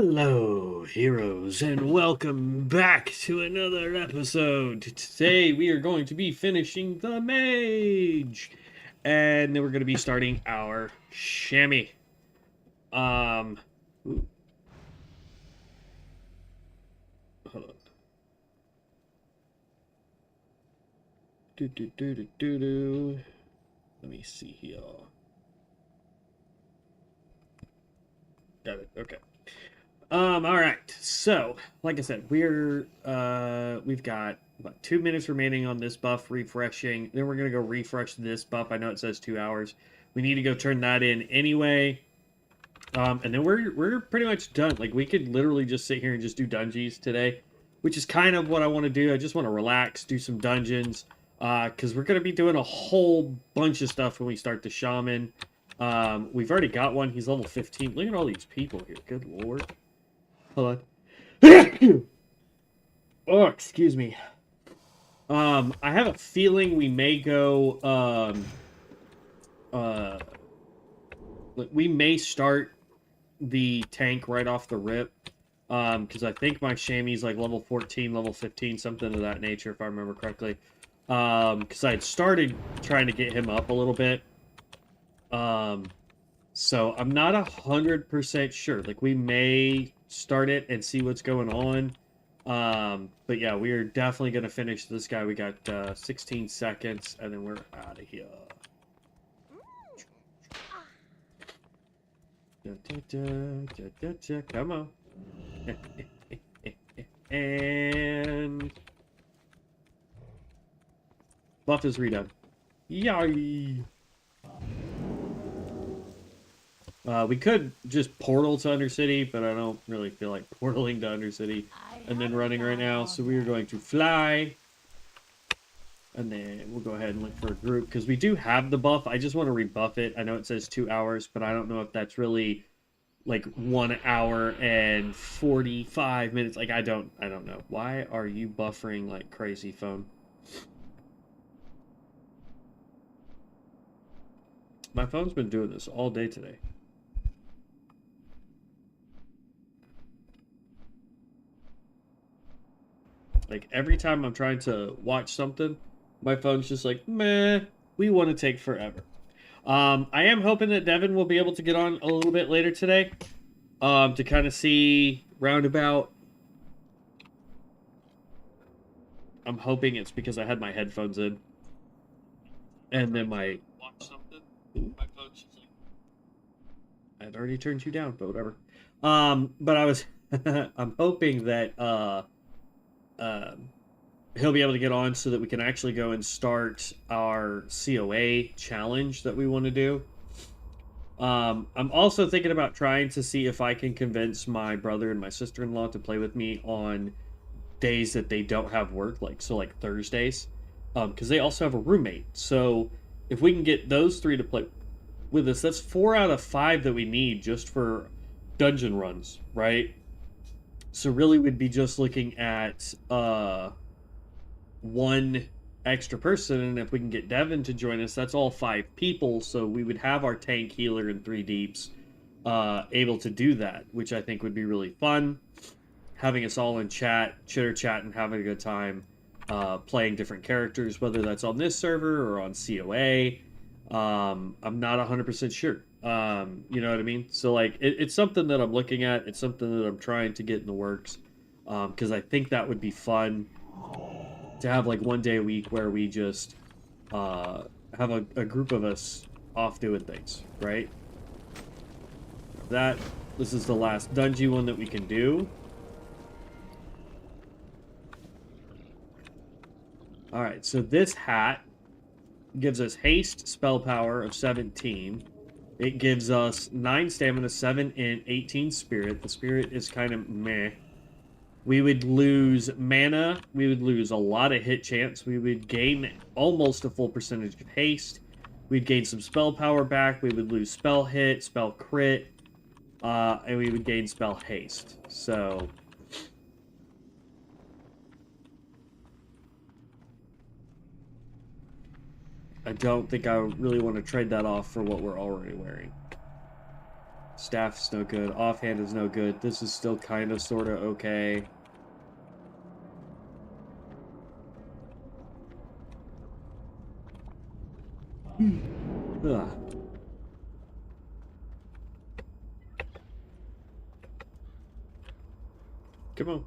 Hello, heroes, and welcome back to another episode. Today we are going to be finishing the mage, and then we're going to be starting our chamois. Ooh, hold on. Do. Let me see here. Got it. Okay. All right. So, like I said, we've got about 2 minutes remaining on this buff refreshing. Then we're gonna go refresh this buff. I know it says 2 hours. We need to go turn that in anyway. And then we're pretty much done. Like we could literally just sit here and just do dungeons today, which is kind of what I want to do. I just want to relax, do some dungeons, because we're gonna be doing a whole bunch of stuff when we start the shaman. We've already got one. He's level 15. Look at all these people here. Good lord. Hold on. Oh, excuse me. I have a feeling we may go, we may start the tank right off the rip. Because I think my Shammy's like level 14, level 15, something of that nature, if I remember correctly. Because I had started trying to get him up a little bit. So I'm not 100% sure. Like, we may start it and see what's going on. But yeah, we are definitely going to finish this guy. We got 16 seconds, and then we're out of here. Come on. And buff is redone. Yay! We could just portal to Undercity, but I don't really feel like portaling to Undercity and then running right now. So we are going to fly. And then we'll go ahead and look for a group, because we do have the buff. I just want to rebuff it. I know it says 2 hours, but I don't know if that's really like 1 hour and 45 minutes. Like, I don't know. Why are you buffering like crazy, phone? My phone's been doing this all day today. Like, every time I'm trying to watch something, my phone's just like, meh, we want to take forever. I am hoping that Devin will be able to get on a little bit later today, to kind of see roundabout. I'm hoping it's because I had my headphones in, and then my watch something. My phone's just like, I'd already turned you down, but whatever. But I was, I'm hoping that he'll be able to get on so that we can actually go and start our COA challenge that we want to do. I'm also thinking about trying to see if I can convince my brother and my sister-in-law to play with me on days that they don't have work, like Thursdays, because they also have a roommate. So if we can get those three to play with us, that's 4 out of 5 that we need just for dungeon runs, right? So really we'd be just looking at one extra person, and if we can get Devin to join us, that's all 5 people. So we would have our tank, healer, and 3 deeps able to do that, which I think would be really fun. Having us all in chat, chitter chat, and having a good time playing different characters, whether that's on this server or on COA. I'm not 100% sure. You know what I mean? So like, it's something that I'm looking at. It's something that I'm trying to get in the works, because I think that would be fun to have like one day a week where we just have a group of us off doing things, right? This is the last dungeon one that we can do. All right, so this hat gives us haste, spell power of 17. It gives us 9 stamina, 7 int, 18 spirit. The spirit is kind of meh. We would lose mana. We would lose a lot of hit chance. We would gain almost a full percentage of haste. We'd gain some spell power back. We would lose spell hit, spell crit, and we would gain spell haste. So I don't think I really want to trade that off for what we're already wearing. Staff's no good. Offhand is no good. This is still kind of, sort of okay. Ugh. Come on.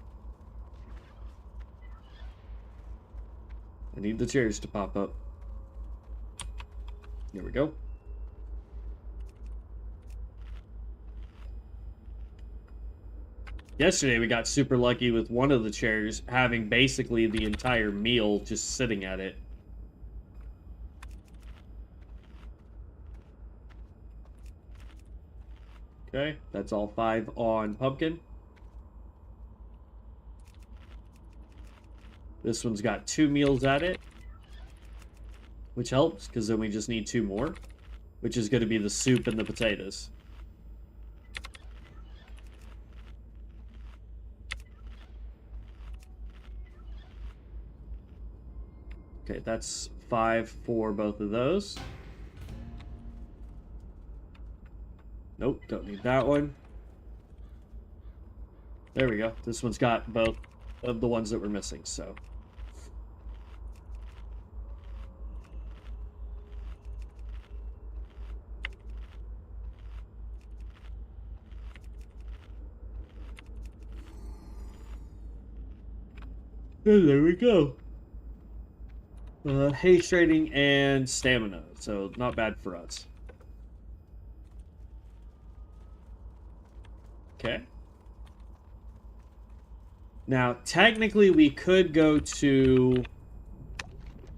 I need the chairs to pop up. There we go. Yesterday we got super lucky with one of the chairs having basically the entire meal just sitting at it. Okay, that's all 5 on pumpkin. This one's got 2 meals at it, which helps because then we just need 2 more, which is going to be the soup and the potatoes. Okay, that's 5 for both of those. Nope, don't need that one. There we go. This one's got both of the ones that we're missing, so. And there we go. Haste rating and stamina, so not bad for us. Okay. Now, technically, we could go to...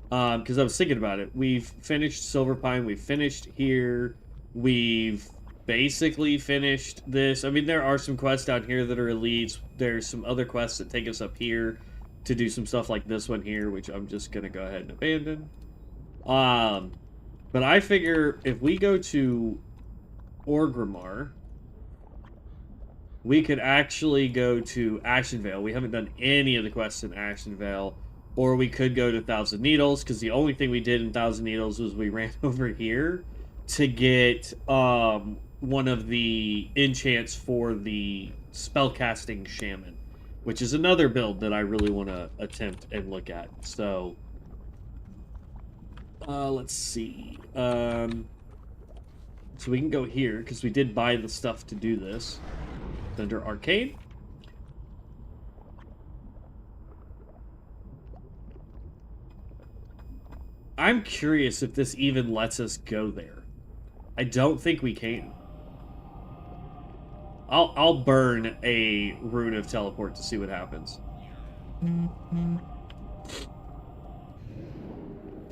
because I was thinking about it. We've finished Silverpine, we've finished here, we've basically finished this. I mean, there are some quests down here that are elites. There's some other quests that take us up here to do some stuff like this one here, which I'm just going to go ahead and abandon. But I figure if we go to Orgrimmar, we could actually go to Ashenvale. We haven't done any of the quests in Ashenvale. Or we could go to Thousand Needles, because the only thing we did in Thousand Needles was we ran over here to get one of the enchants for the spellcasting Shaman, which is another build that I really want to attempt and look at. So, let's see. So we can go here, because we did buy the stuff to do this. Under Arcane. I'm curious if this even lets us go there. I don't think we can. I'll burn a rune of teleport to see what happens.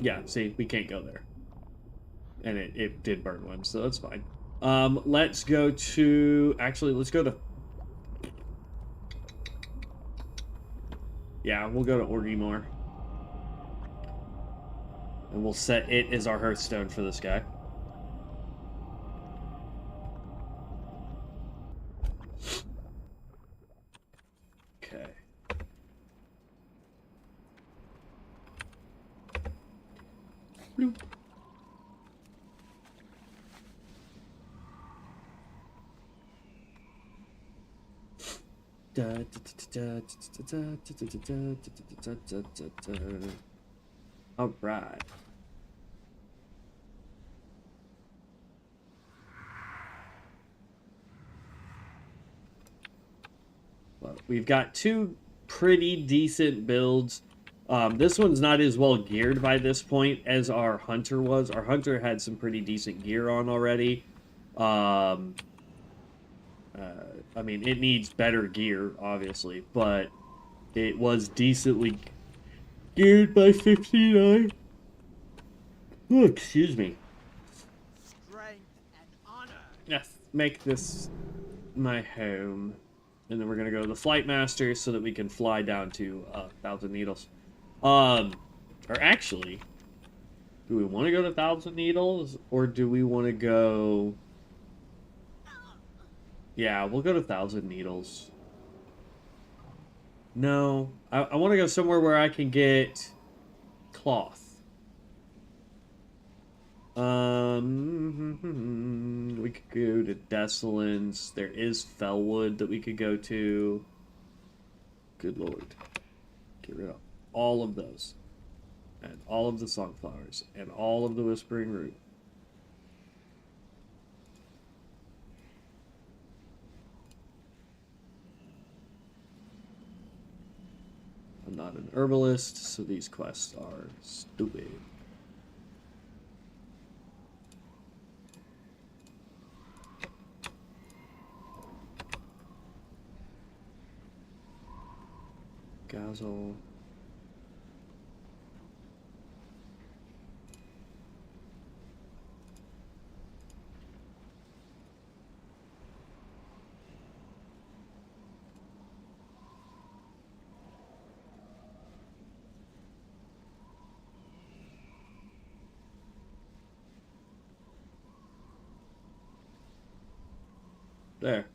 Yeah, see, we can't go there. And it did burn one, so that's fine. Let's go to... Actually, let's go to... Yeah, we'll go to Orgrimmar. And we'll set it as our Hearthstone for this guy. Okay. Bloop. All right. Well, we've got 2 pretty decent builds. This one's not as well geared by this point as our Hunter was. Our Hunter had some pretty decent gear on already. I mean, it needs better gear, obviously, but it was decently geared by 59. Oh, excuse me. Strength and honor. Yes, make this my home. And then we're going to go to the Flight Master so that we can fly down to Thousand Needles. Or actually, do we want to go to Thousand Needles? Or do we want to go... Yeah, we'll go to Thousand Needles. No, I want to go somewhere where I can get cloth. We could go to Desolance. There is Fellwood that we could go to. Good lord. Get rid of all of those. And all of the Songflowers. And all of the Whispering Root. I'm not an herbalist, so these quests are stupid. Gazel. There.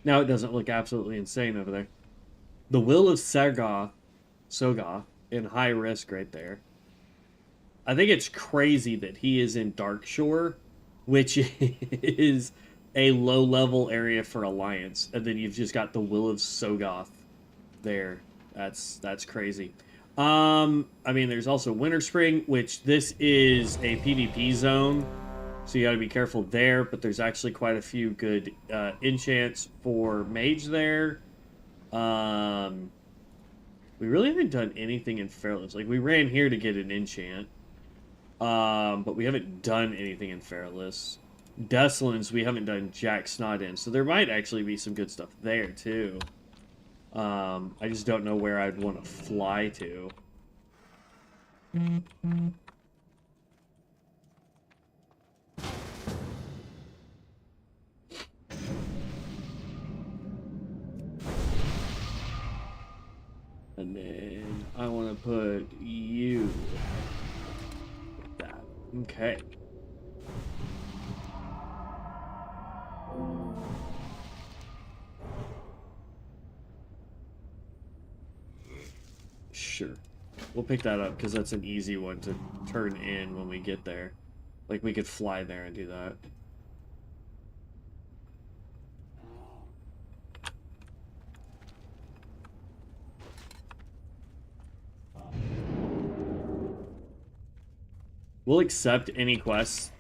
Now it doesn't look absolutely insane over there. The Will of Sogoth in high risk right there. I think it's crazy that he is in Darkshore, which is a low-level area for Alliance, and then you've just got the Will of Sogoth there. That's crazy. I mean, there's also Winter Spring, which this is a PvP zone, so you got to be careful there. But there's actually quite a few good enchants for Mage there. We really haven't done anything in Fairless. Like, we ran here to get an enchant. But we haven't done anything in Fairless. Desolance, we haven't done Jack Snot in. So there might actually be some good stuff there, too. I just don't know where I'd want to fly to. And then I want to put you with that. Okay. Sure. We'll pick that up because that's an easy one to turn in when we get there. Like, we could fly there and do that. We'll accept any quests,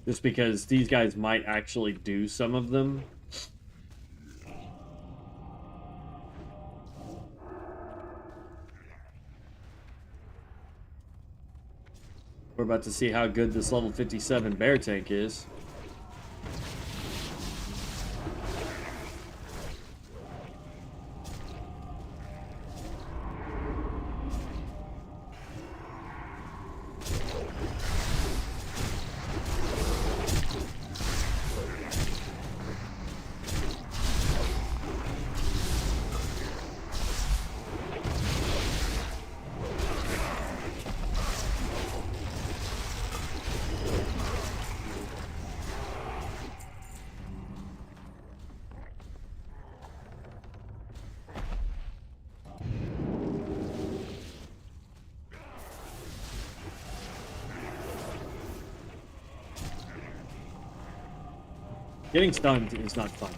just because these guys might actually do some of them. We're about to see how good this level 57 bear tank is. Getting stunned is not fun.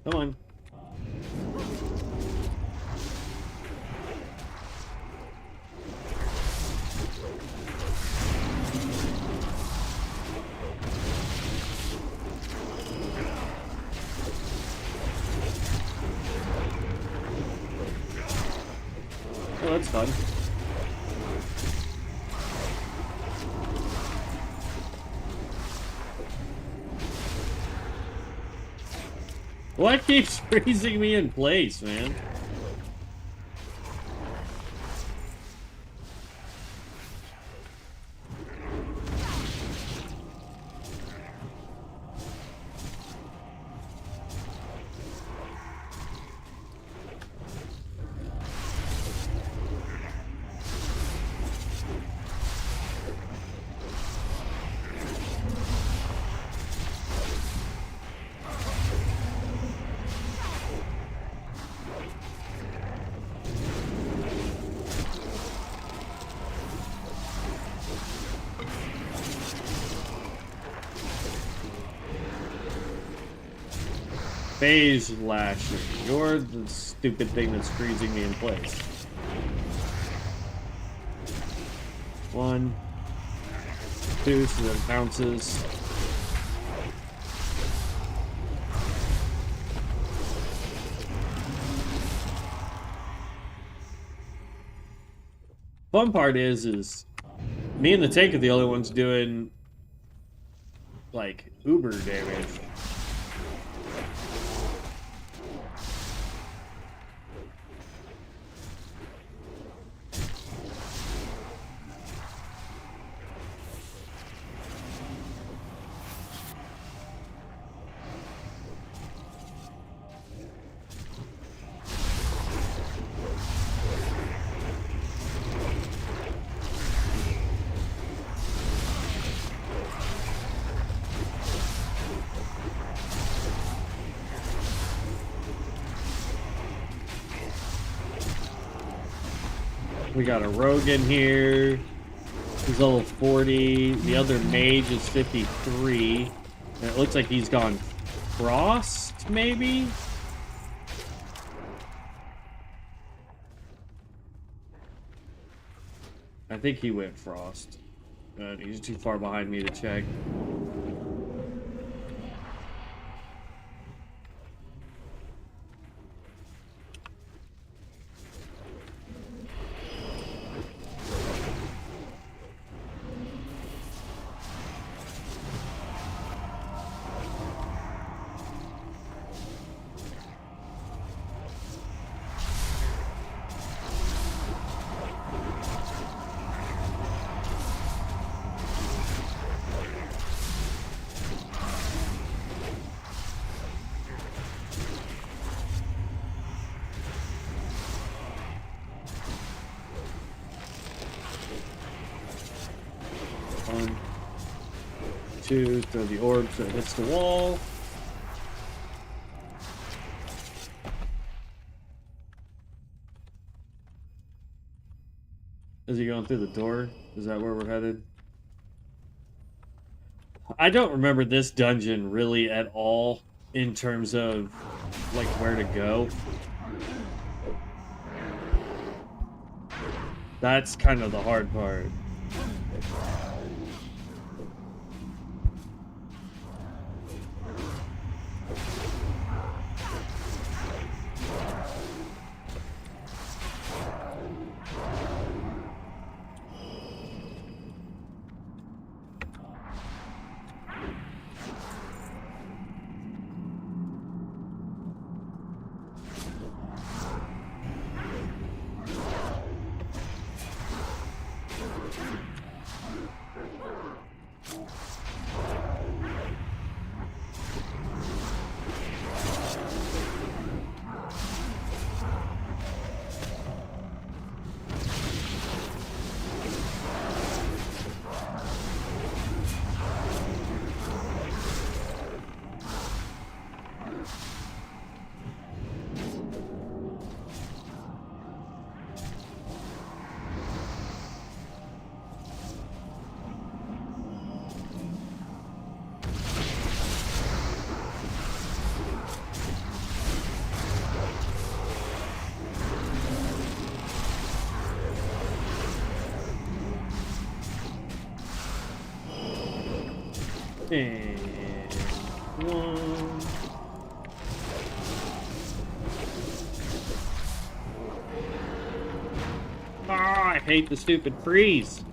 Come on. Oh, that's fun. What keeps freezing me in place, man? Phase Lasher. You're the stupid thing that's freezing me in place. 1, 2, so that it bounces. Fun part is me and the tank are the only ones doing like uber damage. We got a rogue in here. He's level 40. The other mage is 53. And it looks like he's gone frost, maybe? I think he went frost. He's too far behind me to check. One, 2, throw the orb so it hits the wall. Is he going through the door? Is that where we're headed? I don't remember this dungeon really at all in terms of like where to go. That's kind of the hard part. And 1. Ah, I hate the stupid freeze.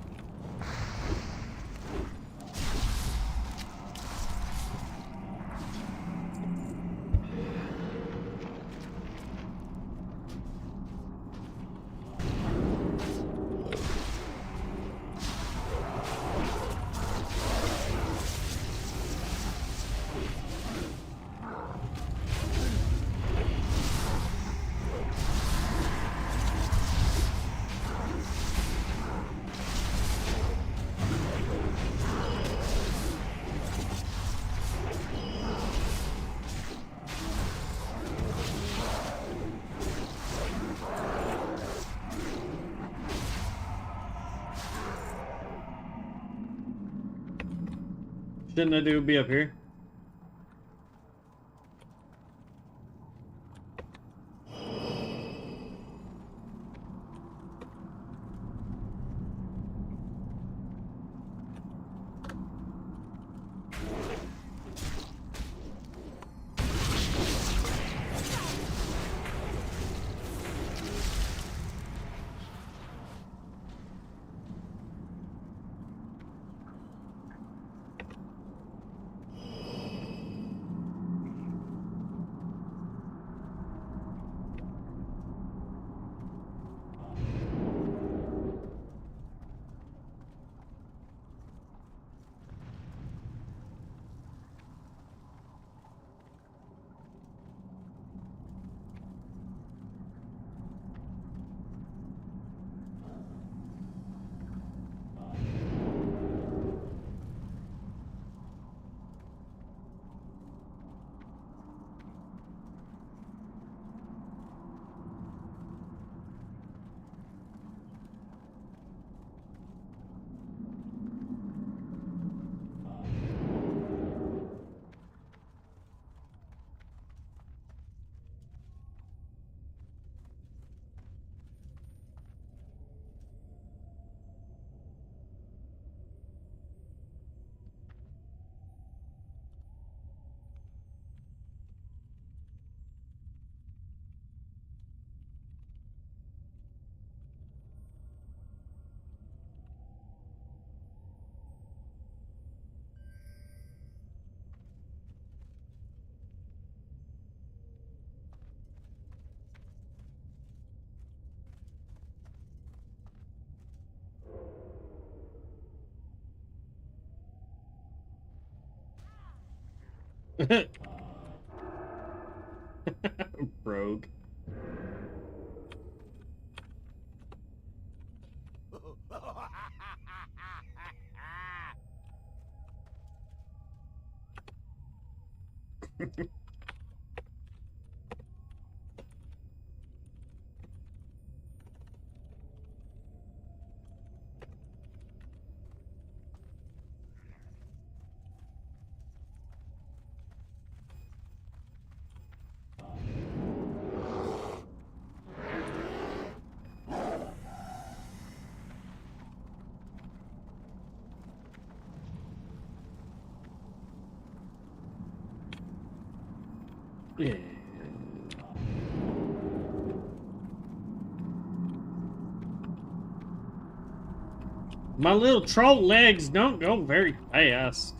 Shouldn't that dude be up here? Rogue. Yeah. My little troll legs don't go very fast.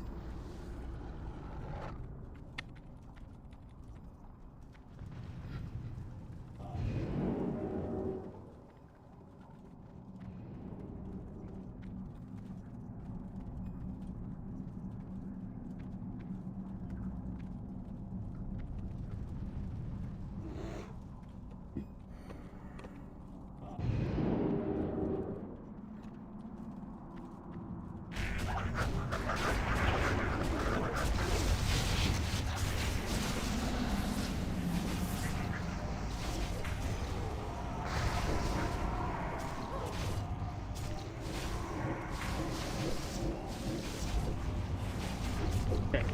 Okay.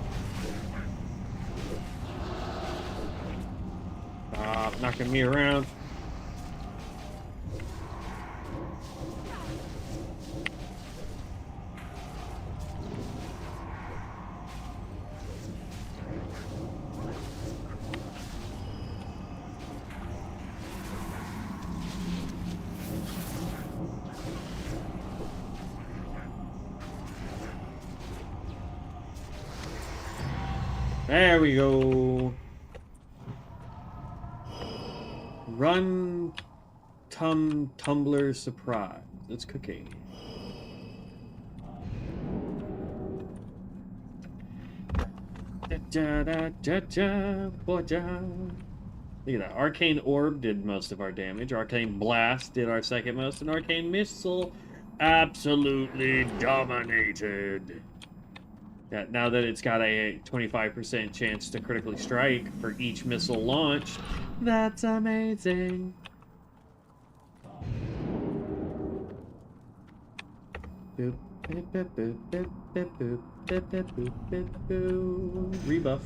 Stop knocking me around. There we go. Run, tumbler, surprise. It's cooking. Da, da, da, da, boy, da. Look at that. Arcane Orb did most of our damage. Arcane Blast did our second most. And Arcane Missile absolutely dominated. Yeah, now that it's got a 25% chance to critically strike for each missile launched, that's amazing. Boop, boop, boop, boop, boop, boop, boop, boop, boop, boop, boop. Rebuff.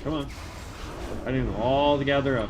Come on. I need them all to gather up.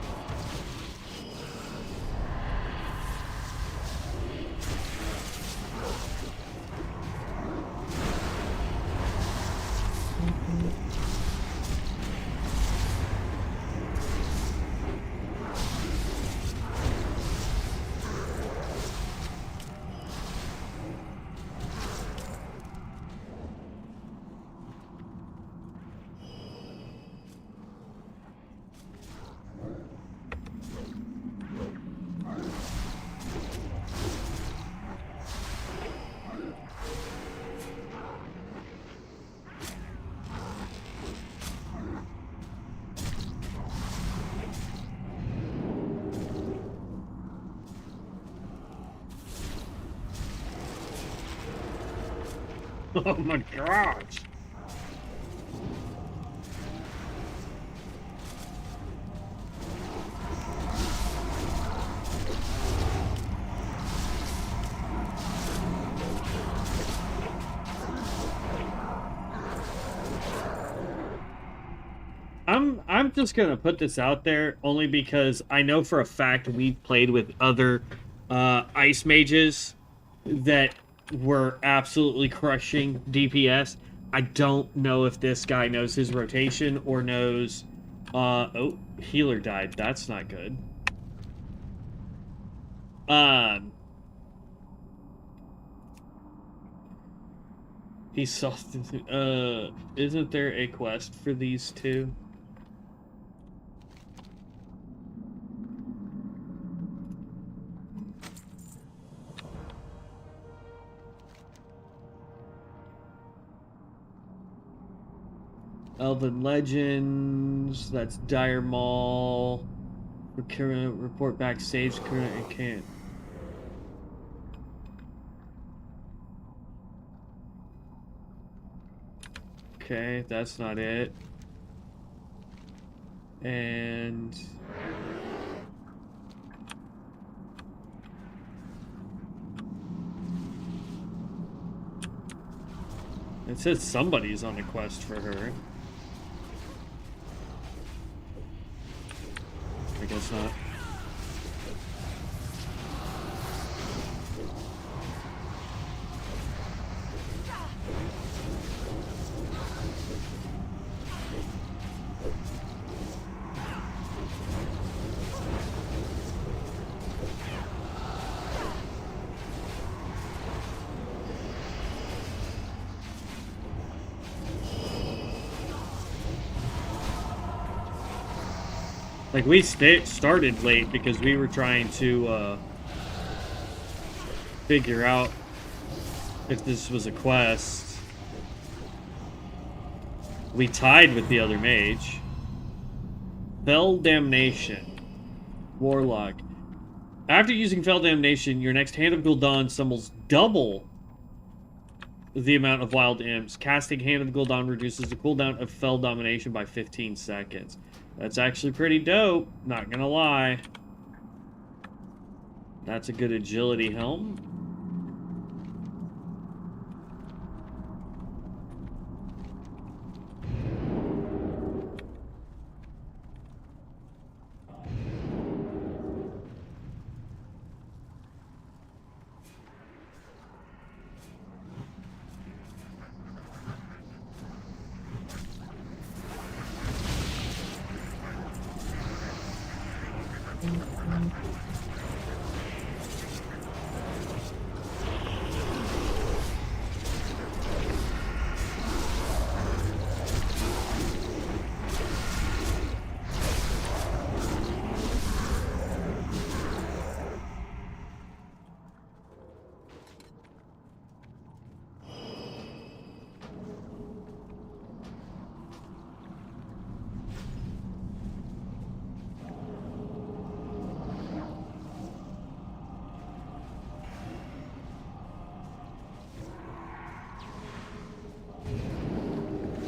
Oh my gosh! I'm just gonna put this out there only because I know for a fact we've played with other ice mages that were absolutely crushing DPS. I don't know if this guy knows his rotation or knows Oh, healer died. That's not good. He saw. Isn't there a quest for these two? Elven Legends. That's Dire Maul. Report back. Sage current and can't. Okay, that's not it. And it says somebody's on a quest for her. I guess not. Like, we started late because we were trying to figure out if this was a quest. We tied with the other mage. Fell Damnation. Warlock. After using Fell Damnation, your next Hand of Gul'dan summons double the amount of wild imps. Casting Hand of Gul'dan reduces the cooldown of Fell Domination by 15 seconds. That's actually pretty dope, not gonna lie. That's a good agility helm.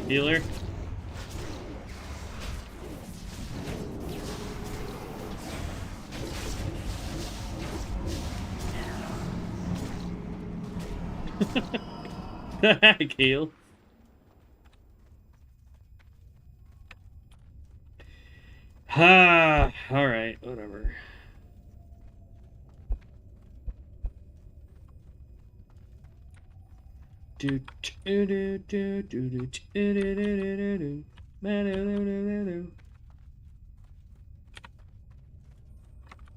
Healer. Heal. Ah, all right, whatever.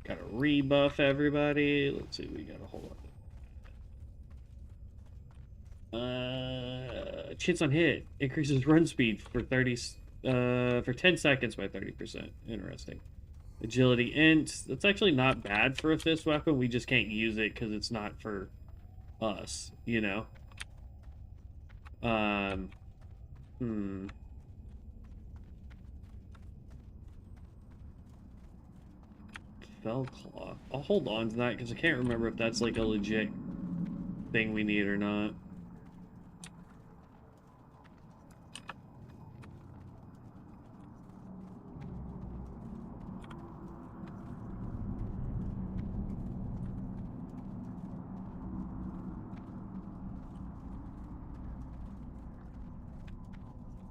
Gotta rebuff everybody. Let's see, we gotta hold on. Chance on hit increases run speed for 10 seconds by 30%. Interesting. Agility int. That's actually not bad for a fist weapon. We just can't use it because it's not for us, you know. Fellclaw. I'll hold on to that because I can't remember if that's like a legit thing we need or not.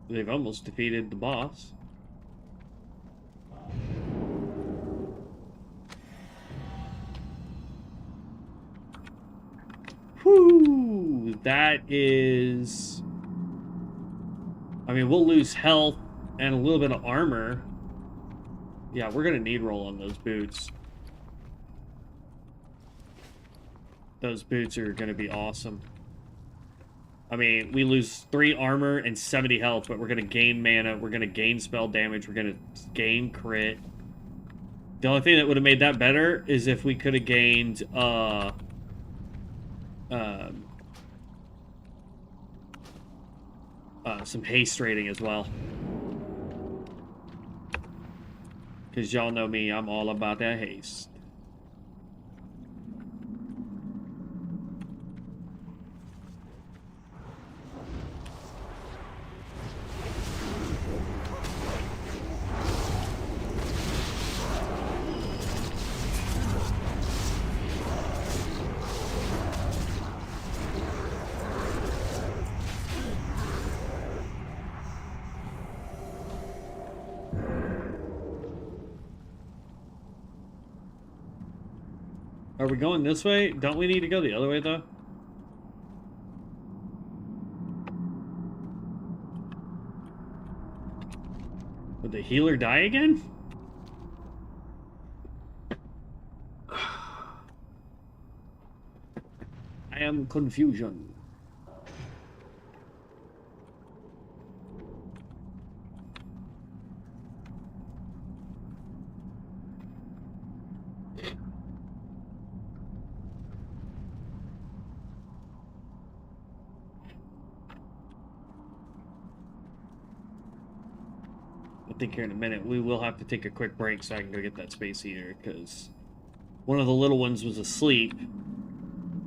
They've almost defeated the boss. Whew! That is... I mean, we'll lose health and a little bit of armor, Yeah, we're gonna need roll on those boots. Those boots are gonna be awesome. I mean, we lose 3 armor and 70 health, but we're gonna gain mana, we're gonna gain spell damage, we're gonna gain crit. The only thing that would have made that better is if we could have gained, some haste rating as well. Because y'all know me, I'm all about that haste. Are we going this way? Don't we need to go the other way, though? Would the healer die again? I am confusion. I think here in a minute we will have to take a quick break so I can go get that space heater, because one of the little ones was asleep,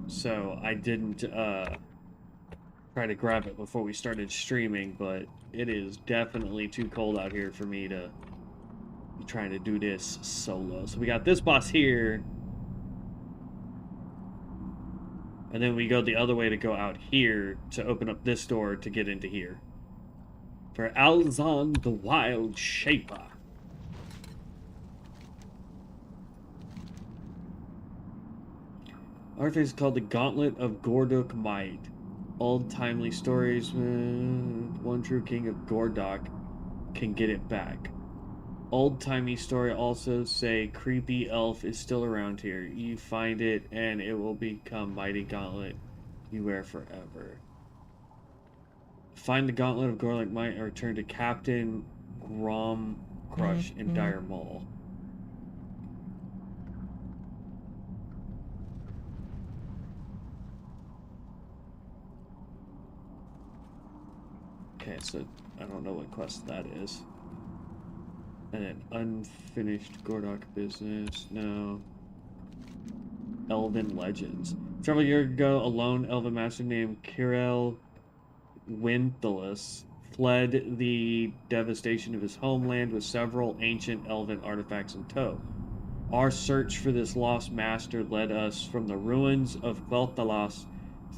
so I didn't try to grab it before we started streaming, but it is definitely too cold out here for me to be trying to do this solo. So we got this boss here, and then we go the other way to go out here to open up this door to get into here. For Alzon the Wild Shaper. Arthur is called the Gauntlet of Gordok Might. Old timely stories, one true king of Gordok can get it back. Old timey story also say creepy elf is still around here. You find it and it will become mighty gauntlet you wear forever. Find the Gauntlet of Gorlek Might and return to Captain Grom Crush in Dire Maul. Okay, so I don't know what quest that is. And then unfinished Gordok business. No. Elven legends. Several years ago, a lone elven master named Kirel Winthelus fled the devastation of his homeland with several ancient elven artifacts in tow. Our search for this lost master led us from the ruins of Quel'Thalas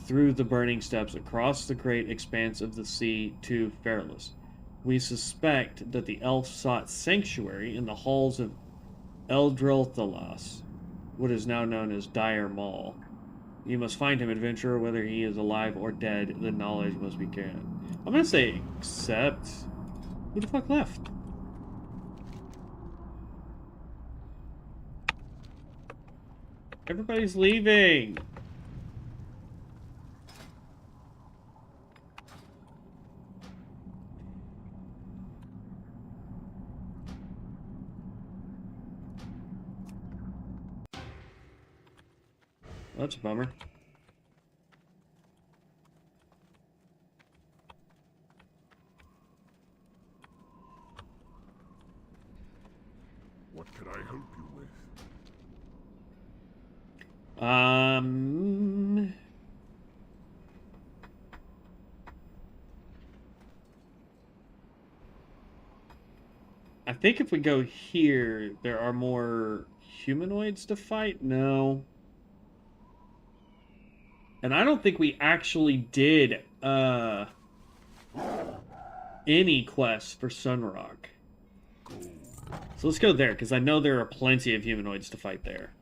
through the burning steppes across the great expanse of the sea to Fairless. We suspect that the elf sought sanctuary in the halls of Eldrelthalas, what is now known as Dire Maul. You must find him, adventurer, whether he is alive or dead. The knowledge must be gained. I'm gonna say accept. Who the fuck left? Everybody's leaving. Well, that's a bummer. What can I help you with? I think if we go here, there are more humanoids to fight? No. And I don't think we actually did, any quests for Sunrock. So let's go there, because I know there are plenty of humanoids to fight there.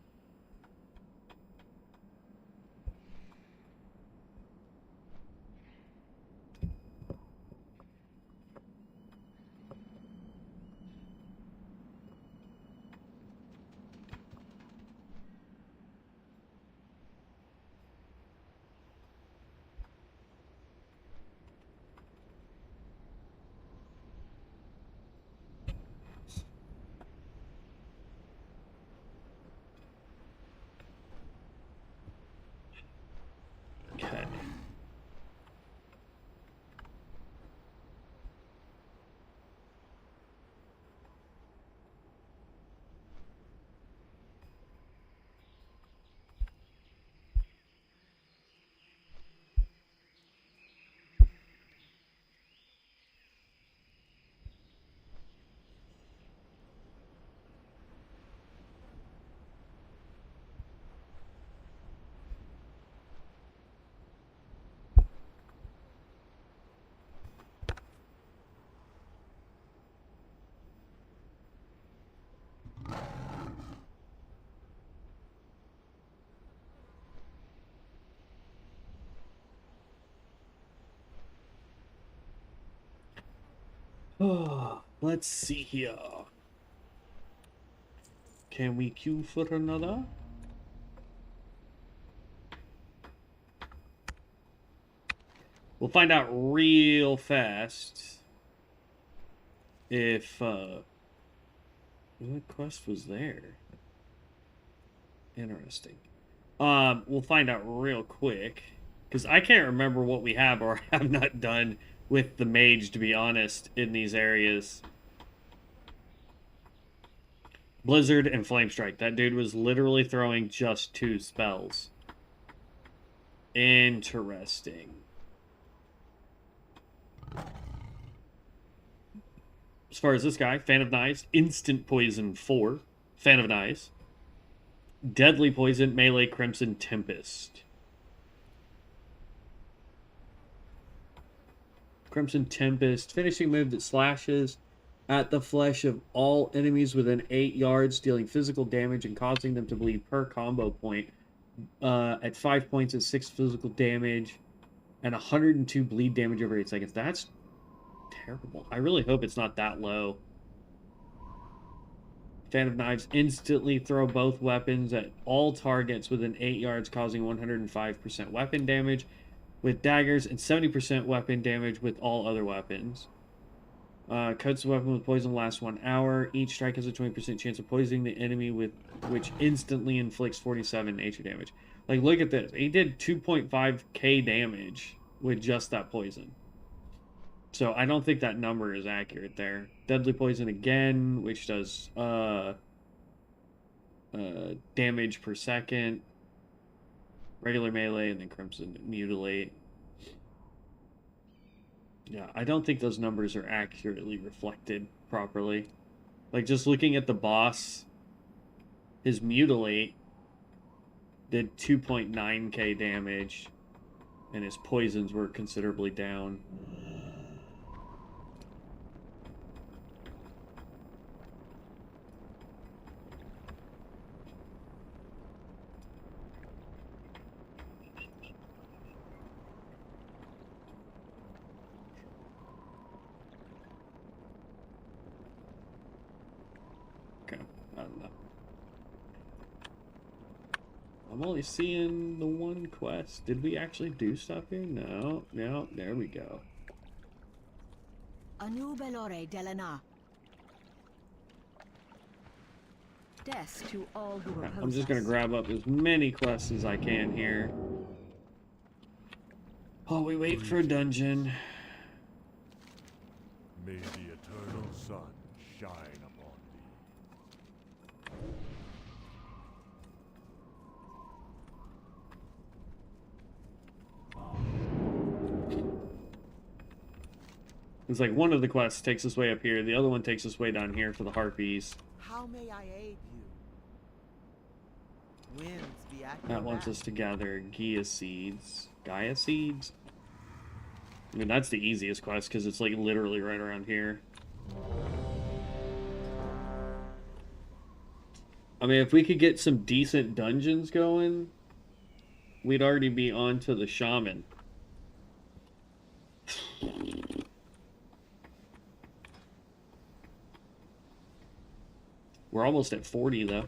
Oh, let's see here. Can we queue for another? We'll find out real fast if what quest was there. Interesting. We'll find out real quick because I can't remember what we have or have not done with the mage, to be honest, in these areas. Blizzard and Flame Strike. That dude was literally throwing just 2 spells. Interesting. As far as this guy, Fan of Knives, Instant Poison 4, Fan of Knives. Deadly Poison, Melee, Crimson Tempest. Crimson Tempest, finishing move that slashes at the flesh of all enemies within 8 yards, dealing physical damage and causing them to bleed per combo point. At 5 points, at 6 physical damage, and 102 bleed damage over 8 seconds. That's terrible. I really hope it's not that low. Fan of Knives, instantly throw both weapons at all targets within 8 yards, causing 105% weapon damage with daggers and 70% weapon damage with all other weapons. Coats the weapon with poison lasts 1 hour. Each strike has a 20% chance of poisoning the enemy, with which instantly inflicts 47 nature damage. Like, look at this. He did 2.5k damage with just that poison. So I don't think that number is accurate there. Deadly Poison again, which does damage per second. Regular melee, and then Crimson Mutilate. Yeah, I don't think those numbers are accurately reflected properly. Like, just looking at the boss, his Mutilate did 2.9k damage, and his poisons were considerably down. I don't know. I'm only seeing the one quest. Did we actually do stuff here? No. No. There we go. Anu Belore Delana. Death to all who oppose I'm just gonna grab up as many quests as I can here. While we wait for a dungeon. May the eternal sun shine upon thee. It's like one of the quests takes us way up here, the other one takes us way down here for the harpies. How may I aid you? Winds be at your That wants back. us to gather Gaia Seeds. Gaia Seeds? I mean, that's the easiest quest because it's like literally right around here. I mean, if we could get some decent dungeons going, we'd already be on to the Shaman. We're almost at 40, though.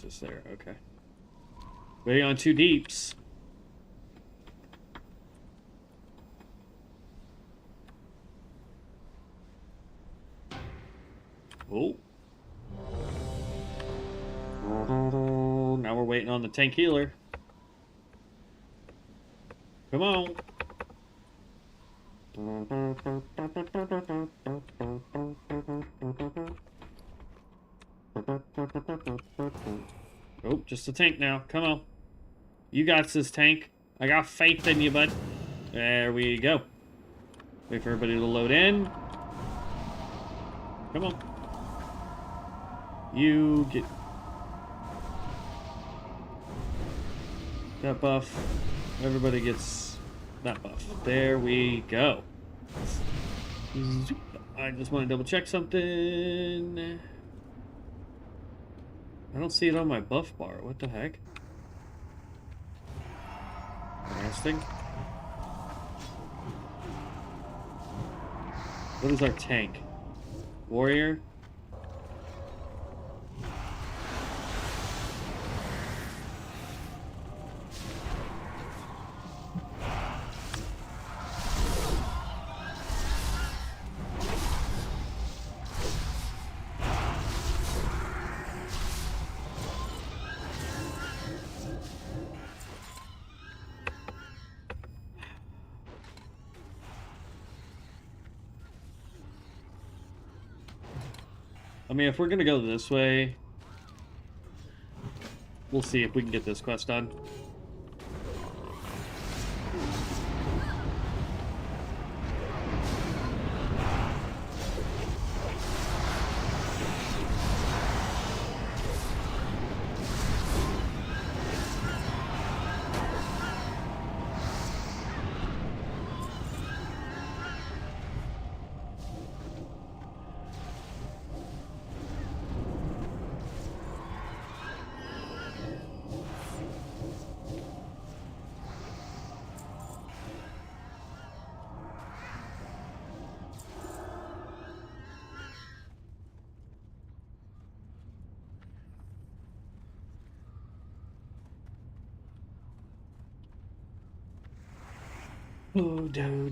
Just there, okay. Waiting on 2 deeps. Oh. Now we're waiting on the tank healer. Come on. Oh, just a tank now. Come on. You got this, tank. I got faith in you, bud. There we go. Wait for everybody to load in. Come on. You get that buff. Everybody gets that buff. There we go. I just want to double check something. I don't see it on my buff bar. What the heck? Interesting. What is our tank? Warrior? I mean, if we're gonna go this way, we'll see if we can get this quest done. Oh, do.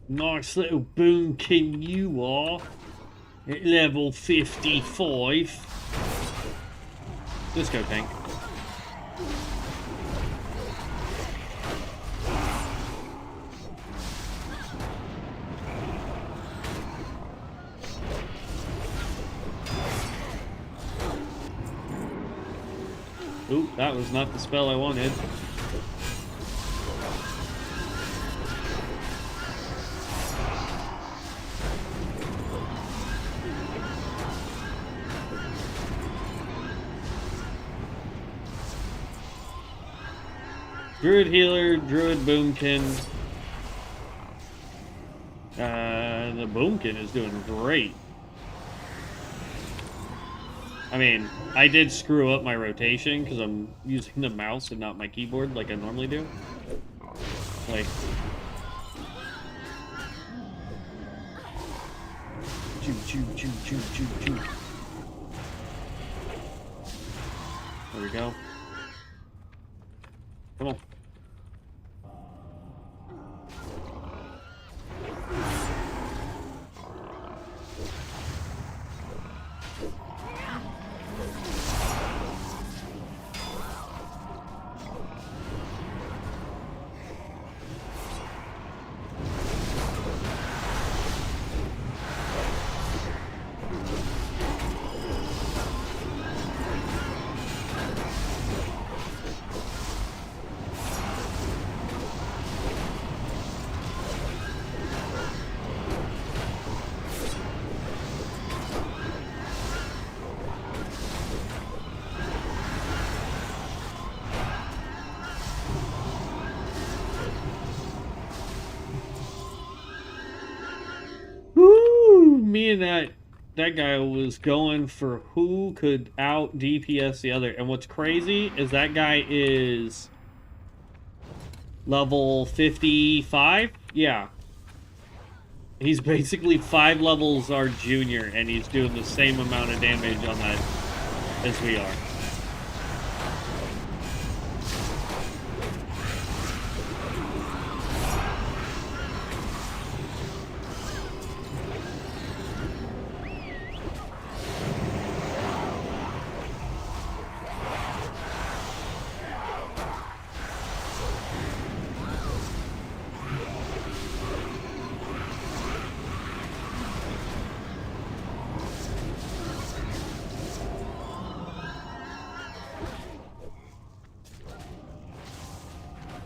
Nice little boomkin you are. At level 55. Let's go, tank. Ooh, that was not the spell I wanted. Druid healer, Druid boomkin. The boomkin is doing great. I mean, I did screw up my rotation because I'm using the mouse and not my keyboard like I normally do. Like, choo. There we go. Come on. Me and that guy was going for who could out DPS the other. And what's crazy is that guy is level 55. Yeah. He's basically 5 levels our junior, and he's doing the same amount of damage on that as we are.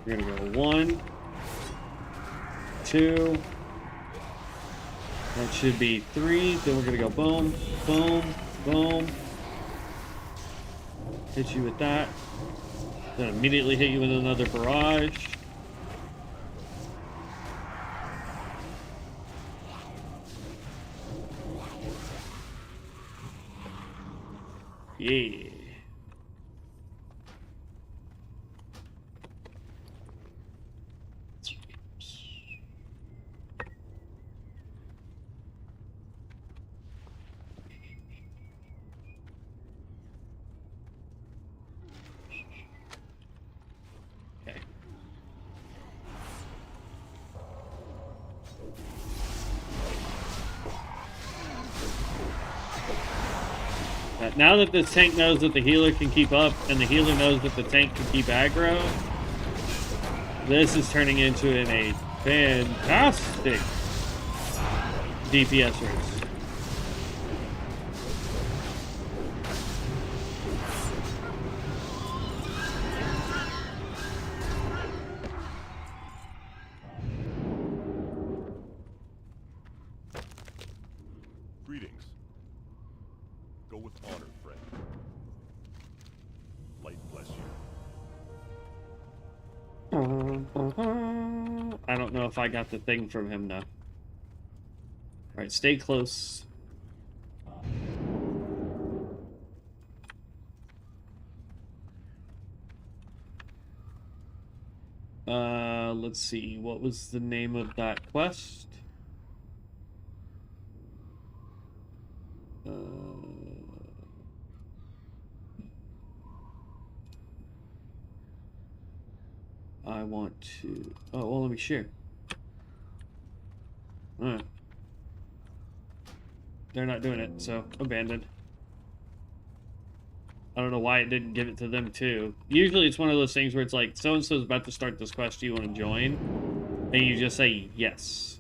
We're gonna go 1, 2. That should be 3. Then we're gonna go boom, boom, boom. Hit you with that. Then immediately hit you with another barrage. Yeah. Okay. Now that this tank knows that the healer can keep up, and the healer knows that the tank can keep aggro, this is turning into a fantastic DPS race. Greetings. Go with honor, friend. Light bless you. I don't know if I got the thing from him now. Alright, stay close. Let's see. What was the name of that quest? I want to... Oh, well, let me share. Alright. They're not doing it, so abandoned. I don't know why it didn't give it to them, too. Usually it's one of those things where it's like, so-and-so's about to start this quest, do you want to join? And you just say yes.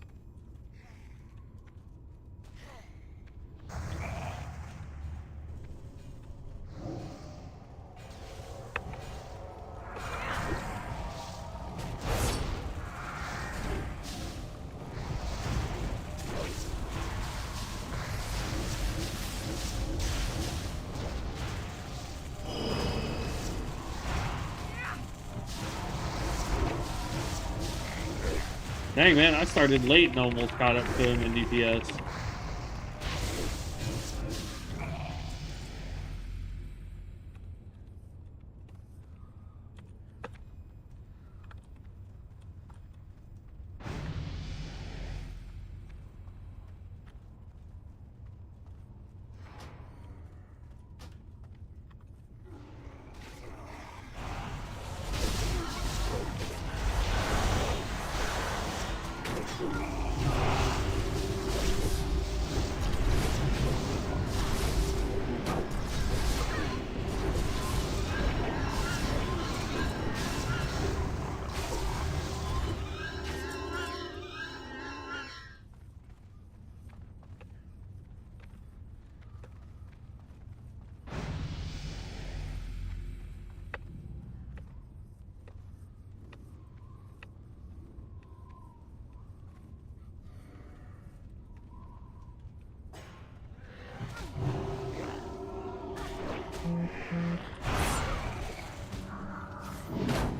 Dang, man, I started late and almost caught up to him in DPS.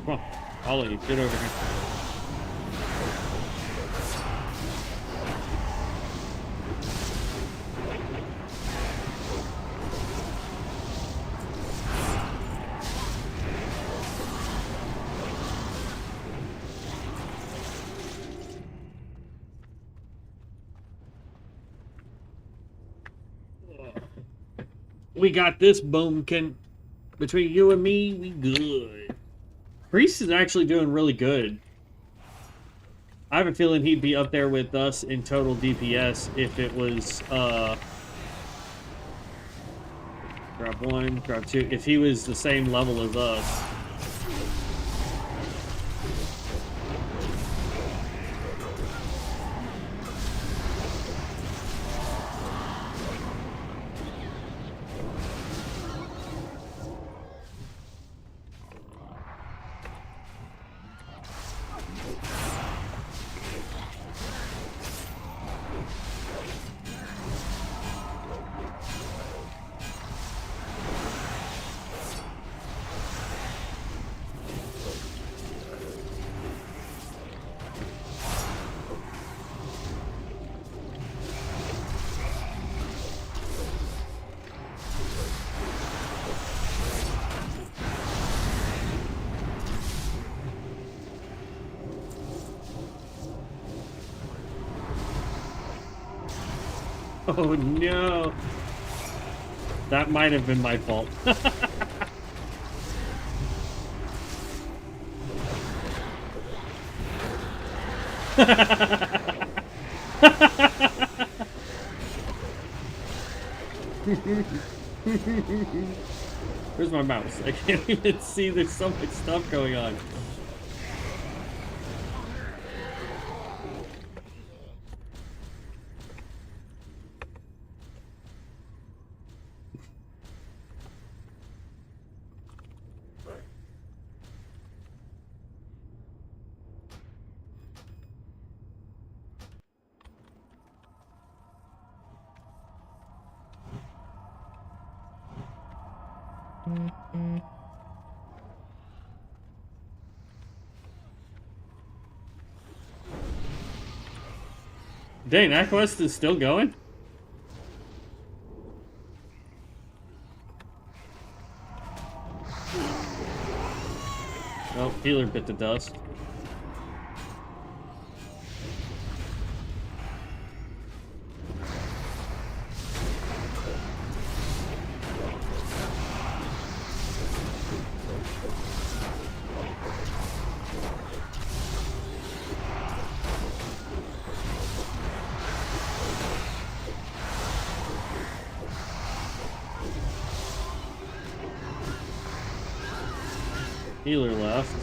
Come on, Ollie, get over here. We got this, Boomkin. Between you and me, we good. Priest is actually doing really good. I have a feeling he'd be up there with us in total DPS if it was, drop 1, drop 2, if he was the same level as us. Oh no. That might have been my fault. Where's my mouse? I can't even see. There's so much stuff going on. Dang, that quest is still going? Oh, healer bit the dust. Healer left.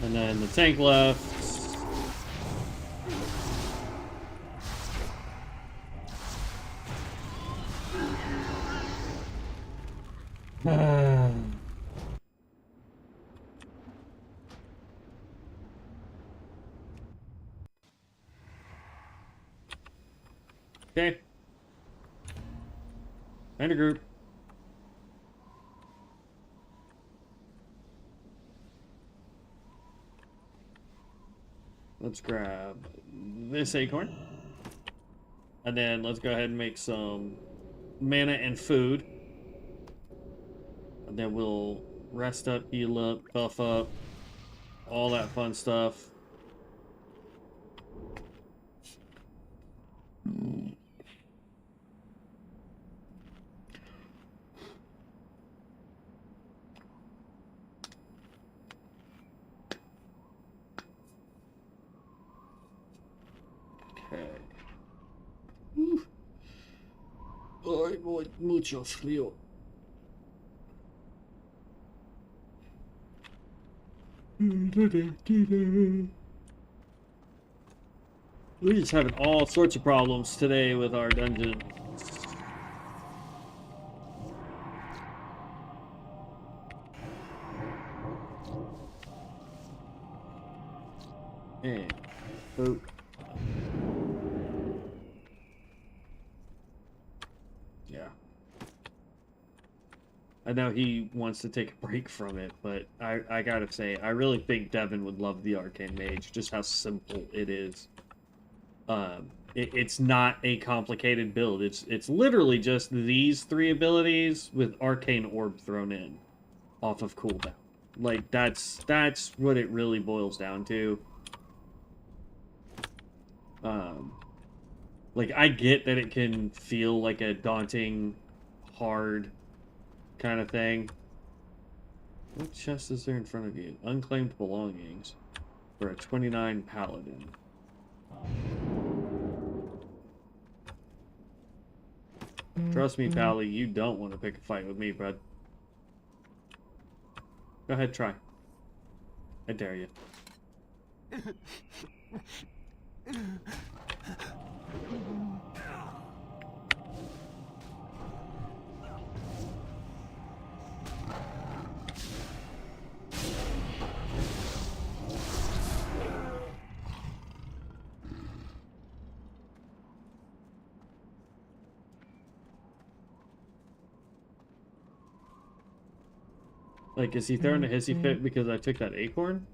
And then the tank left. Okay. Find a group. Let's grab this acorn. And then let's go ahead and make some mana and food. And then we'll rest up, heal up, buff up, all that fun stuff. Okay. Ay, voy mucho frío. We're just having all sorts of problems today with our dungeon. And boop. Yeah. I know he wants to take a break from it, but I gotta say, I really think Devin would love the Arcane Mage, just how simple it is. It's not a complicated build. It's literally just these 3 abilities with Arcane Orb thrown in off of cooldown. Like, that's what it really boils down to. Like, I get that it can feel like a daunting, hard kind of thing. What chest is there in front of you? Unclaimed belongings for a 29 paladin. Trust me, Pally, you don't want to pick a fight with me, bud. Go ahead, try. I dare you. Like, is he throwing a hissy fit because I took that acorn?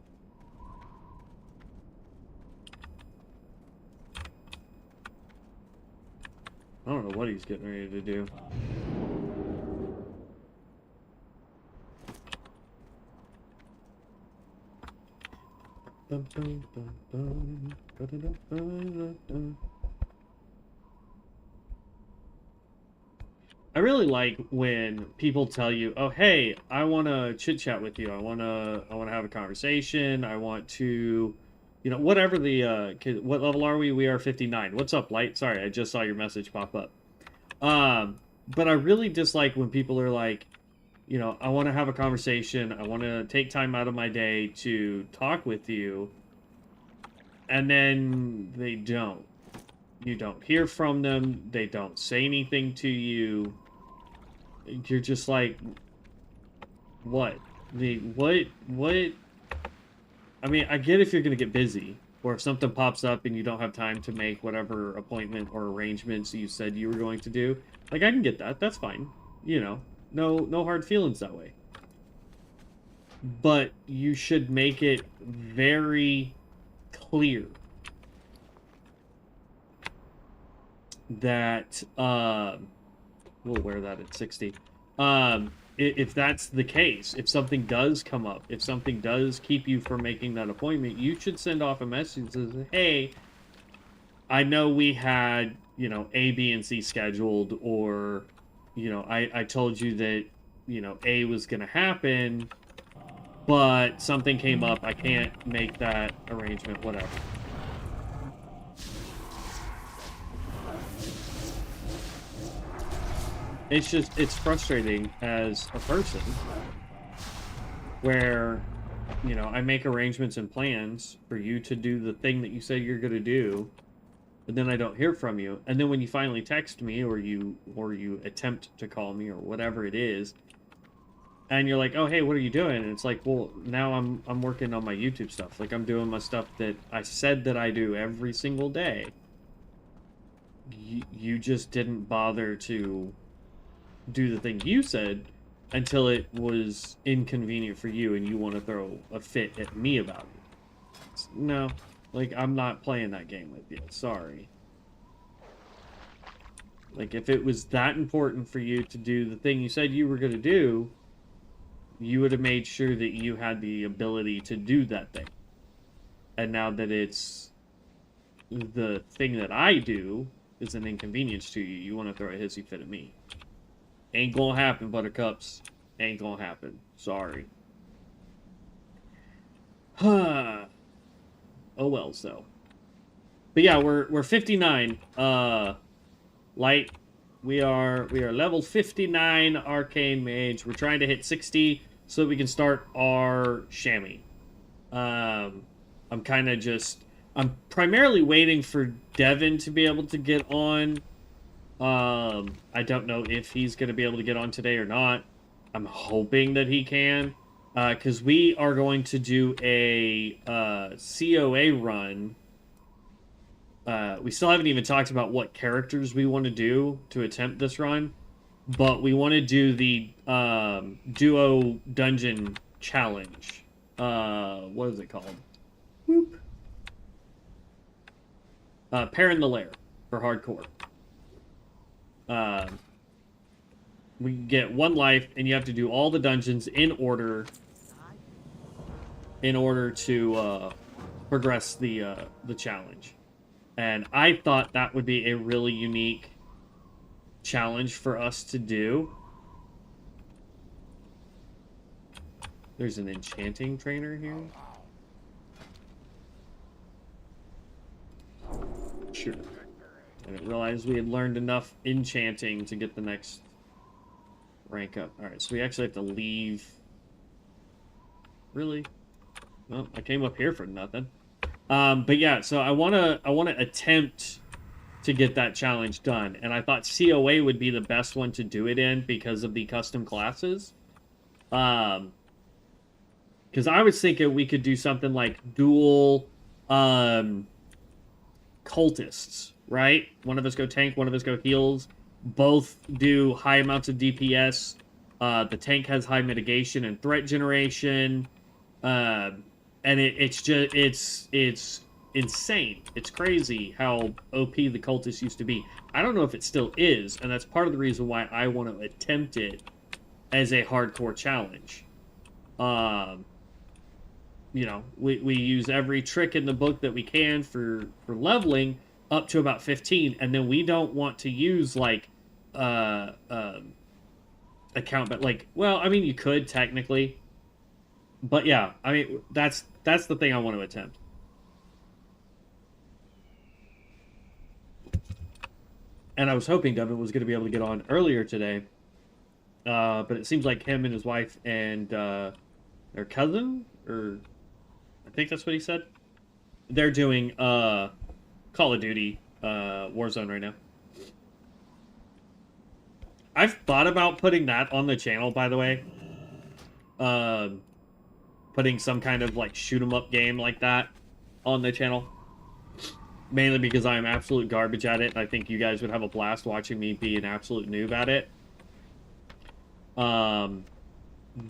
I don't know what he's getting ready to do. I really like when people tell you, "Oh, hey, I want to chit chat with you. I want to have a conversation. I want to, whatever the what level are we? We are 59. What's up, Light? Sorry, I just saw your message pop up. But I really dislike when people are like, I want to have a conversation. I want to take time out of my day to talk with you, and then they don't. You don't hear from them. They don't say anything to you. You're just like, what? What? I mean, I get if you're going to get busy, or if something pops up and you don't have time to make whatever appointment or arrangements you said you were going to do. Like, I can get that. That's fine. No hard feelings that way. But you should make it very clear that we'll wear that at 60. If that's the case, if something does come up, if something does keep you from making that appointment, you should send off a message that says, hey, I know we had, A, B, and C scheduled, or, I told you that, A was going to happen, but something came up. I can't make that arrangement, whatever. It's frustrating as a person where, I make arrangements and plans for you to do the thing that you say you're going to do, but then I don't hear from you. And then when you finally text me or you attempt to call me or whatever it is, and you're like, oh, hey, what are you doing? And it's like, well, now I'm working on my YouTube stuff. Like, I'm doing my stuff that I said that I do every single day. You just didn't bother to do the thing you said until it was inconvenient for you and you want to throw a fit at me about it. No, like, I'm not playing that game with you. Sorry. Like, if it was that important for you to do the thing you said you were going to do, you would have made sure that you had the ability to do that thing. And now that it's the thing that I do is an inconvenience to you, you want to throw a hissy fit at me. Ain't gonna happen, buttercups. Ain't gonna happen. Sorry. Oh well, so. But yeah, we're 59. Light. We are level 59 Arcane Mage. We're trying to hit 60 so that we can start our Shaman. I'm primarily waiting for Devin to be able to get on. I don't know if he's going to be able to get on today or not. I'm hoping that he can, because we are going to do a COA run. We still haven't even talked about what characters we want to do to attempt this run, but we want to do the duo dungeon challenge. What is it called? Whoop. Pair in the Lair for hardcore. We get 1 life, and you have to do all the dungeons in order to progress the challenge. And I thought that would be a really unique challenge for us to do. There's an enchanting trainer here. Sure. I didn't realize we had learned enough enchanting to get the next rank up. Alright, so we actually have to leave. Really? Well, I came up here for nothing. But yeah, so I wanna attempt to get that challenge done. And I thought COA would be the best one to do it in because of the custom classes. Because I was thinking we could do something like dual cultists, right? One of us go tank, one of us go heals. Both do high amounts of DPS. The tank has high mitigation and threat generation. And it's insane. It's crazy how OP the cultists used to be. I don't know if it still is, and that's part of the reason why I want to attempt it as a hardcore challenge. you know, we use every trick in the book that we can for leveling up to about 15, and then we don't want to use like account, but like, well, I mean, you could technically, but yeah, I mean, that's the thing I want to attempt. And I was hoping Devin was going to be able to get on earlier today, but it seems like him and his wife and their cousin, or I think that's what he said, they're doing Call of Duty Warzone right now. I've thought about putting that on the channel, by the way. Putting some kind of like shoot 'em up game like that on the channel. Mainly because I'm absolute garbage at it. I think you guys would have a blast watching me be an absolute noob at it.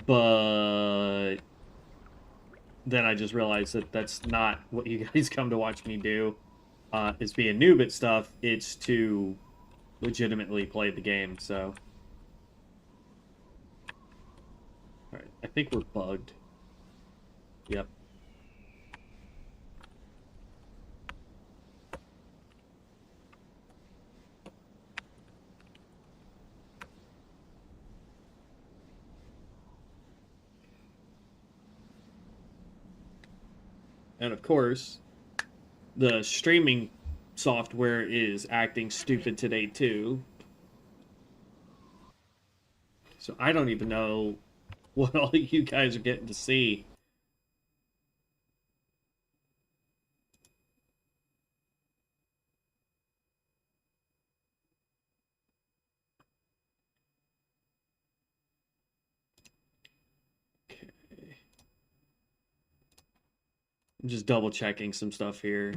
But then I just realized that that's not what you guys come to watch me do. Is be a noob at stuff. It's to legitimately play the game, so. Alright, I think we're bugged. Yep. And of course, the streaming software is acting stupid today too. So I don't even know what all you guys are getting to see. I'm just double checking some stuff here.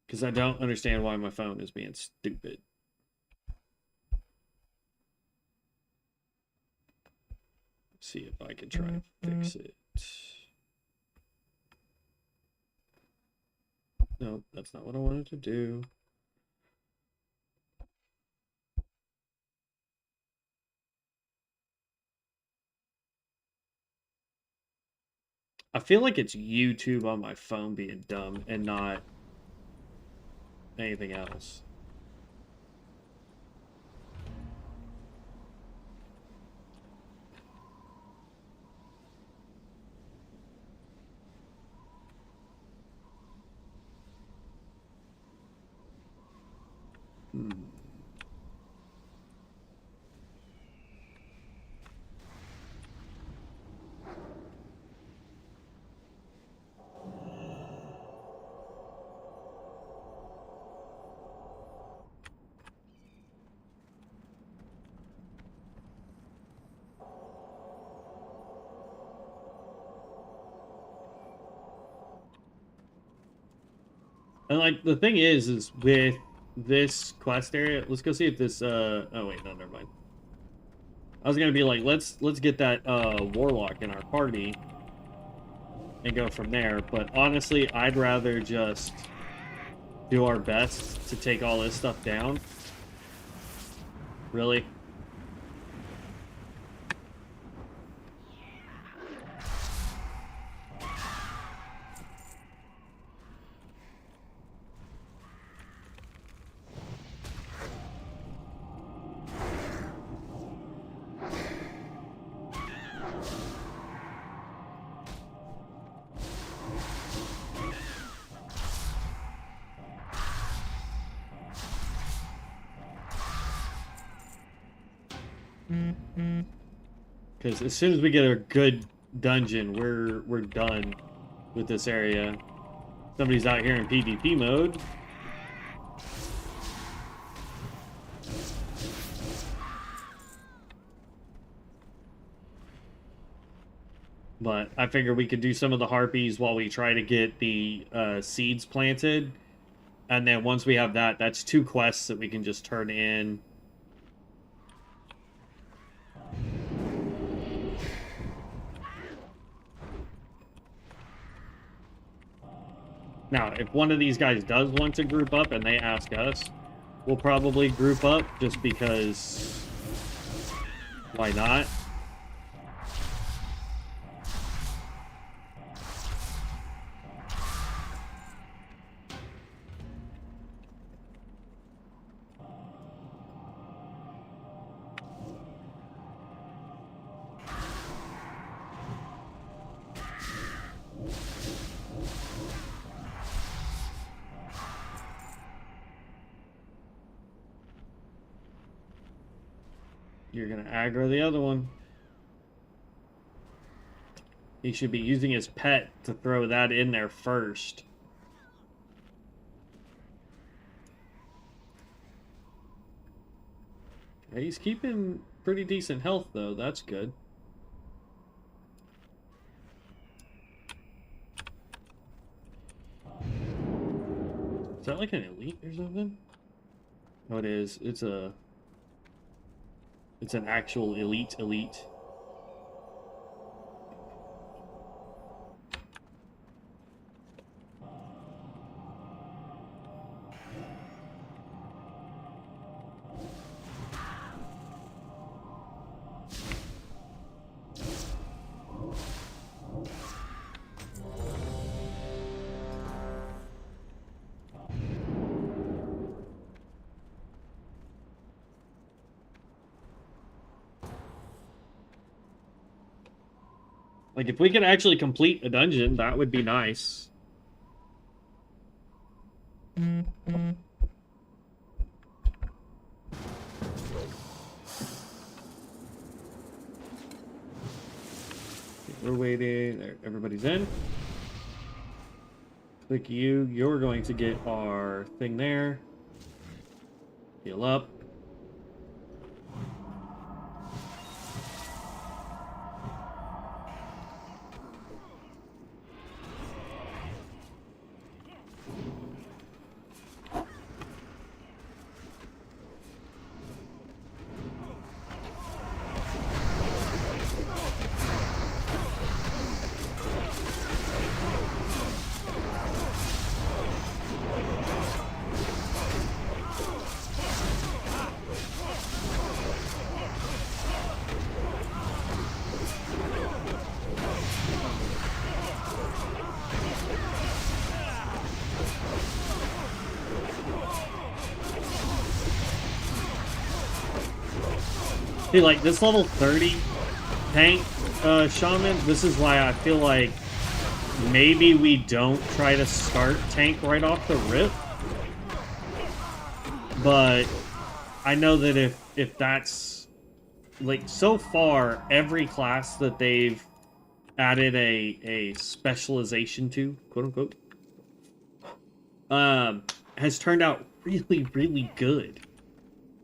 Because I don't understand why my phone is being stupid. Let's see if I can try and fix it. No, that's not what I wanted to do. I feel like it's YouTube on my phone being dumb and not anything else. And like the thing is with this quest area, let's go see if this oh wait, no, never mind. I was gonna be like, let's get that warlock in our party and go from there, but honestly I'd rather just do our best to take all this stuff down. Really? Because as soon as we get a good dungeon, we're done with this area. Somebody's out here in PvP mode. But I figure we could do some of the harpies while we try to get the seeds planted. And then once we have that, that's 2 quests that we can just turn in. Now, if one of these guys does want to group up and they ask us, we'll probably group up just because why not? You're gonna aggro the other one. He should be using his pet to throw that in there first. He's keeping pretty decent health, though. That's good. Is that like an elite or something? Oh, it is. It's an actual elite. Like, if we could actually complete a dungeon, that would be nice. We're waiting. There, everybody's in. Click you. You're going to get our thing there. Heal up. See, like, this level 30 tank Shaman, this is why I feel like maybe we don't try to start tank right off the rip. But I know that if that's, like, so far, every class that they've added a specialization to, quote unquote, has turned out really, really good.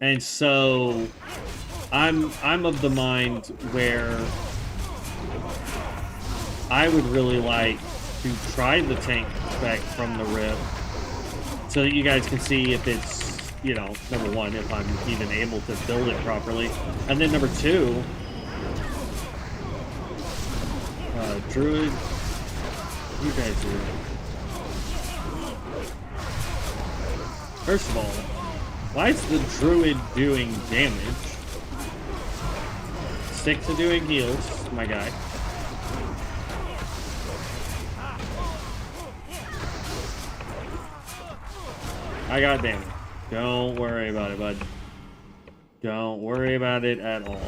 And so I'm of the mind where I would really like to try the tank spec from the rip so that you guys can see if it's, you know, number one, if I'm even able to build it properly. And then number two, Druid, you guys are... First of all, why is the Druid doing damage? Stick to doing heals, my guy. I got damage. Don't worry about it, bud. Don't worry about it at all.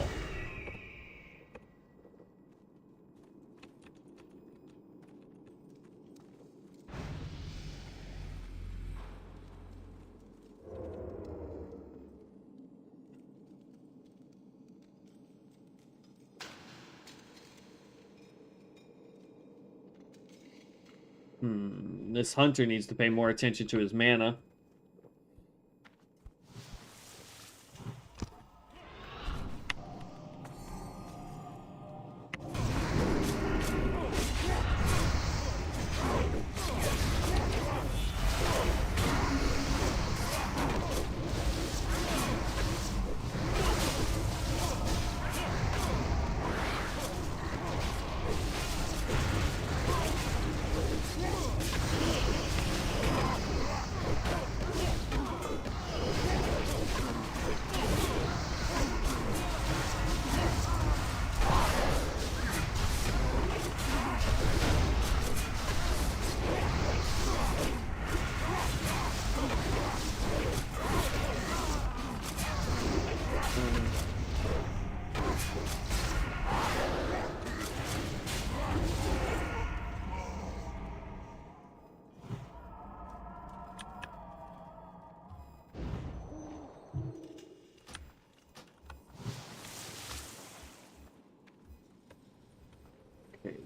This hunter needs to pay more attention to his mana.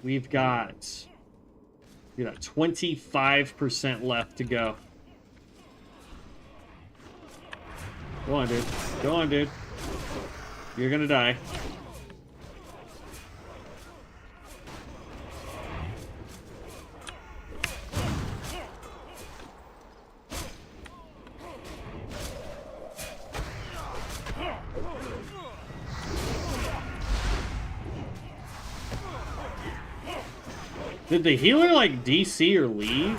we've got 25% left to go. Go on, dude. Go on, dude. You're gonna die. Did the healer, like, DC or leave?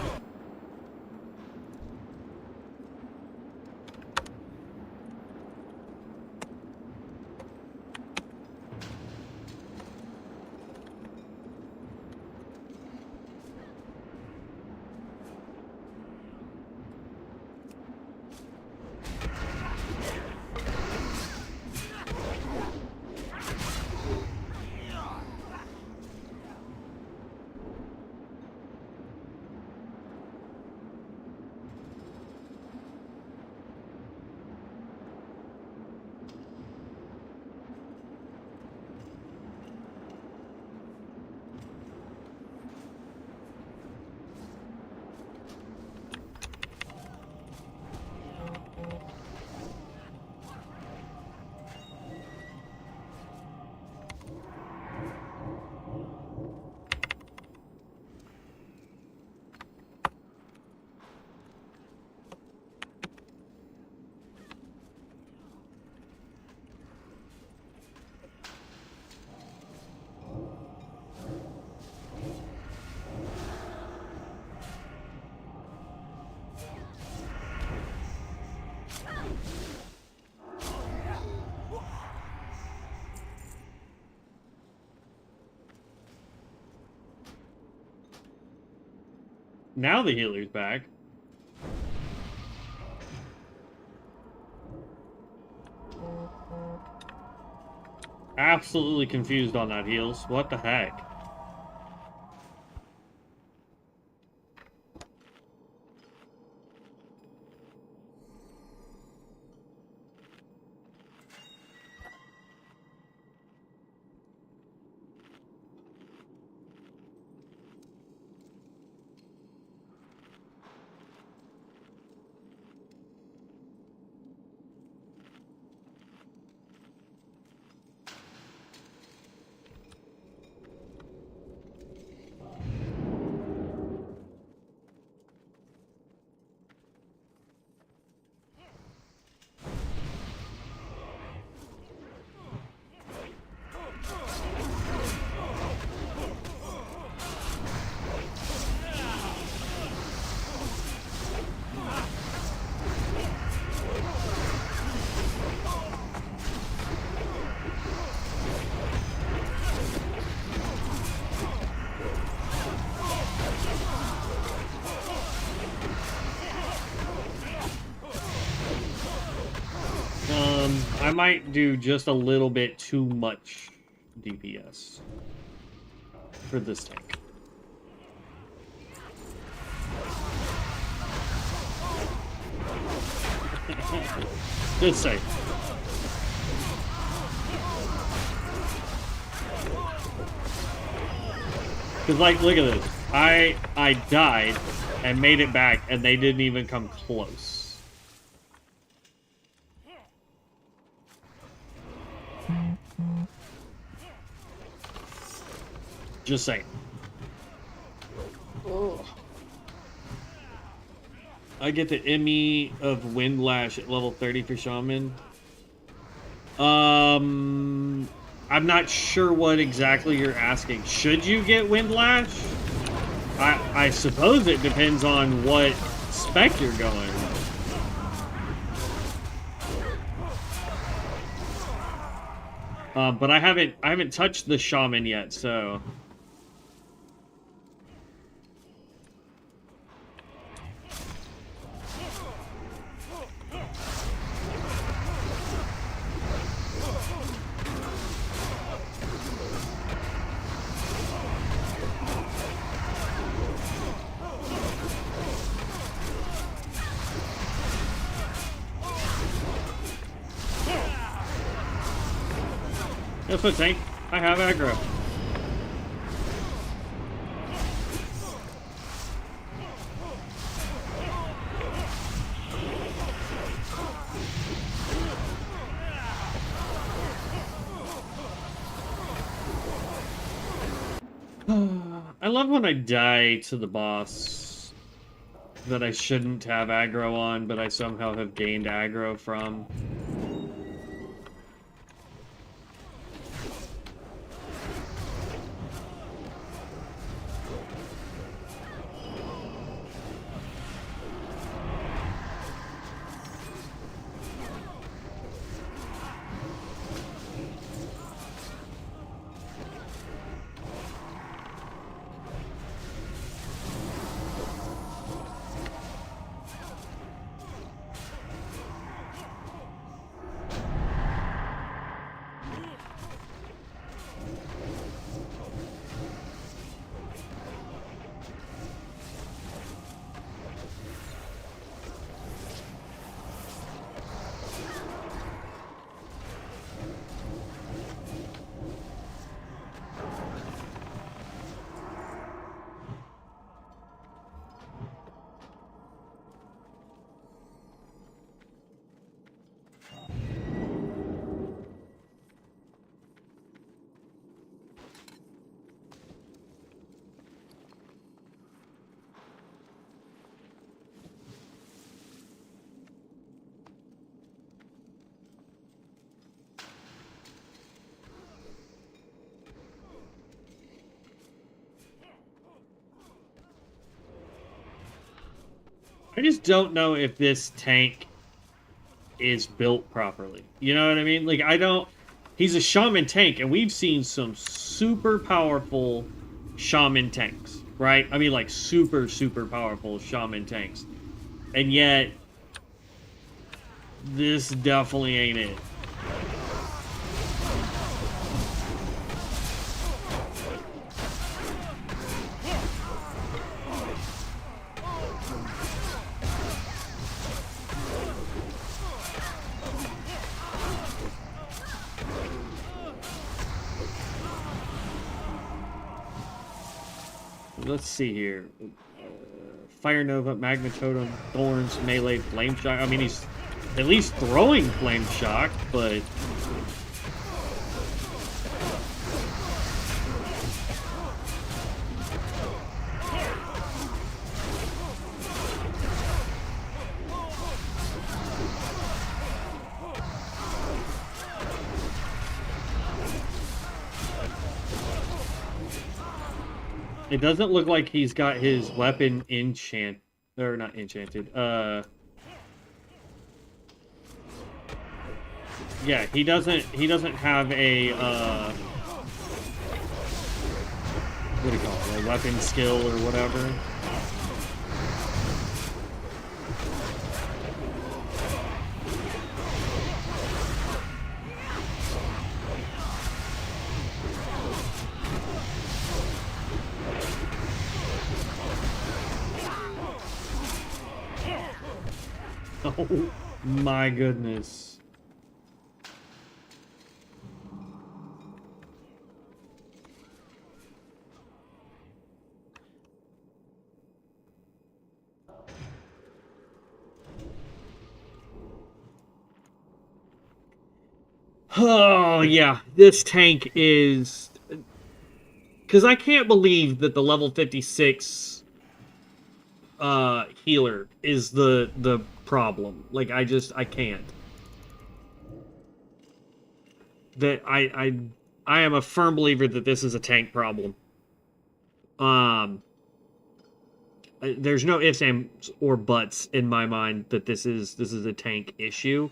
Now the healer's back. Absolutely confused on that, heals. What the heck? I might do just a little bit too much DPS for this tank. Just say. Cause like, look at this. I died and made it back, and they didn't even come close. Just saying. Oh. I get the Emmy of Windlash at level 30 for Shaman. I'm not sure what exactly you're asking. Should you get Windlash? I suppose it depends on what spec you're going. But I haven't touched the Shaman yet, so. That's what tank. I have aggro. I love when I die to the boss that I shouldn't have aggro on, but I somehow have gained aggro from. I just don't know if this tank is built properly. You know what I mean? Like, I don't... He's a Shaman tank, and we've seen some super powerful Shaman tanks, right? I mean, like, super, super powerful Shaman tanks. And yet, this definitely ain't it. Let's see here. Fire Nova, Magma Totem, Thorns, Melee, Flame Shock. I mean, he's at least throwing Flame Shock, but... It doesn't look like he's got his weapon or not enchanted. Yeah, he doesn't have a what do you call it? A weapon skill or whatever. Oh my goodness. Oh yeah, this tank is... Because I can't believe that the level 56 healer is the problem. Like, I can't. That I am a firm believer that this is a tank problem. There's no ifs, ands, or buts in my mind that this is a tank issue.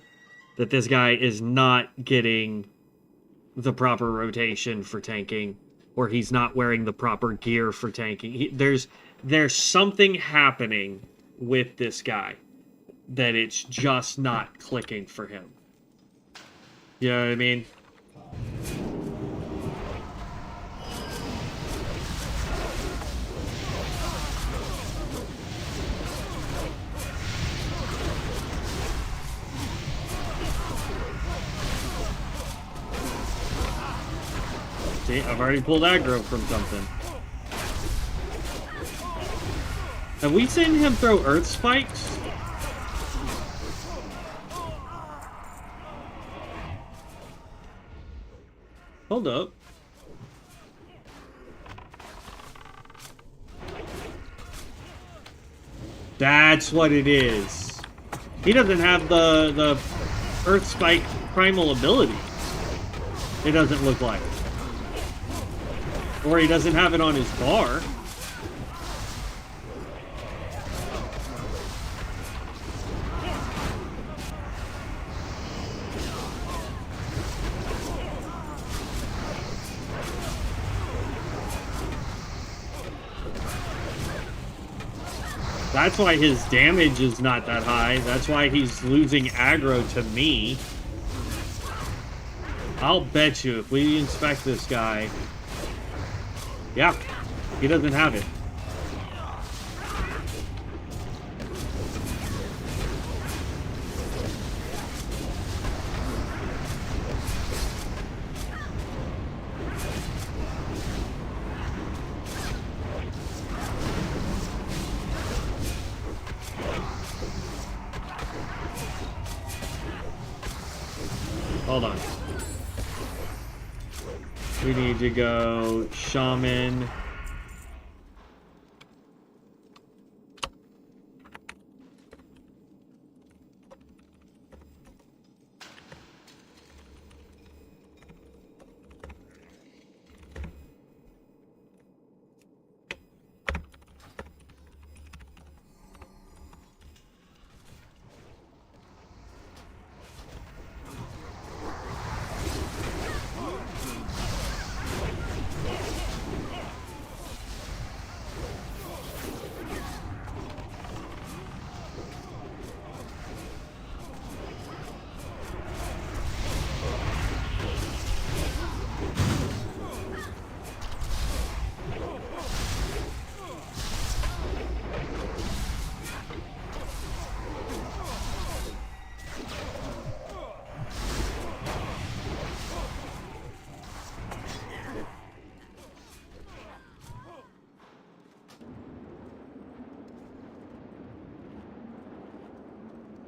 That this guy is not getting the proper rotation for tanking, or he's not wearing the proper gear for tanking. There's something happening with this guy that it's just not clicking for him. You know what I mean? See, I've already pulled aggro from something. Have we seen him throw earth spikes? Hold up. That's what it is. He doesn't have the Earth Spike primal ability. It doesn't look like. Or he doesn't have it on his bar. That's why his damage is not that high. That's why he's losing aggro to me. I'll bet you if we inspect this guy... Yeah, he doesn't have it. Hold on. We need to go Shaman.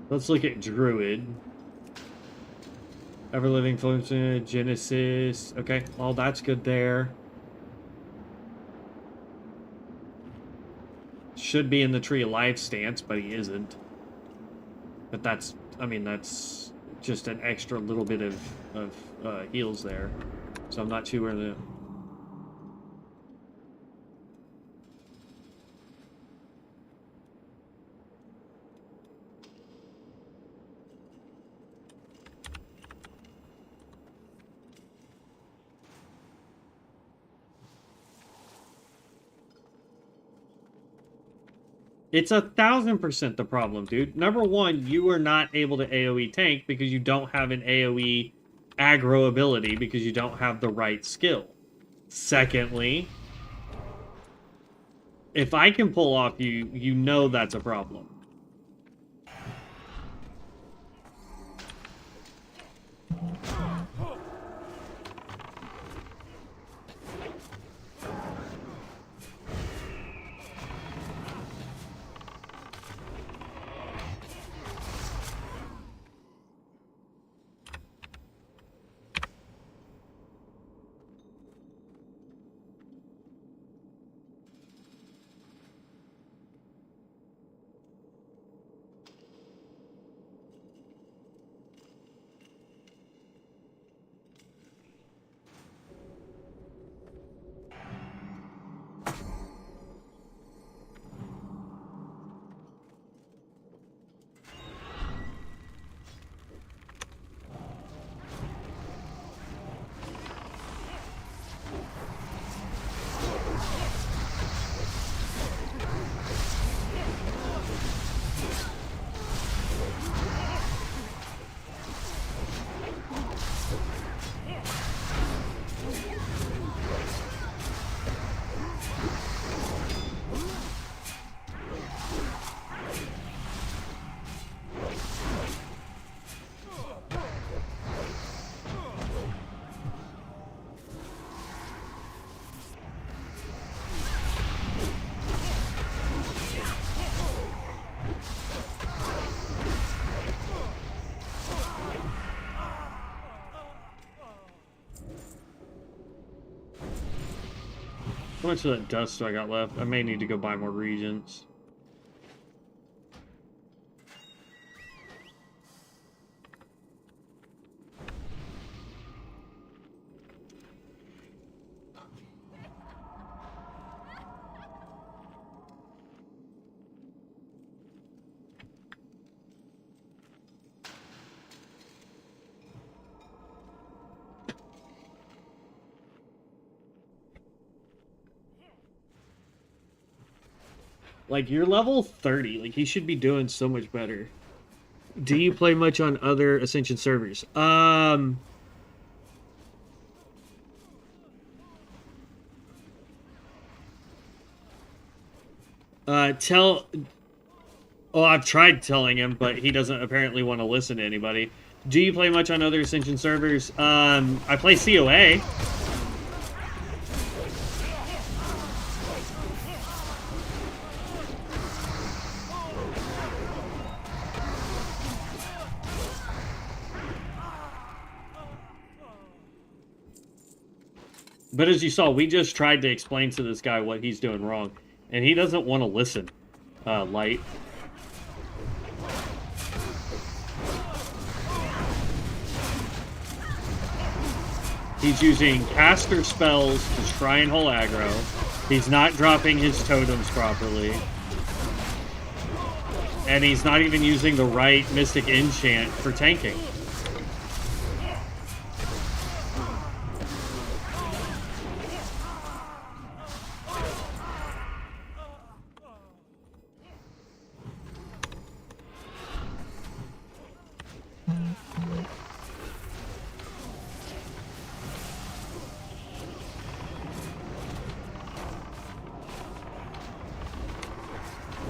Let's look at Druid. Ever-living Fluency, Genesis. Okay, well, that's good there. Should be in the Tree of Life stance, but he isn't. But that's, I mean, that's just an extra little bit of heals there. So I'm not sure where the... It's 1,000% the problem, dude. Number one, you are not able to AoE tank because you don't have an AoE aggro ability because you don't have the right skill. Secondly, if I can pull off you, you know that's a problem. How much of that dust do I got left? I may need to go buy more regents. Like, you're level 30. Like, he should be doing so much better. Do you play much on other Ascension servers? Oh, I've tried telling him, but he doesn't apparently want to listen to anybody. Do you play much on other Ascension servers? I play COA. But as you saw, we just tried to explain to this guy what he's doing wrong, and he doesn't want to listen. Light. He's using caster spells to try and hold aggro. He's not dropping his totems properly. And he's not even using the right Mystic Enchant for tanking.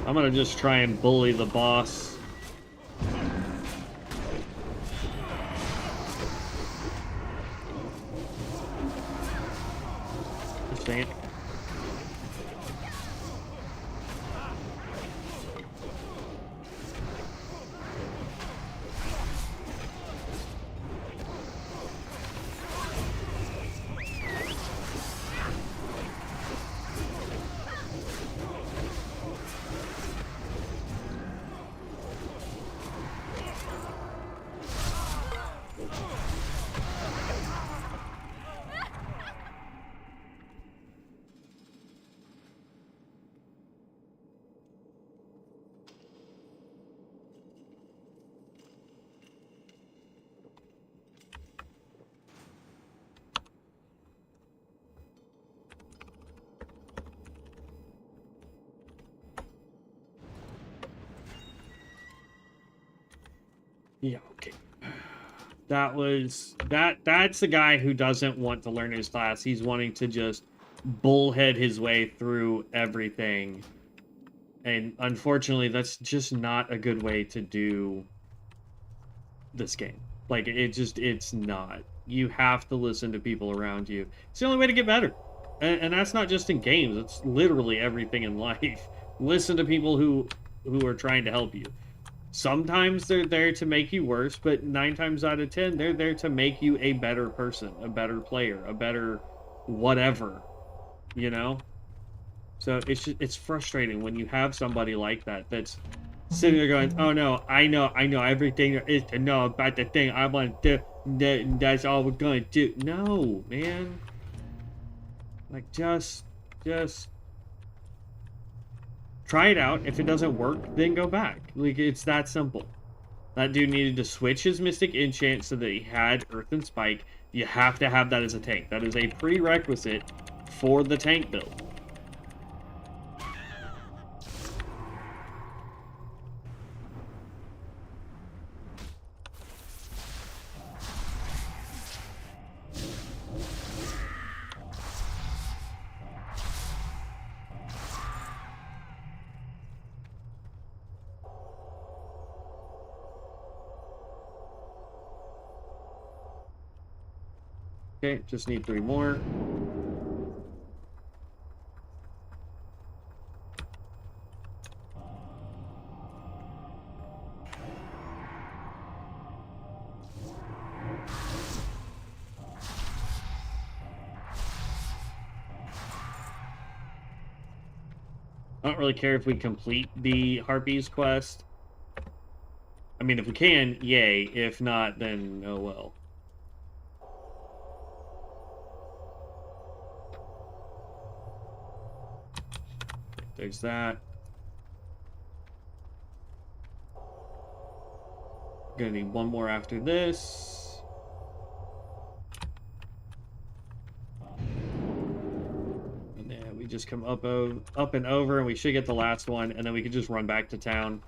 I'm gonna just try and bully the boss. Dang it. Yeah, okay. That's the guy who doesn't want to learn his class. He's wanting to just bullhead his way through everything. And unfortunately, that's just not a good way to do this game. Like, it's not. You have to listen to people around you. It's the only way to get better. And that's not just in games. It's literally everything in life. Listen to people who are trying to help you. Sometimes they're there to make you worse, but 9 times out of 10, they're there to make you a better person, a better player, a better whatever, you know? So it's frustrating when you have somebody like that that's sitting there going, oh no, I know everything there is to know about the thing I want to do, that's all we're going to do. No, man. Like, just try it out. If it doesn't work, then go back. Like, it's that simple. That dude needed to switch his Mystic Enchant so that he had Earthen Spike. You have to have that as a tank. That is a prerequisite for the tank build. Okay, just need 3 more. I don't really care if we complete the Harpies quest. I mean, if we can, yay. If not, then oh well. There's that. Gonna need 1 more after this. And then we just come up and over, and we should get the last one, and then we can just run back to town.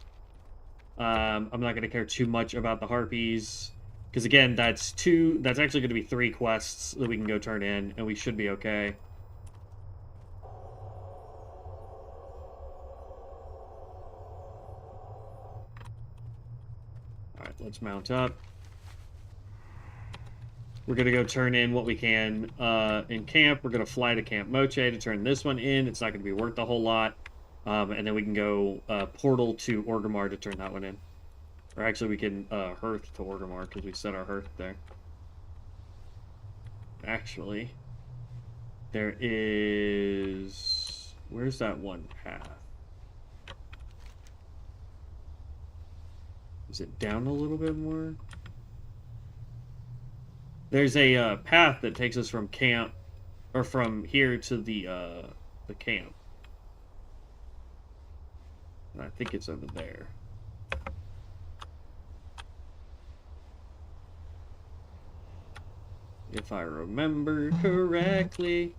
I'm not going to care too much about the harpies, because again, that's actually going to be 3 quests that we can go turn in, and we should be okay. Alright, let's mount up. We're going to go turn in what we can in camp. We're going to fly to Camp Moche to turn this one in. It's not going to be worth a whole lot. And then we can go portal to Orgrimmar to turn that one in. Or actually, we can hearth to Orgrimmar because we set our hearth there. Actually, there is... Where's that one path? Is it down a little bit more? There's a path that takes us from camp, or from here to the camp. And I think it's over there. If I remember correctly.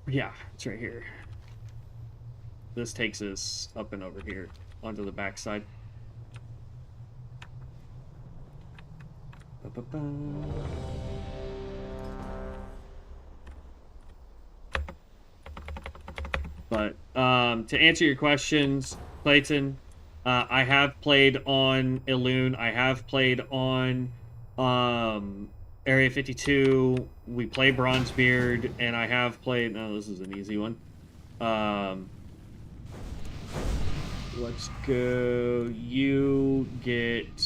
Yeah, it's right here. This takes us up and over here onto the backside. But to answer your questions, Clayton, I have played on Elune. I have played on Area 52. We play Bronzebeard, and I have played... No, this is an easy one. Let's go... You get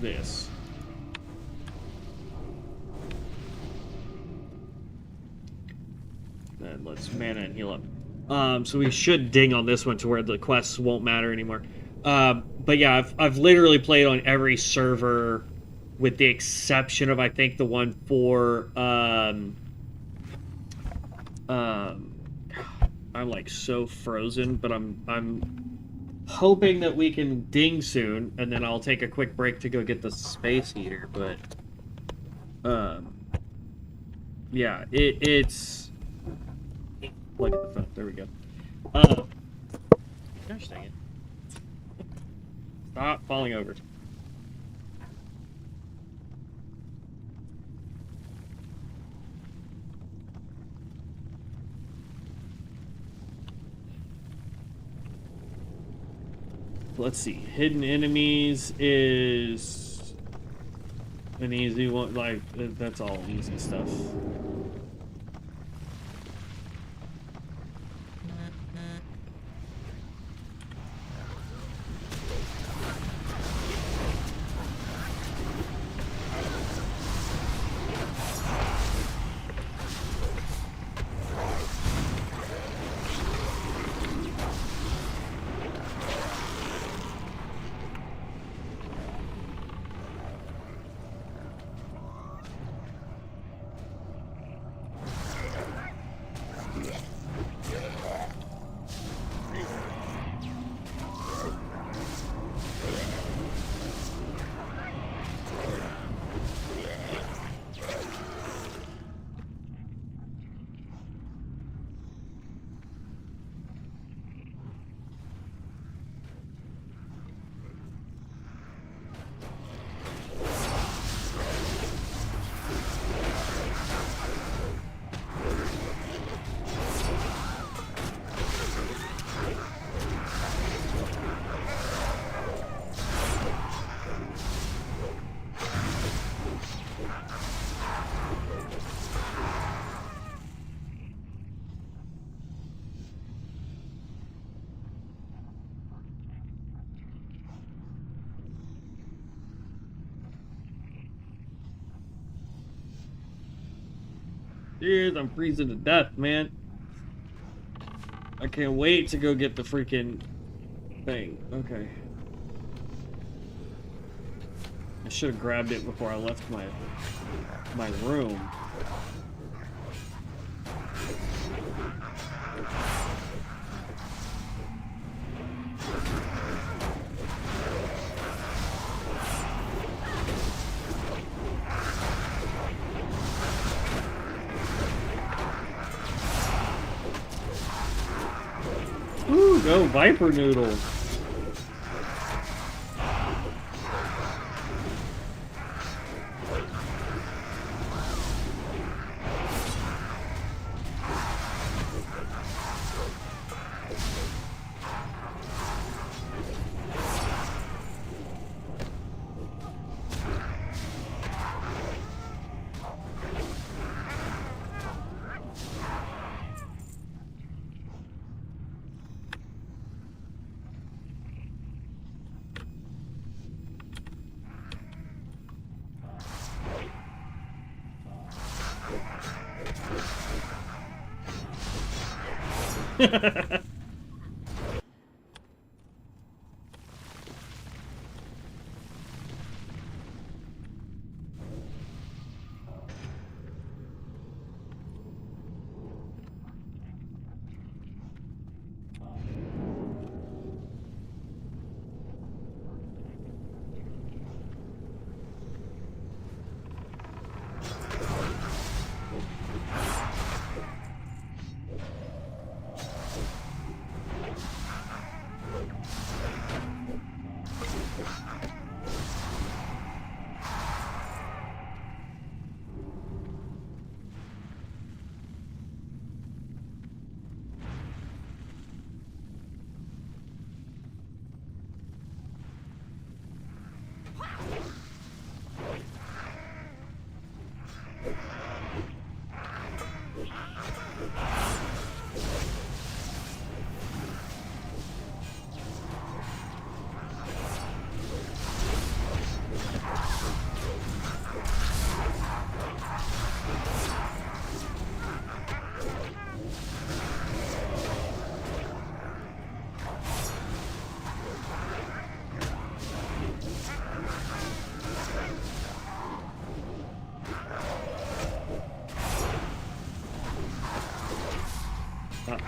this. Then let's mana and heal up. So we should ding on this one to where the quests won't matter anymore. But yeah, I've literally played on every server, with the exception of, I think, the one for I'm like so frozen, but I'm hoping that we can ding soon, and then I'll take a quick break to go get the space heater. But yeah, it's look at the phone. There we go. Gosh dang it! Stop falling over. Let's see. Hidden enemies is an easy one. Like, that's all easy stuff. Jeez, I'm freezing to death, man. I can't wait to go get the freaking thing. Okay. I should have grabbed it before I left my room. go, Viper Noodle.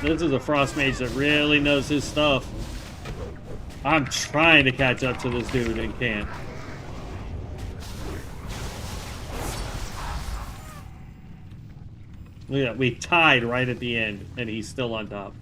This is a Frost Mage that really knows his stuff. I'm trying to catch up to this dude and can't. Look at that, we tied right at the end, and he's still on top.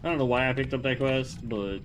I don't know why I picked up that quest, but...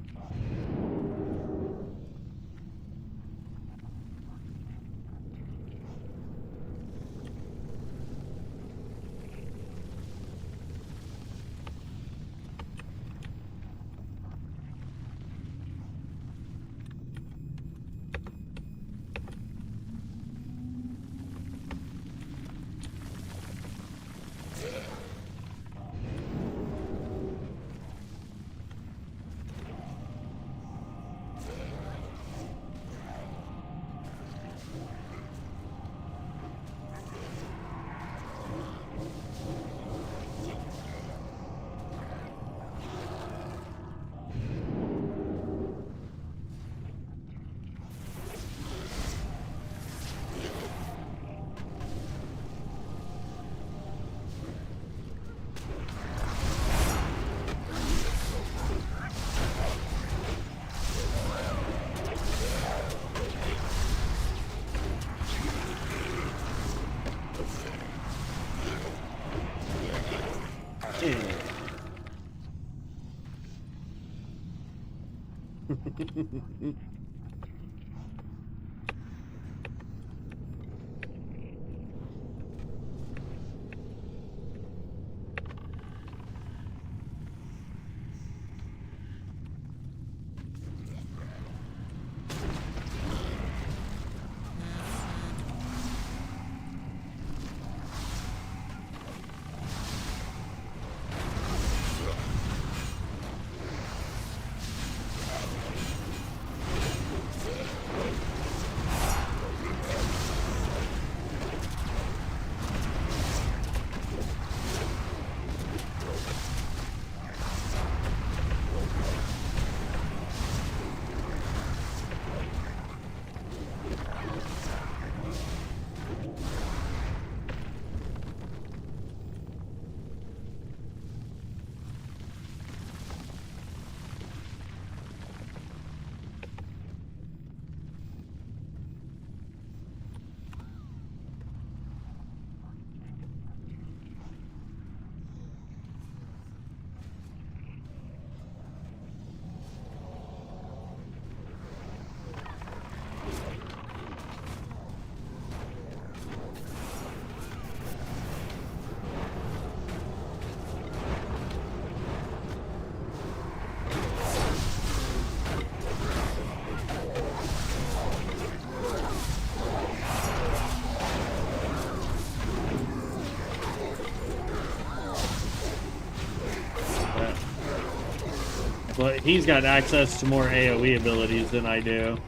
But he's got access to more AoE abilities than I do.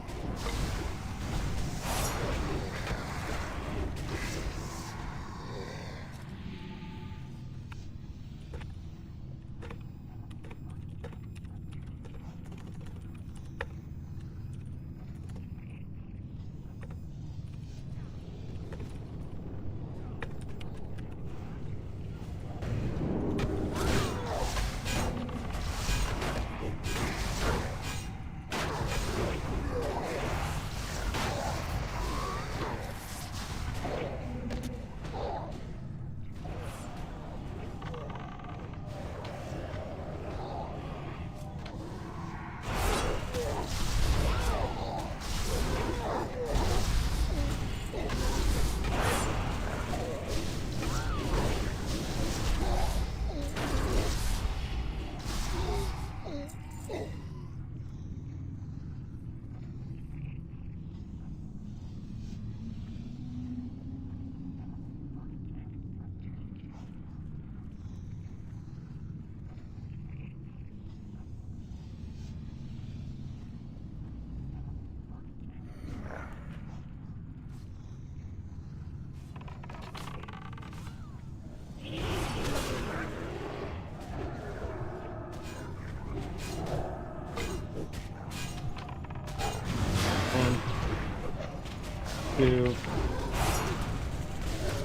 Two,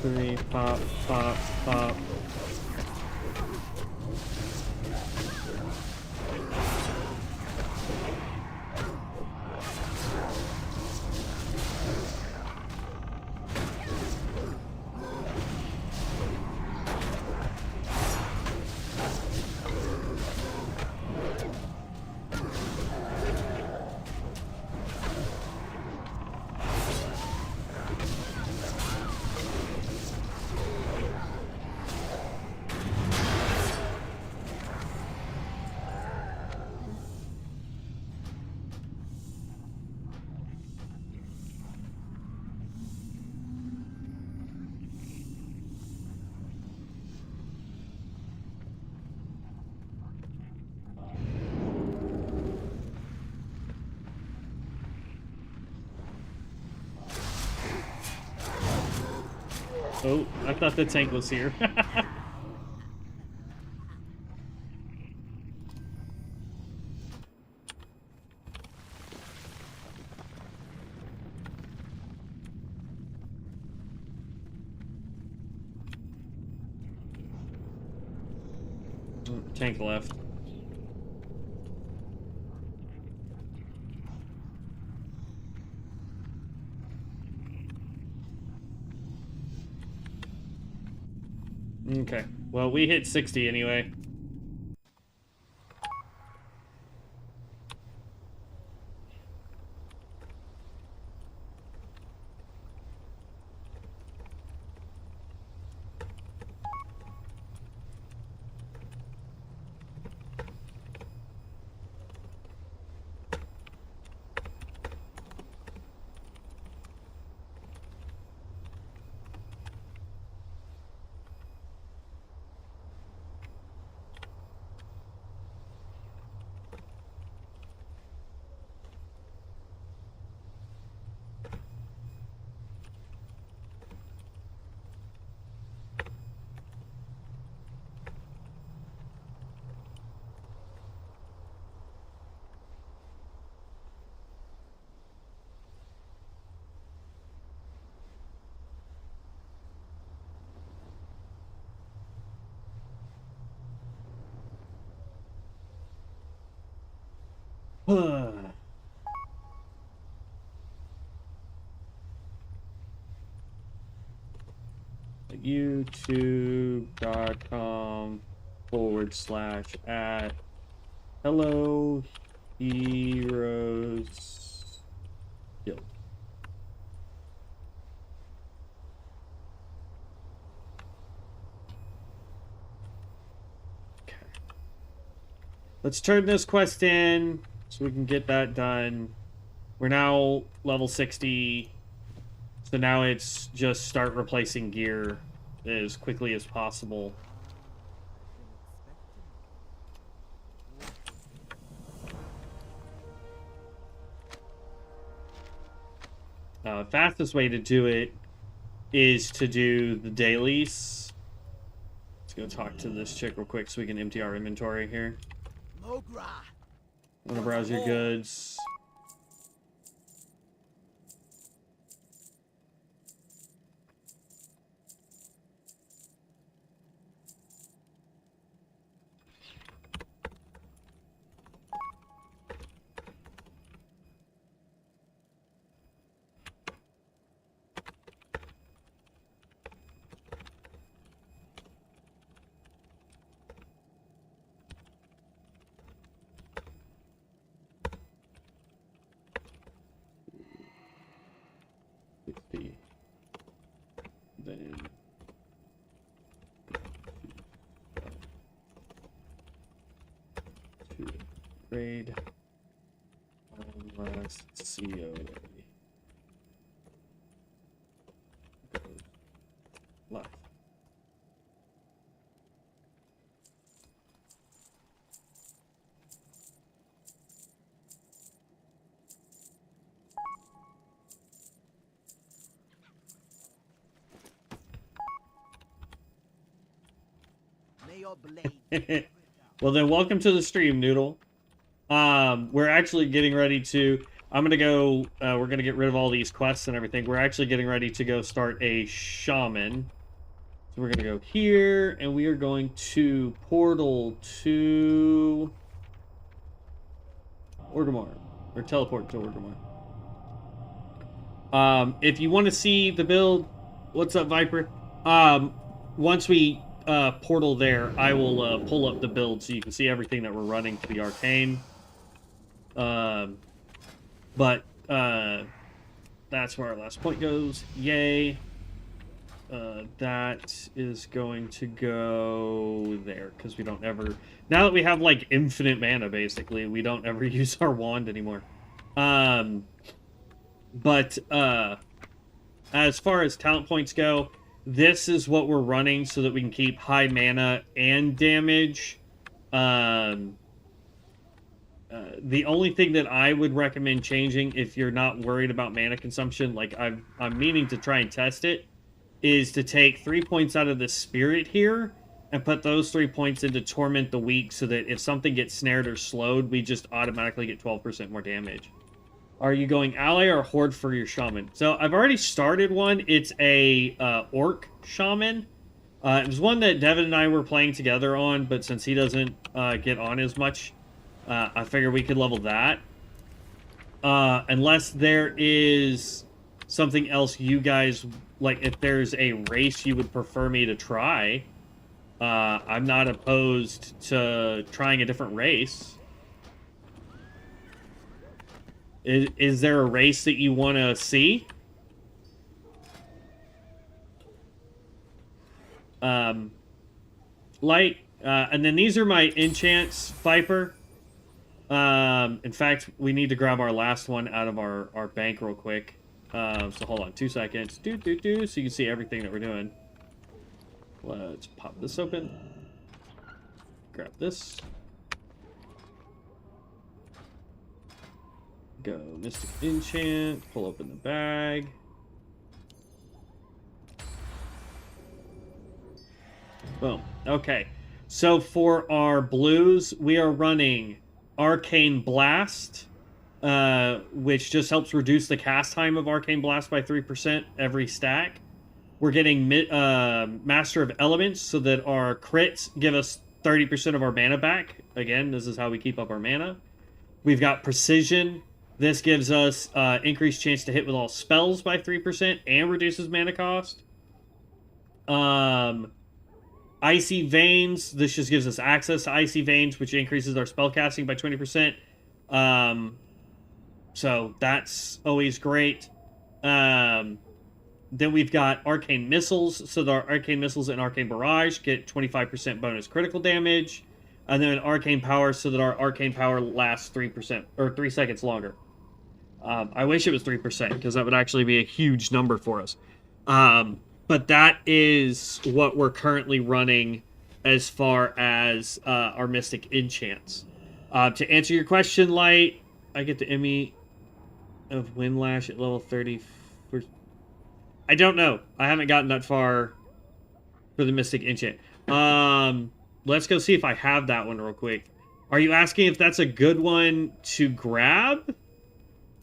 three, pop, pop, pop. Oh, I thought the tank was here. Tank left. Okay. Well, we hit 60 anyway. YouTube.com/@ Hello Heroes Guild. Okay. Let's turn this quest in so we can get that done. We're now level 60. So now it's just start replacing gear as quickly as possible. Fastest way to do it is to do the dailies. Let's go talk to this chick real quick so we can empty our inventory here. Mogra. Want to browse your goods. Then to grade unless COA goes live. May your blade. Well then, welcome to the stream, Noodle. We're actually getting ready to. I'm gonna go. We're gonna get rid of all these quests and everything. We're actually getting ready to go start a shaman. So we're gonna go here, and we are going to portal to Orgrimmar, or teleport to Orgrimmar. If you want to see the build, what's up, Viper? Once we portal there, I will pull up the build so you can see everything that we're running to the Arcane. But that's where our last point goes. Yay. That is going to go there, because we don't ever... Now that we have, like, infinite mana, basically, we don't ever use our wand anymore. But as far as talent points go, this is what we're running so that we can keep high mana and damage. The only thing that I would recommend changing, if you're not worried about mana consumption, like I'm meaning to try and test it, is to take 3 points out of the spirit here and put those 3 points into Torment the Weak, so that if something gets snared or slowed, we just automatically get 12% more damage. Are you going ally or horde for your shaman? So I've already started one. It's a orc shaman. It was one that Devin and I were playing together on, but since he doesn't get on as much, I figured we could level that. Unless there is something else you guys, like if there's a race you would prefer me to try, I'm not opposed to trying a different race. Is there a race that you want to see? Light, and then these are my enchants, Viper. In fact, we need to grab our last one out of our bank real quick. So hold on 2 seconds. So you can see everything that we're doing. Let's pop this open. Grab this. Go Mystic Enchant. Pull open the bag. Boom. Okay. So for our blues, we are running Arcane Blast, which just helps reduce the cast time of Arcane Blast by 3% every stack. We're getting Master of Elements so that our crits give us 30% of our mana back. Again, this is how we keep up our mana. We've got Precision. This gives us increased chance to hit with all spells by 3% and reduces mana cost. Icy Veins. This just gives us access to Icy Veins, which increases our spellcasting by 20%. So that's always great. Then we've got Arcane Missiles. So the Arcane Missiles and Arcane Barrage get 25% bonus critical damage. And then Arcane Power so that our Arcane Power lasts 3% or 3 seconds longer. I wish it was 3% because that would actually be a huge number for us. But that is what we're currently running as far as our Mystic Enchants. To answer your question, Light, I get the Emmy of Windlash at level 30. I don't know. I haven't gotten that far for the Mystic Enchant. Let's go see if I have that one real quick. Are you asking if that's a good one to grab?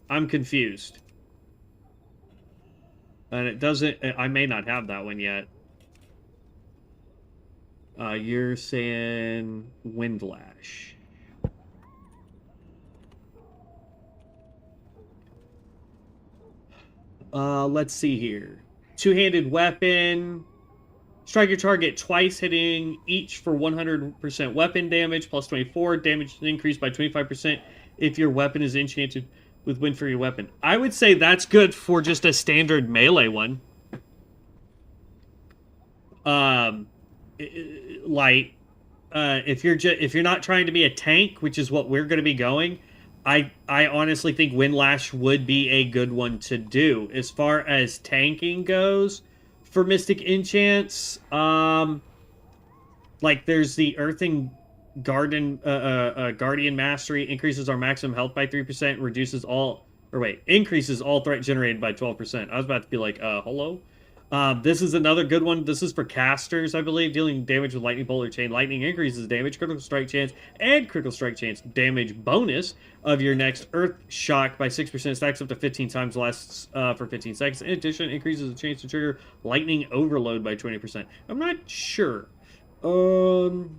I'm confused. And it doesn't... I may not have that one yet. You're saying Windlash. Let's see here. Two-handed weapon. Strike your target twice, hitting each for 100% weapon damage, plus 24. Damage increased by 25% if your weapon is enchanted with wind for your weapon. I would say that's good for just a standard melee one. If you're not trying to be a tank, which is what we're going to be going, I honestly think Windlash would be a good one to do. As far as tanking goes for Mystic Enchants, like there's the Earthing Guardian Mastery, increases our maximum health by 3%, increases all threat generated by 12%. I was about to be like, hello? This is another good one. This is for casters, I believe. Dealing damage with lightning bolt or chain lightning increases damage, critical strike chance, and critical strike chance damage bonus of your next earth shock by 6%. Stacks up to 15 times, lasts for 15 seconds. In addition, increases the chance to trigger lightning overload by 20%. I'm not sure. Who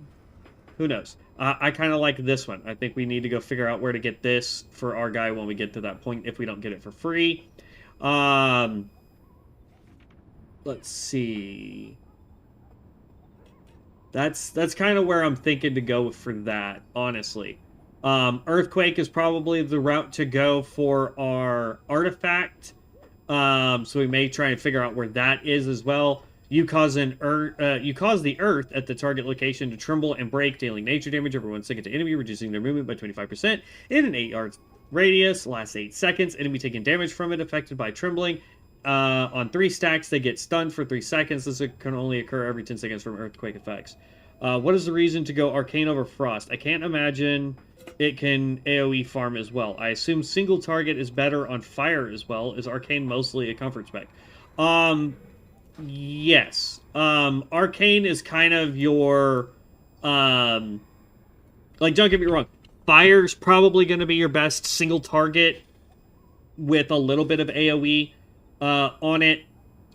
knows? I kind of like this one. I think we need to go figure out where to get this for our guy when we get to that point, if we don't get it for free. Let's see. That's kind of where I'm thinking to go for that, honestly. Earthquake is probably the route to go for our artifact. So we may try and figure out where that is as well. You cause the earth at the target location to tremble and break, dealing nature damage over 1 second to enemy, reducing their movement by 25% in an 8 yards radius. Lasts 8 seconds. Enemy taking damage from it affected by trembling. On 3 stacks, they get stunned for 3 seconds. This can only occur every 10 seconds from earthquake effects. What is the reason to go Arcane over Frost? I can't imagine it can AoE farm as well. I assume single target is better on fire as well. Is Arcane mostly a comfort spec? Yes. Arcane is kind of your... like, don't get me wrong. Fire's probably going to be your best single target with a little bit of AoE on it.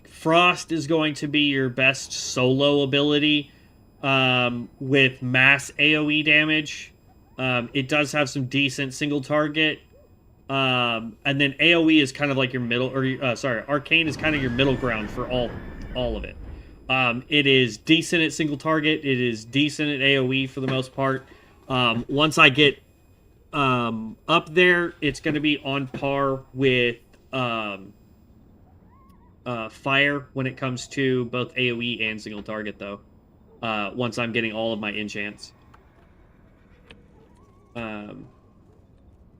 Frost is going to be your best solo ability with mass AoE damage. It does have some decent single target. And then AoE is kind of like your middle, Arcane is kind of your middle ground for all of it. It is decent at single target. It is decent at AoE for the most part. Once I get up there, it's going to be on par with fire when it comes to both AoE and single target, though. Once I'm getting all of my enchants.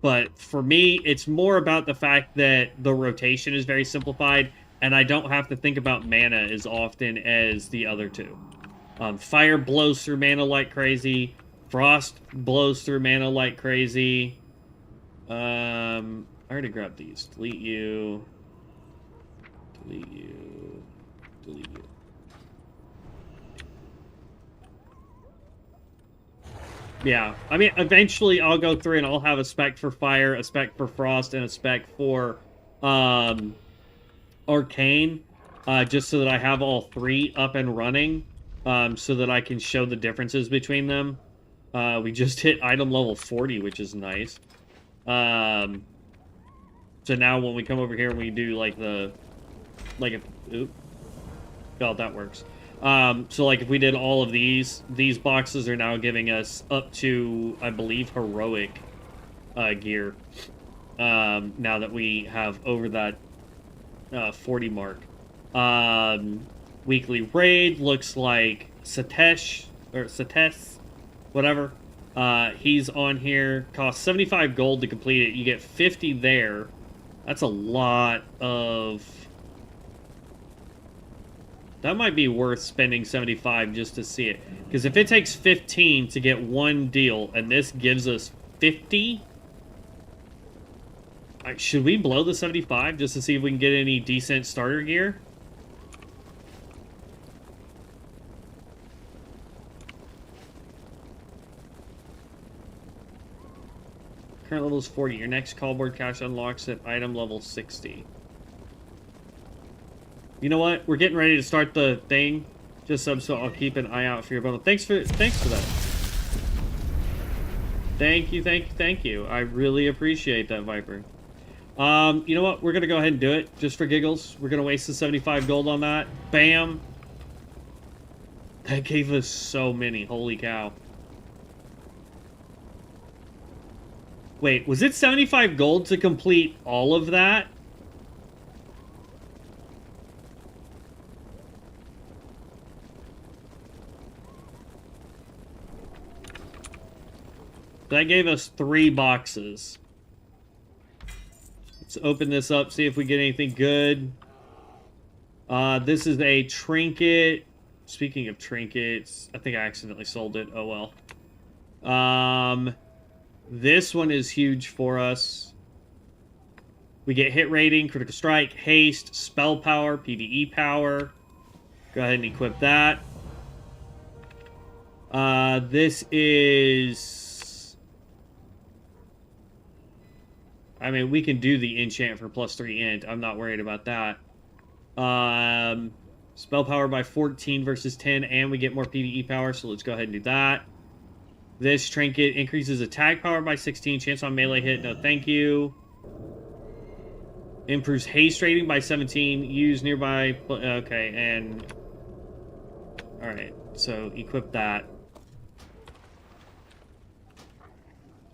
But for me, it's more about the fact that the rotation is very simplified, and I don't have to think about mana as often as the other two. Fire blows through mana like crazy. Frost blows through mana like crazy. I already grabbed these. Delete you. Delete you. Delete you. Yeah, I mean, eventually I'll go through and I'll have a spec for fire, a spec for frost, and a spec for arcane, just so that I have all three up and running, so that I can show the differences between them. We just hit item level 40, which is nice. So now when we come over here and we do like oop, God, that works. So like if we did all of these boxes are now giving us up to, I believe, heroic gear. Now that we have over that 40 mark. Weekly raid looks like Satesh, whatever. He's on here. Costs 75 gold to complete it. You get 50 there. That's a lot of... That might be worth spending 75 just to see it. Because if it takes 15 to get one deal, and this gives us 50... Should we blow the 75 just to see if we can get any decent starter gear? Current level is 40. Your next callboard cache unlocks at item level 60. You know what? We're getting ready to start the thing. Just so I'll keep an eye out for your bundle. Thanks for that. Thank you. I really appreciate that, Viper. You know what? We're gonna go ahead and do it just for giggles. We're gonna waste the 75 gold on that. Bam. That gave us so many. Holy cow. Wait, was it 75 gold to complete all of that? That gave us 3 boxes. Let's open this up, see if we get anything good. This is a trinket. Speaking of trinkets, I think I accidentally sold it. Oh well. This one is huge for us. We get hit rating, critical strike, haste, spell power, PvE power. Go ahead and equip that. This is... I mean, we can do the enchant for +3 int. I'm not worried about that. Spell power by 14 versus 10, and we get more PvE power, so let's go ahead and do that. This trinket increases attack power by 16, chance on melee hit, no thank you. Improves haste rating by 17, use nearby... Okay, and... Alright, so equip that.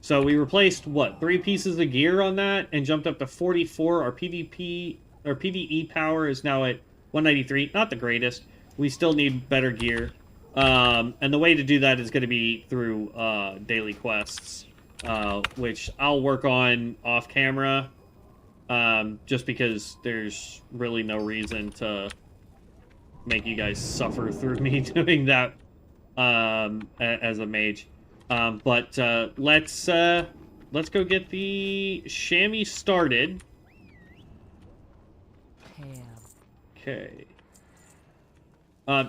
So we replaced, what, 3 pieces of gear on that and jumped up to 44. Our PvE power is now at 193. Not the greatest. We still need better gear. And the way to do that is going to be through daily quests, which I'll work on off camera, just because there's really no reason to make you guys suffer through me doing that as a mage. But let's go get the chamois started. Okay.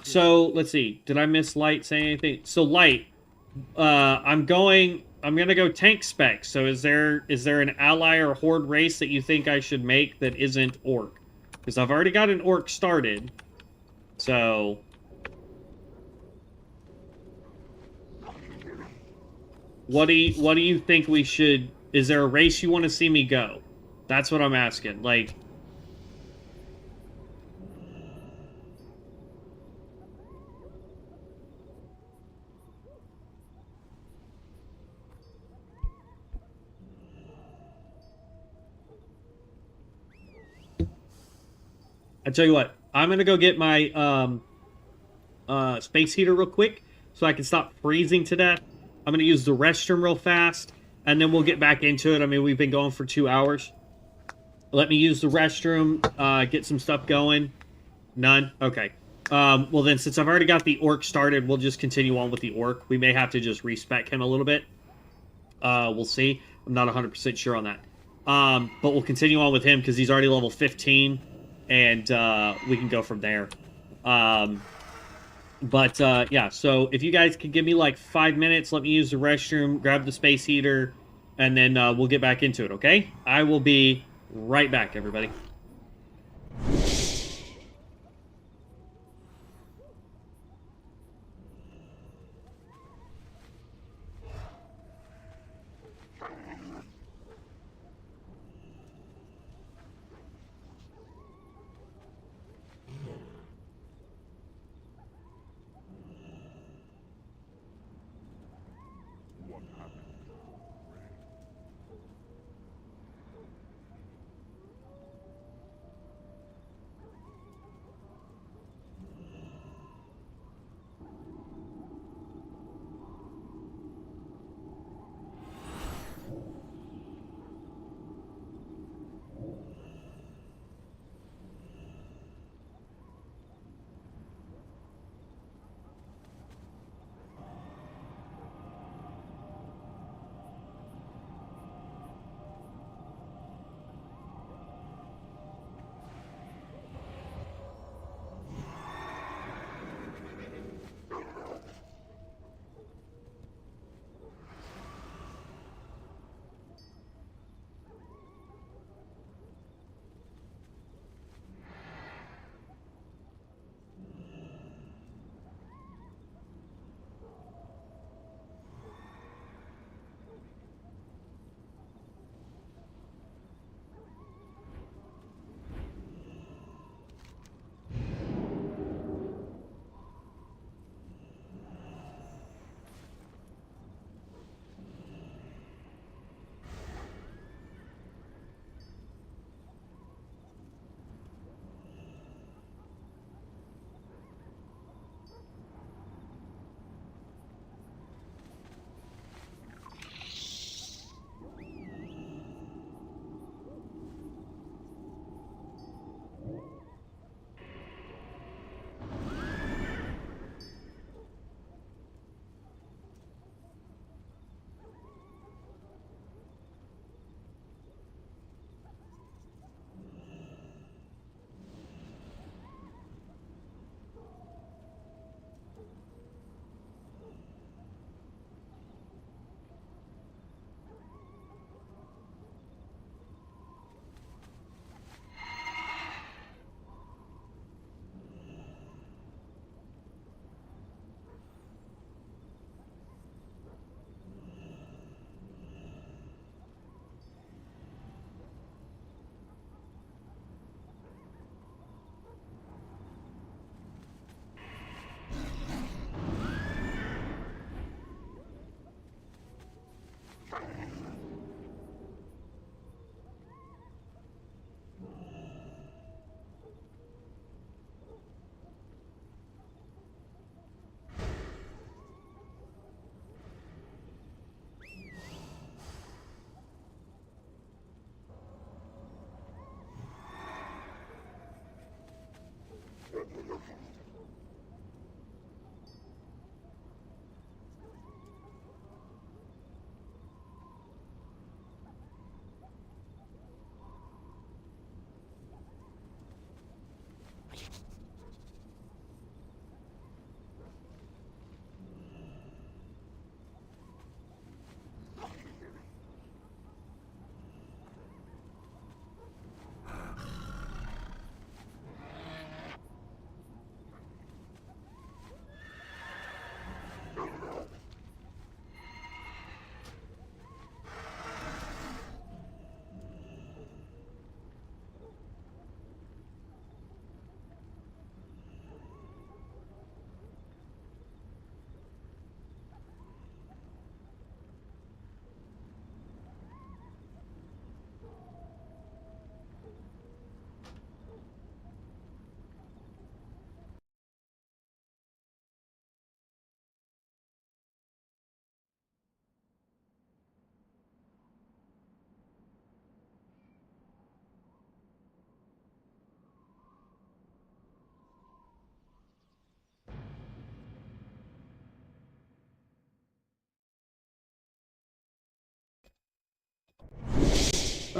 So let's see. Did I miss Light saying anything? So Light, I'm gonna go tank spec. So is there an ally or horde race that you think I should make that isn't orc? Because I've already got an orc started. So. What do you think we should... Is there a race you want to see me go? That's what I'm asking. Like... I tell you what, I'm gonna go get my space heater real quick so I can stop freezing to death. I'm gonna use the restroom real fast, and then we'll get back into it. I mean, we've been going for 2 hours. Let me use the restroom, get some stuff going. None? Okay. Well then, since I've already got the orc started, we'll just continue on with the orc. We may have to just respec him a little bit. We'll see. I'm not 100% sure on that. But we'll continue on with him because he's already level 15, and we can go from there. Yeah, so if you guys could give me like 5 minutes, let me use the restroom, grab the space heater, and then we'll get back into it, okay? I will be right back, everybody. What happened?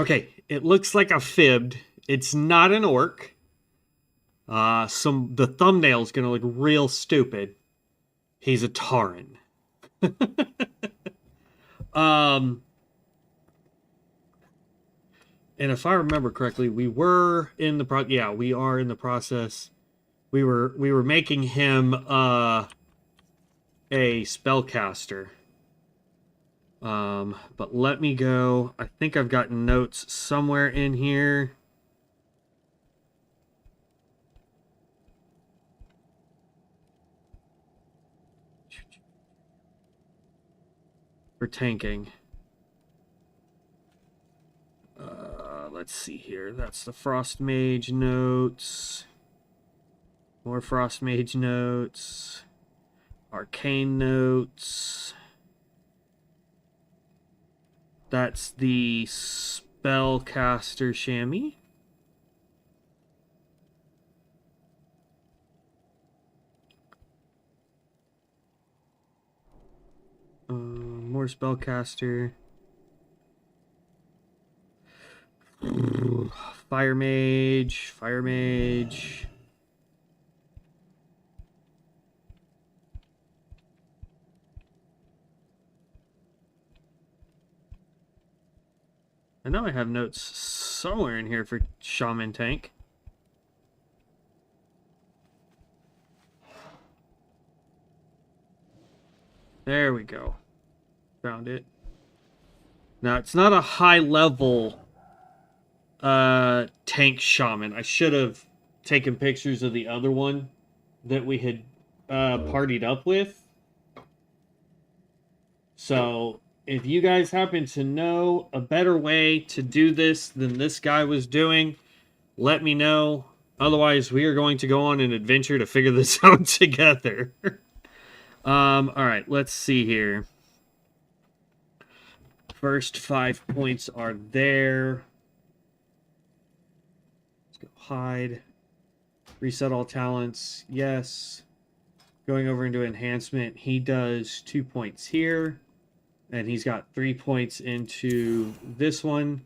Okay, it looks like I fibbed. It's not an orc. The thumbnail's gonna look real stupid. He's a Tauren. um, and if I remember correctly, we were in the we are in the process. We were making him a spellcaster. But let me go. I think I've got notes somewhere in here. For tanking. Let's see here. That's the Frost Mage notes. More Frost Mage notes. Arcane notes. That's the Spellcaster Chamois. More Spellcaster. Fire Mage. Fire Mage. I know I have notes somewhere in here for Shaman tank. There we go. Found it. Now, it's not a high level tank shaman. I should have taken pictures of the other one that we had partied up with. So, if you guys happen to know a better way to do this than this guy was doing, let me know. Otherwise, we are going to go on an adventure to figure this out together. Alright, let's see here. First 5 points are there. Let's go hide. Reset all talents. Yes. Going over into enhancement, he does 2 points here. And he's got 3 points into this one.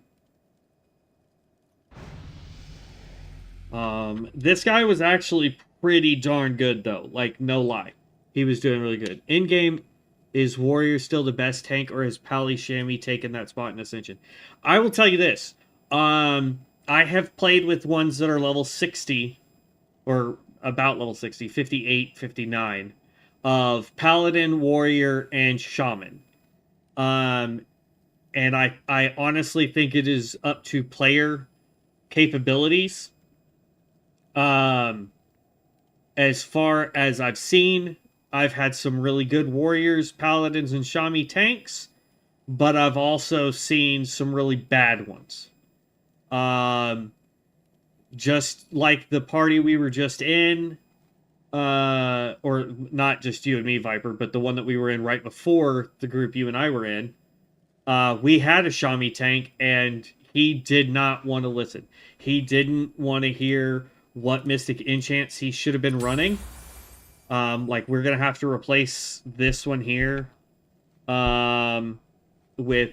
This guy was actually pretty darn good, though. Like, no lie. He was doing really good. In-game, is Warrior still the best tank, or has Pally Chamois taken that spot in Ascension? I will tell you this. I have played with ones that are level 60, or about level 60, 58, 59, of Paladin, Warrior, and Shaman. And I honestly think it is up to player capabilities. As far as I've seen, I've had some really good Warriors, Paladins, and Chamois tanks, but I've also seen some really bad ones. Just like the party we were just in, or not just you and me, Viper, but the one that we were in right before the group you and I were in, we had a Chamois tank, and he did not want to listen. He didn't want to hear what Mystic Enchants he should have been running. Like, we're going to have to replace this one here with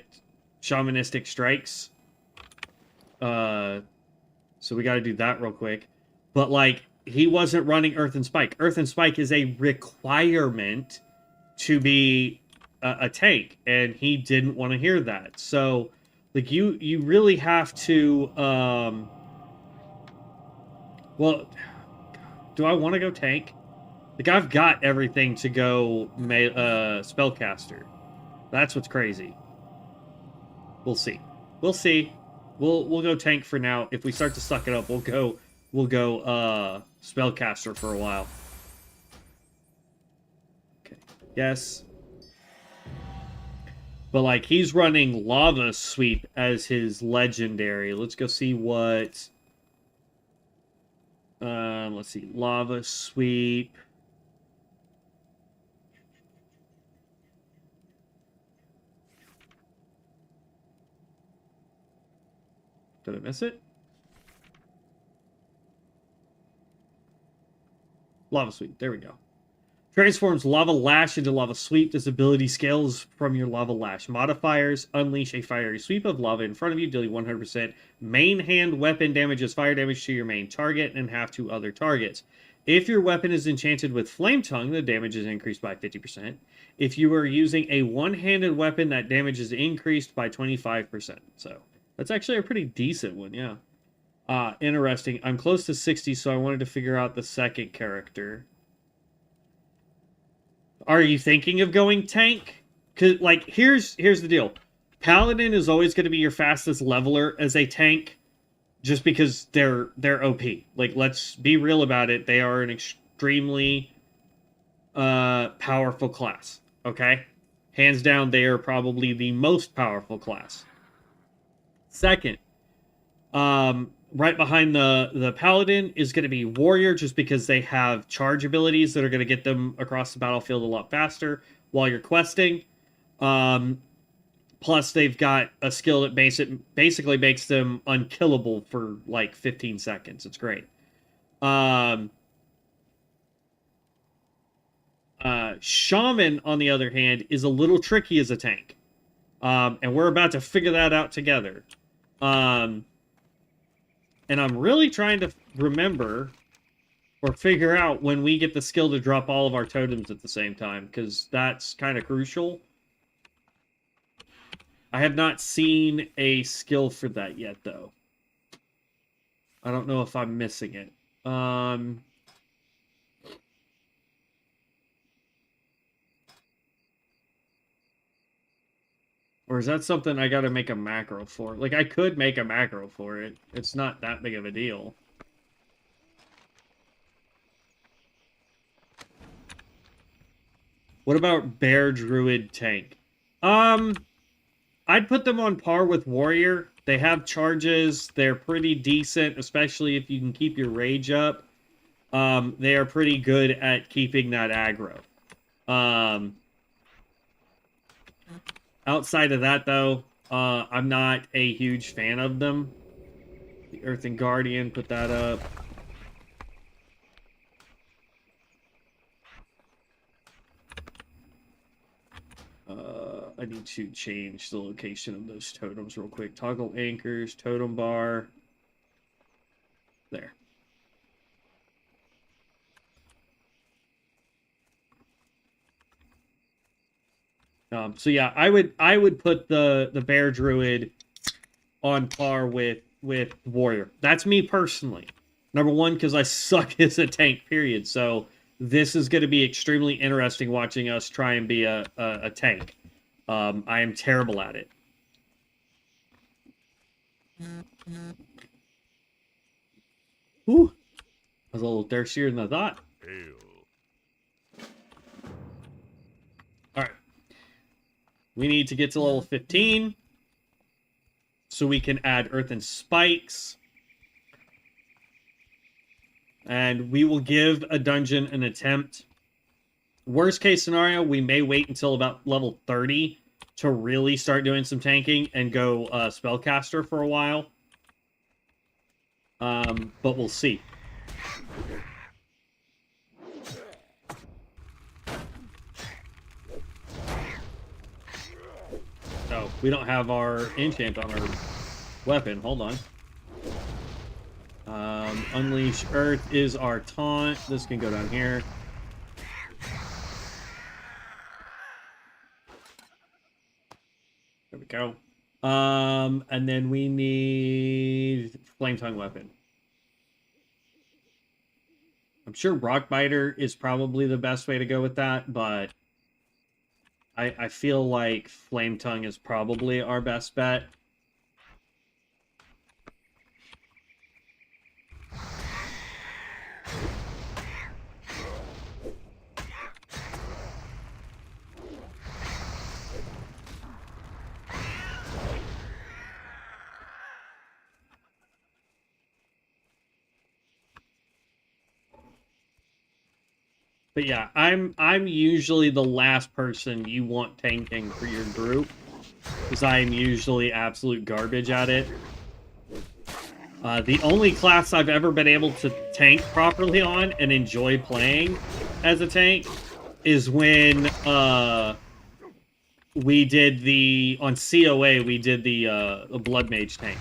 Shamanistic Strikes. So we got to do that real quick. But, like, he wasn't running Earth and Spike. Earth and Spike is a requirement to be a tank, and he didn't want to hear that. So, like, you really have to... well, do I want to go tank? Like, I've got everything to go spellcaster. That's what's crazy. We'll see. We'll see. We'll go tank for now. If we start to suck it up, we'll go spellcaster for a while. Okay. Yes. But, like, he's running Lava Sweep as his legendary. Let's go see what... let's see. Lava Sweep. Did I miss it? Lava Sweep. There we go. Transforms Lava Lash into Lava Sweep. This ability scales from your Lava Lash modifiers. Unleash a fiery sweep of lava in front of you, dealing 100% main hand weapon damages fire damage to your main target and half to other targets. If your weapon is enchanted with Flame Tongue, the damage is increased by 50%. If you are using a one-handed weapon, that damage is increased by 25%. So that's actually a pretty decent one, yeah. Interesting. I'm close to 60, so I wanted to figure out the second character. Are you thinking of going tank? Cause like here's the deal. Paladin is always going to be your fastest leveler as a tank, just because they're OP. Like, let's be real about it. They are an extremely powerful class. Okay, hands down, they are probably the most powerful class. Second, right behind the Paladin is going to be Warrior, just because they have charge abilities that are going to get them across the battlefield a lot faster while you're questing. Plus, they've got a skill that basically makes them unkillable for like 15 seconds. It's great. Shaman, on the other hand, is a little tricky as a tank. And we're about to figure that out together. And I'm really trying to remember or figure out when we get the skill to drop all of our totems at the same time, because that's kind of crucial. I have not seen a skill for that yet, though. I don't know if I'm missing it. Or is that something I gotta make a macro for? Like, I could make a macro for it. It's not that big of a deal. What about Bear Druid Tank? I'd put them on par with Warrior. They have charges. They're pretty decent, especially if you can keep your rage up. They are pretty good at keeping that aggro. Outside of that, though, I'm not a huge fan of them. The Earthen Guardian, put that up. I need to change the location of those totems real quick. Toggle anchors, totem bar. There. So yeah, I would put the Bear Druid on par with Warrior. That's me personally. Number one, because I suck as a tank, period. So this is going to be extremely interesting watching us try and be a tank. I am terrible at it. Whew. I was a little thirstier than I thought. Alright. We need to get to level 15. So we can add Earthen Spikes. And we will give a dungeon an attempt. Worst case scenario, we may wait until about level 30 to really start doing some tanking and go Spellcaster for a while. But we'll see. Oh, we don't have our enchant on our weapon. Hold on. Unleash Earth is our taunt. This can go down here. There we go. And then we need Flame Tongue weapon. I'm sure Rockbiter is probably the best way to go with that, but I feel like Flame Tongue is probably our best bet. But yeah, I'm usually the last person you want tanking for your group, because I am usually absolute garbage at it. The only class I've ever been able to tank properly on and enjoy playing as a tank is when we did the on COA we did the Blood Mage tank.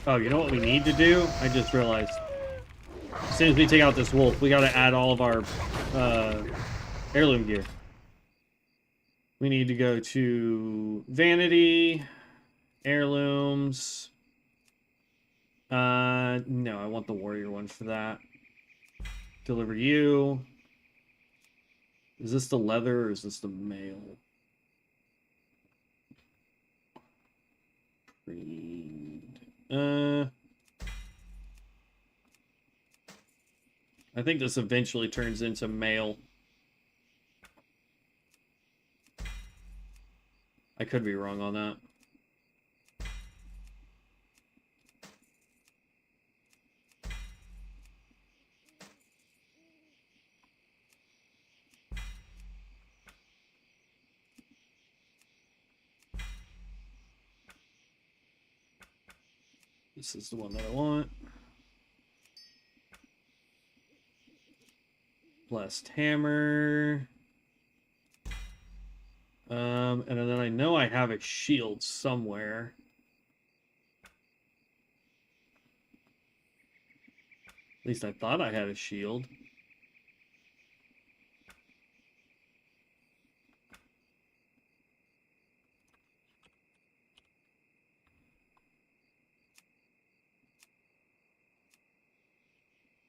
Oh, you know what we need to do? I just realized. As soon as we take out this wolf, we gotta add all of our heirloom gear. We need to go to Vanity, Heirlooms. No, I want the warrior one for that. Deliver you. Is this the leather or is this the mail? I think this eventually turns into mail. I could be wrong on that. This is the one that I want. Blessed Hammer. And then I know I have a shield somewhere. At least I thought I had a shield.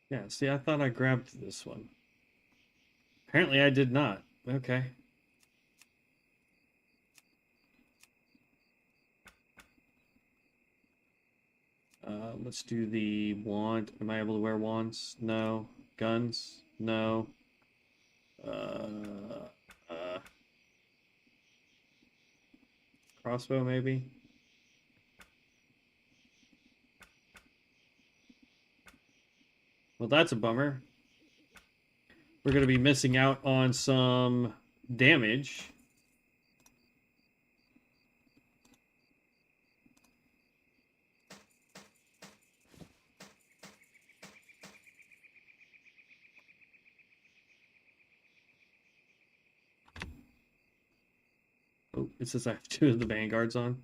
Yeah, see, I thought I grabbed this one. Apparently I did not. Okay. Let's do the wand. Am I able to wear wands? No. Guns? No. Crossbow, maybe? Well, that's a bummer. We're going to be missing out on some damage. Oh, it says I have 2 of the vanguards on.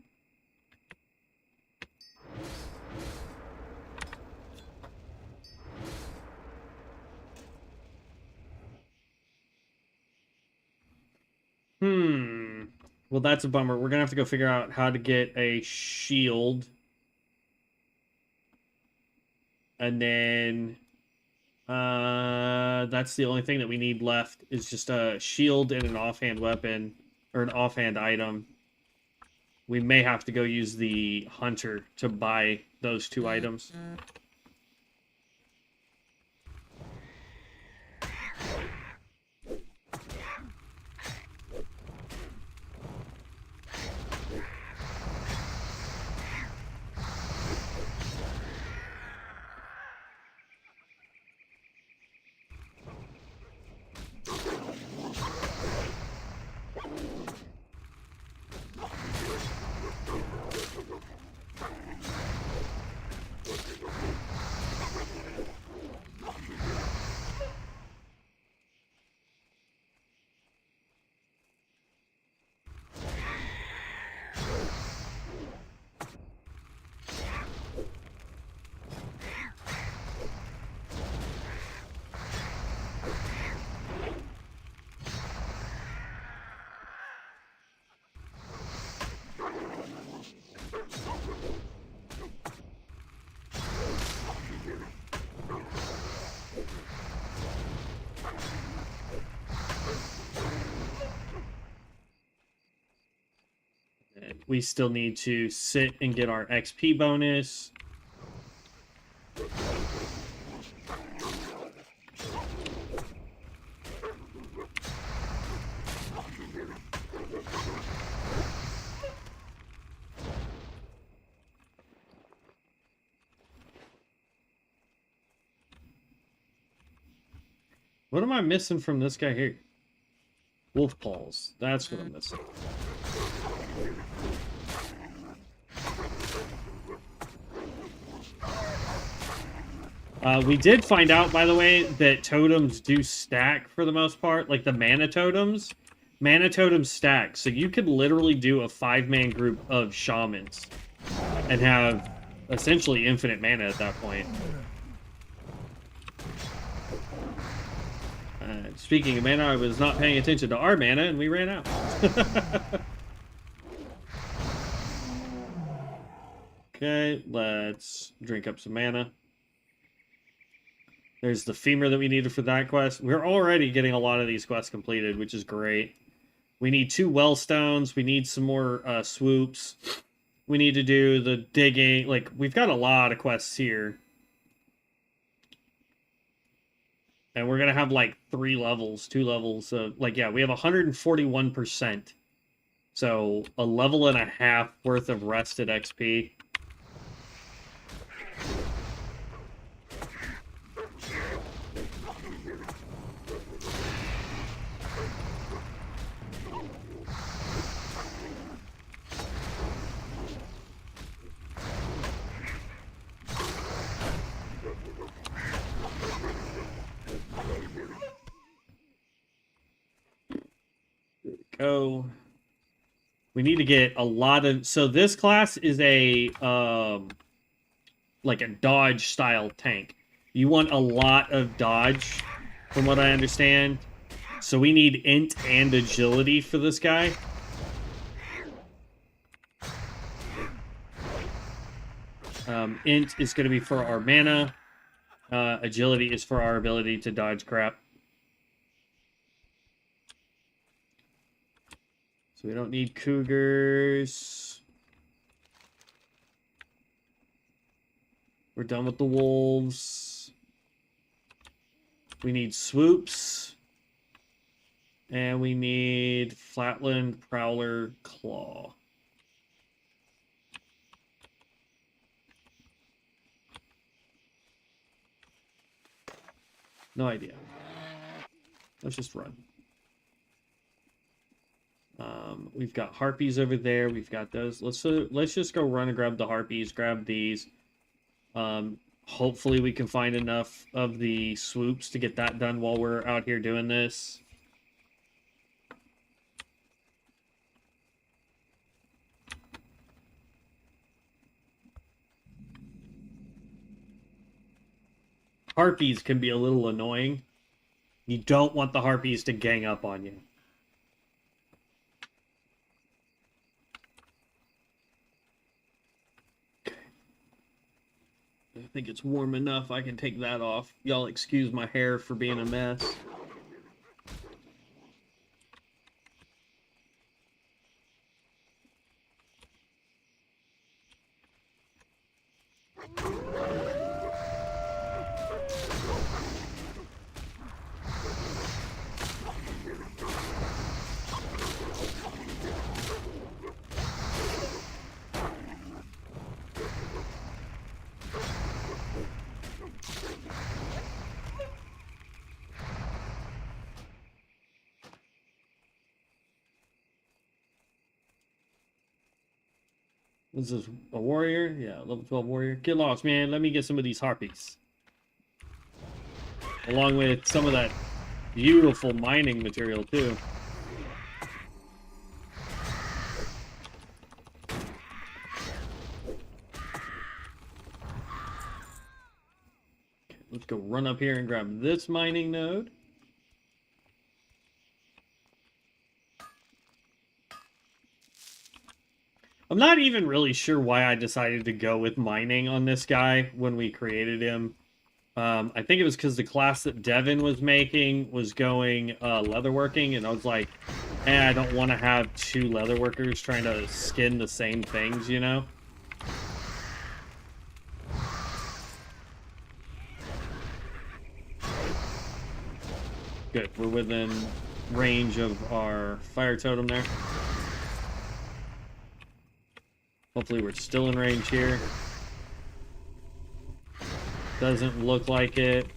Well, that's a bummer. We're gonna have to go figure out how to get a shield. And then that's the only thing that we need left is just a shield and an offhand weapon or an offhand item. We may have to go use the hunter to buy those 2 items. We still need to sit and get our XP bonus. What am I missing from this guy here? Wolf paws. That's what I'm missing. We did find out, by the way, that totems do stack for the most part. Like the mana totems. Mana totems stack. So you could literally do a 5-man group of shamans and have essentially infinite mana at that point. Speaking of mana, I was not paying attention to our mana, and we ran out. Okay, let's drink up some mana. There's the femur that we needed for that quest. We're already getting a lot of these quests completed, which is great. We need 2 wellstones. We need some more swoops. We need to do the digging. Like, we've got a lot of quests here. And we're going to have, like, 2 levels. Like, yeah, we have 141%. So, a level and a half worth of rested XP. Go. We need to get a lot of... So this class is a like a dodge style tank. You want a lot of dodge, from what I understand. So we need int and agility for this guy. Int is going to be for our mana. Agility is for our ability to dodge crap. So we don't need cougars. We're done with the wolves. We need swoops. And we need flatland prowler claw. No idea. Let's just run. We've got harpies over there. We've got those. Let's just go run and grab the harpies. Grab these. Hopefully we can find enough of the swoops to get that done while we're out here doing this. Harpies can be a little annoying. You don't want the harpies to gang up on you. I think it's warm enough. I can take that off. Y'all excuse my hair for being a mess. This is a warrior? Yeah, level 12 warrior. Get lost, man. Let me get some of these harpies. Along with some of that beautiful mining material, too. Okay, let's go run up here and grab this mining node. I'm not even really sure why I decided to go with mining on this guy when we created him. I think it was because the class that Devin was making was going leatherworking, and I was like, And I don't want to have two leatherworkers trying to skin the same things, you know? Good, we're within range of our fire totem there. Hopefully we're still in range here. Doesn't look like it.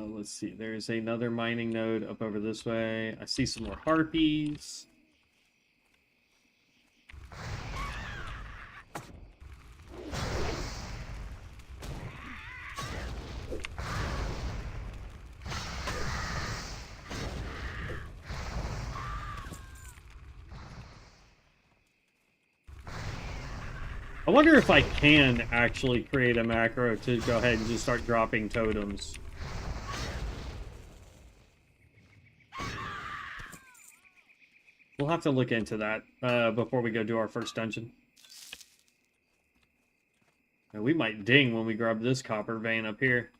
Let's see. There's another mining node up over this way. I see some more harpies. I wonder if I can actually create a macro to go ahead and just start dropping totems. We'll have to look into that before we go do our first dungeon. And we might ding when we grab this copper vein up here.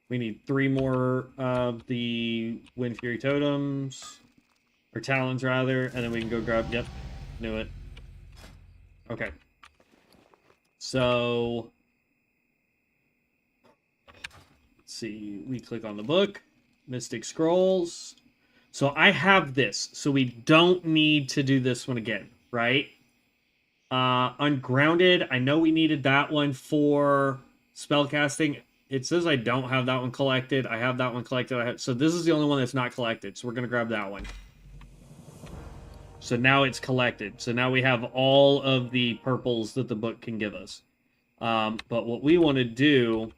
We need 3 more of the Wind Fury totems. Or talons, rather. And then we can go grab... Yep. Knew it. Okay. So... Let's see. We click on the book. Mystic Scrolls. So I have this. So we don't need to do this one again. Right? Ungrounded. I know we needed that one for spellcasting. It says I don't have that one collected. I have that one collected. So this is the only one that's not collected. So we're going to grab that one. So now it's collected. So now we have all of the purples that the book can give us. But what we want to do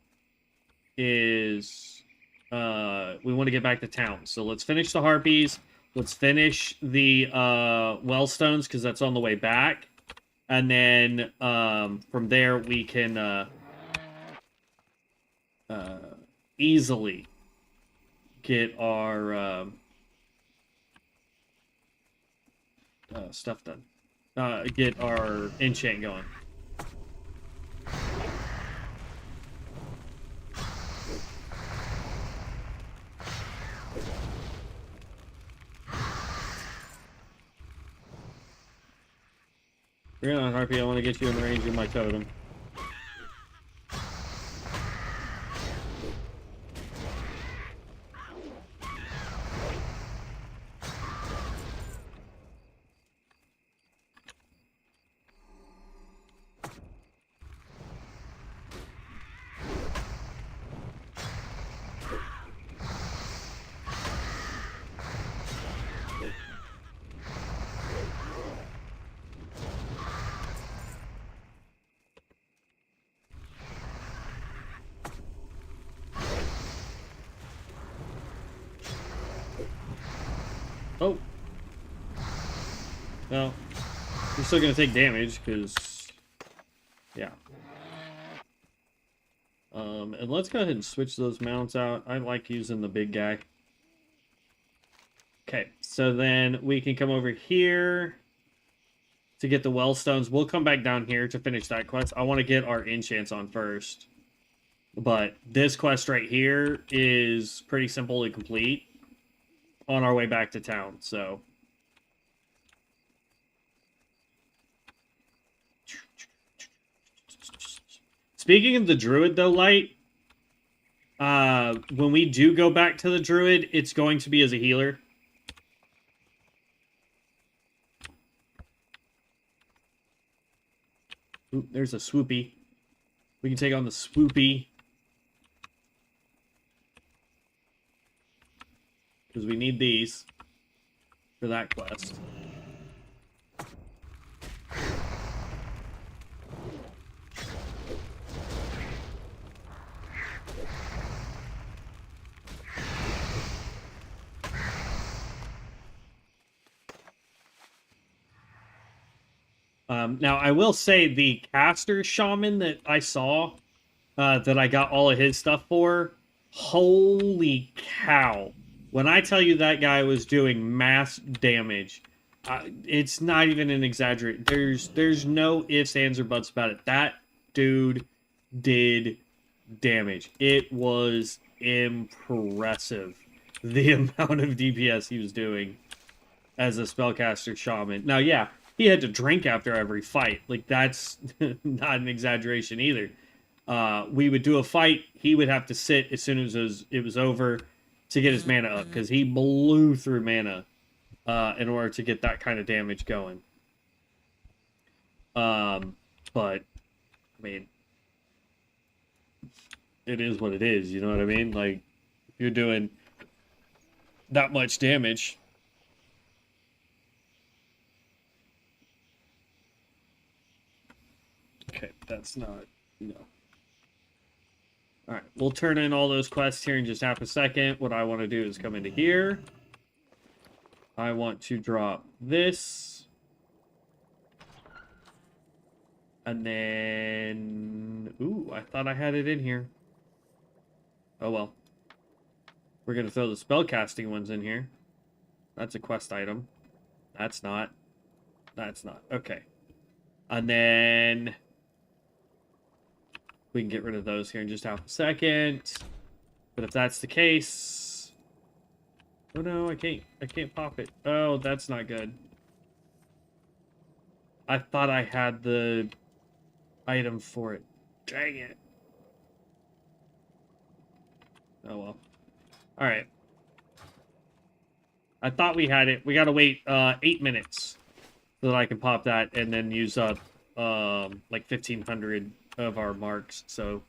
is we want to get back to town. So let's finish the harpies. Let's finish the wellstones because that's on the way back. And then from there we can easily get our stuff done. Get our enchant going. You're on Harpy, I want to get you in range of my totem. Oh. Well, you're still going to take damage, because... Yeah. And let's go ahead and switch those mounts out. I like using the big guy. Okay, so then we can come over here to get the wellstones. We'll come back down here to finish that quest. I want to get our enchants on first. But this quest right here is pretty simple to complete on our way back to town, so... Speaking of the druid, though, Light, when we do go back to the druid, it's going to be as a healer. Ooh, there's a swoopy. We can take on the swoopy. Because we need these for that quest. Now, I will say the caster shaman that I saw, that I got all of his stuff for, holy cow. When I tell you that guy was doing mass damage, It's not even an exaggerate. There's no ifs, ands, or buts about it. That dude did damage. It was impressive, the amount of DPS he was doing as a spellcaster shaman. Now, yeah, he had to drink after every fight. Like, that's not an exaggeration either. We would do a fight, he would have to sit as soon as it was over to get his mana up, because he blew through mana in order to get that kind of damage going. But, I mean, it is what it is, you know what I mean? Like, if you're doing that much damage... Okay, that's not... No. Alright, we'll turn in all those quests here in just half a second. What I want to do is come into here. I want to drop this. And then... Ooh, I thought I had it in here. Oh well. We're going to throw the spellcasting ones in here. That's a quest item. That's not. That's not. Okay. And then... We can get rid of those here in just half a second. But if that's the case... Oh no, I can't pop it. Oh, that's not good. I thought I had the item for it. Dang it. Oh well. Alright. I thought we had it. We gotta wait 8 minutes so that I can pop that and then use up like 1,500 of our marks. So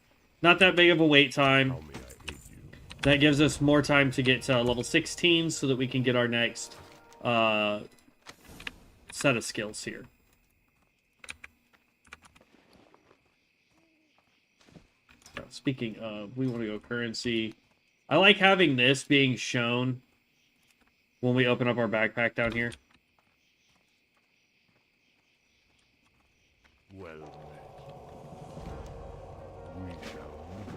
not that big of a wait time. Tell me I hate you. That gives us more time to get to level 16 so that we can get our next set of skills here. Speaking of, we want to go currency. I like having this being shown when we open up our backpack down here. Well met. We shall meet.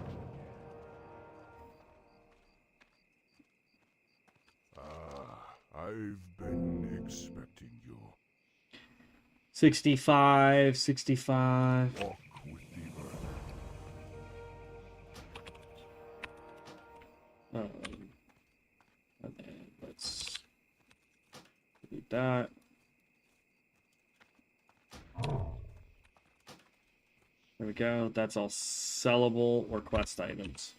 I've been expecting you. 65, 65. Walk with the earth. And then let's do that. There we go. That's all sellable or quest items.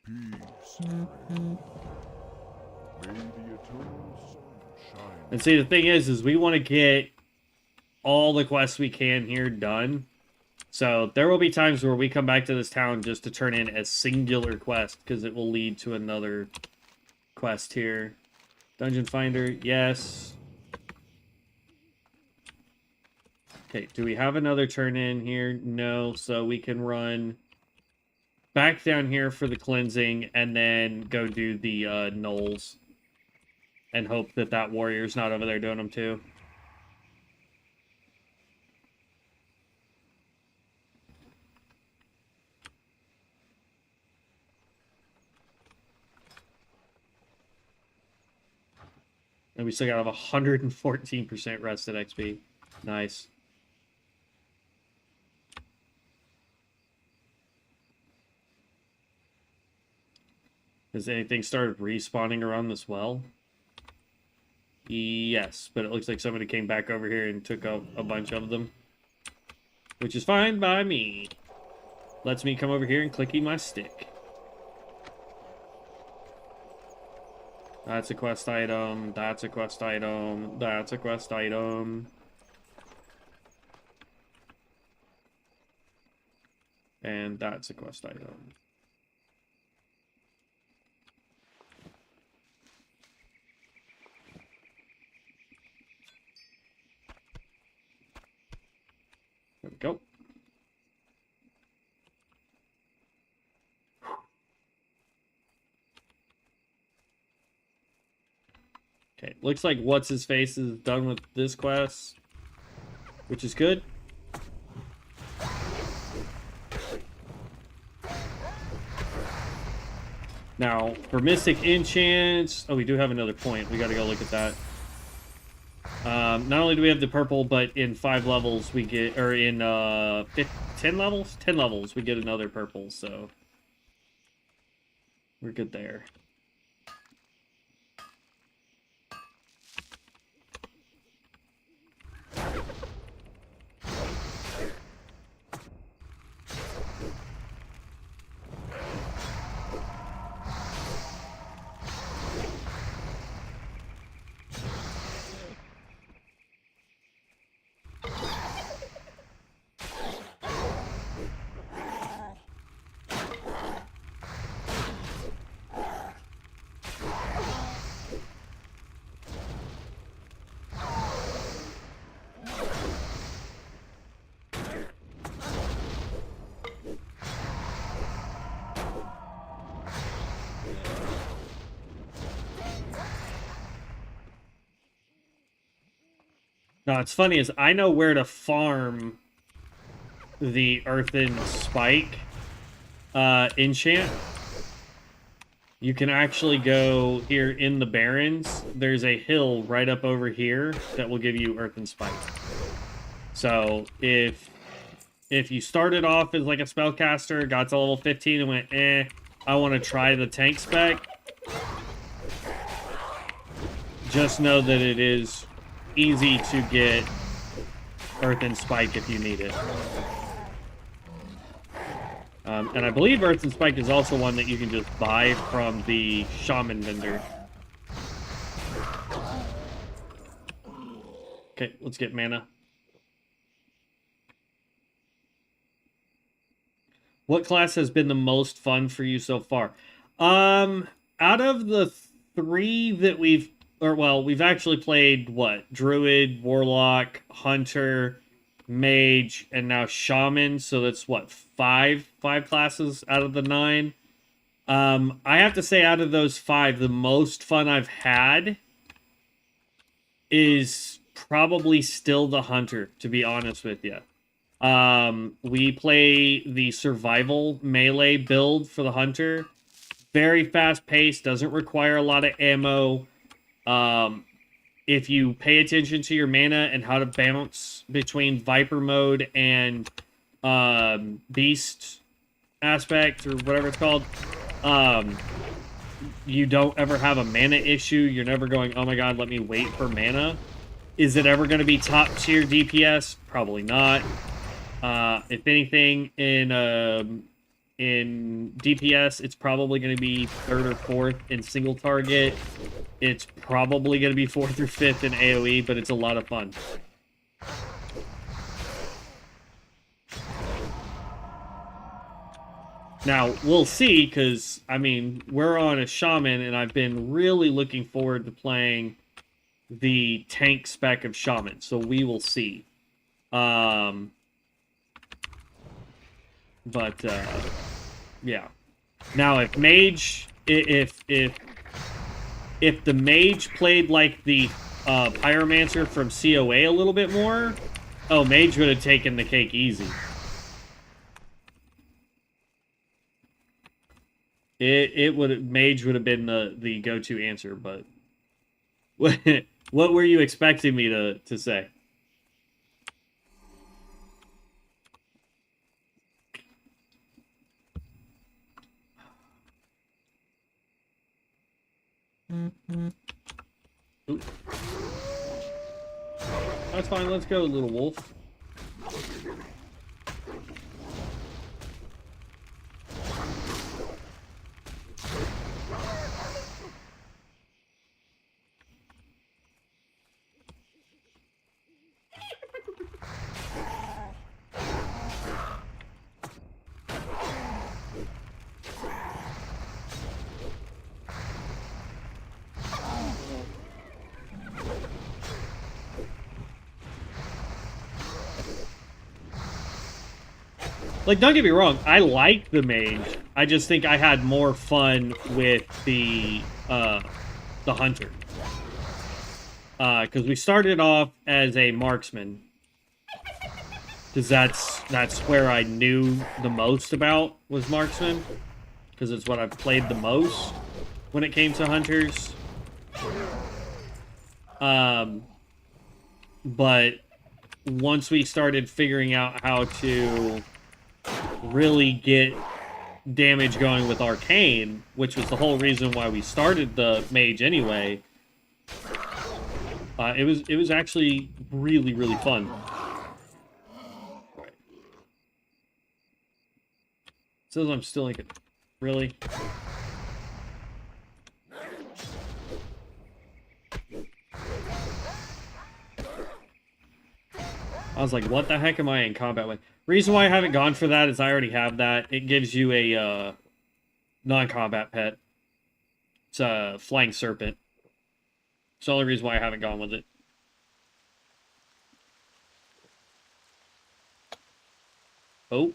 Peace, friend. May the eternal sun shine. And see, the thing is we want to get all the quests we can here done. So there will be times where we come back to this town just to turn in a singular quest, because it will lead to another quest here. Dungeon Finder, yes. Okay, do we have another turn in here? No, so we can run back down here for the cleansing and then go do the gnolls and hope that that warrior's not over there doing them too. And we still got 114% rested XP. Nice. Has anything started respawning around this well? Yes, but it looks like somebody came back over here and took out a bunch of them. Which is fine by me. Lets me come over here and clicky my stick. That's a quest item, that's a quest item, that's a quest item. And that's a quest item. There we go. Okay, looks like What's-His-Face is done with this quest, which is good. Now, for Mystic Enchants... Oh, we do have another point. We gotta go look at that. Not only do we have the purple, but in 5 levels we get... Or in 10 levels? 10 levels we get another purple, so... We're good there. Now, what's funny is I know where to farm the Earthen Spike enchant. You can actually go here in the Barrens. There's a hill right up over here that will give you Earthen Spike. So if you started off as like a spellcaster, got to level 15 and went, I want to try the tank spec, just know that it is easy to get Earthen Spike if you need it. And I believe Earthen Spike is also one that you can just buy from the Shaman vendor. Okay, let's get mana. What class has been the most fun for you so far? Out of the 3 that we've actually played, what? Druid, Warlock, Hunter, Mage, and now Shaman. So that's, what, 5 classes out of the 9? I have to say, out of those 5, the most fun I've had is probably still the Hunter, to be honest with you. We play the survival melee build for the Hunter. Very fast-paced, doesn't require a lot of ammo. If you pay attention to your mana and how to bounce between Viper mode and Beast aspect, or whatever it's called, you don't ever have a mana issue. You're never going, oh my god, let me wait for mana. Is it ever going to be top tier DPS? Probably not. If anything, in DPS, it's probably going to be 3rd or 4th in single target. It's probably going to be 4th or 5th in AoE, but it's a lot of fun. Now, we'll see, because, I mean, we're on a Shaman, and I've been really looking forward to playing the tank spec of Shaman, so we will see. Yeah. Now, if Mage, if the Mage played like the Pyromancer from COA a little bit more, oh, Mage would have taken the cake easy. Mage would have been the go-to answer, but what were you expecting me to say? Ooh. That's fine, let's go, little wolf. Like, don't get me wrong, I like the Mage. I just think I had more fun with the Hunter. Because we started off as a marksman. Because that's where I knew the most about, was marksman. because it's what I've played the most when it came to hunters. But once we started figuring out how to really get damage going with Arcane, which was the whole reason why we started the mage anyway, it was actually really, really fun. Says I'm still like, really? I was like, what the heck am I in combat with? Reason why I haven't gone for that is I already have that. It gives you a non-combat pet. It's a flying serpent. It's the only reason why I haven't gone with it. Oh.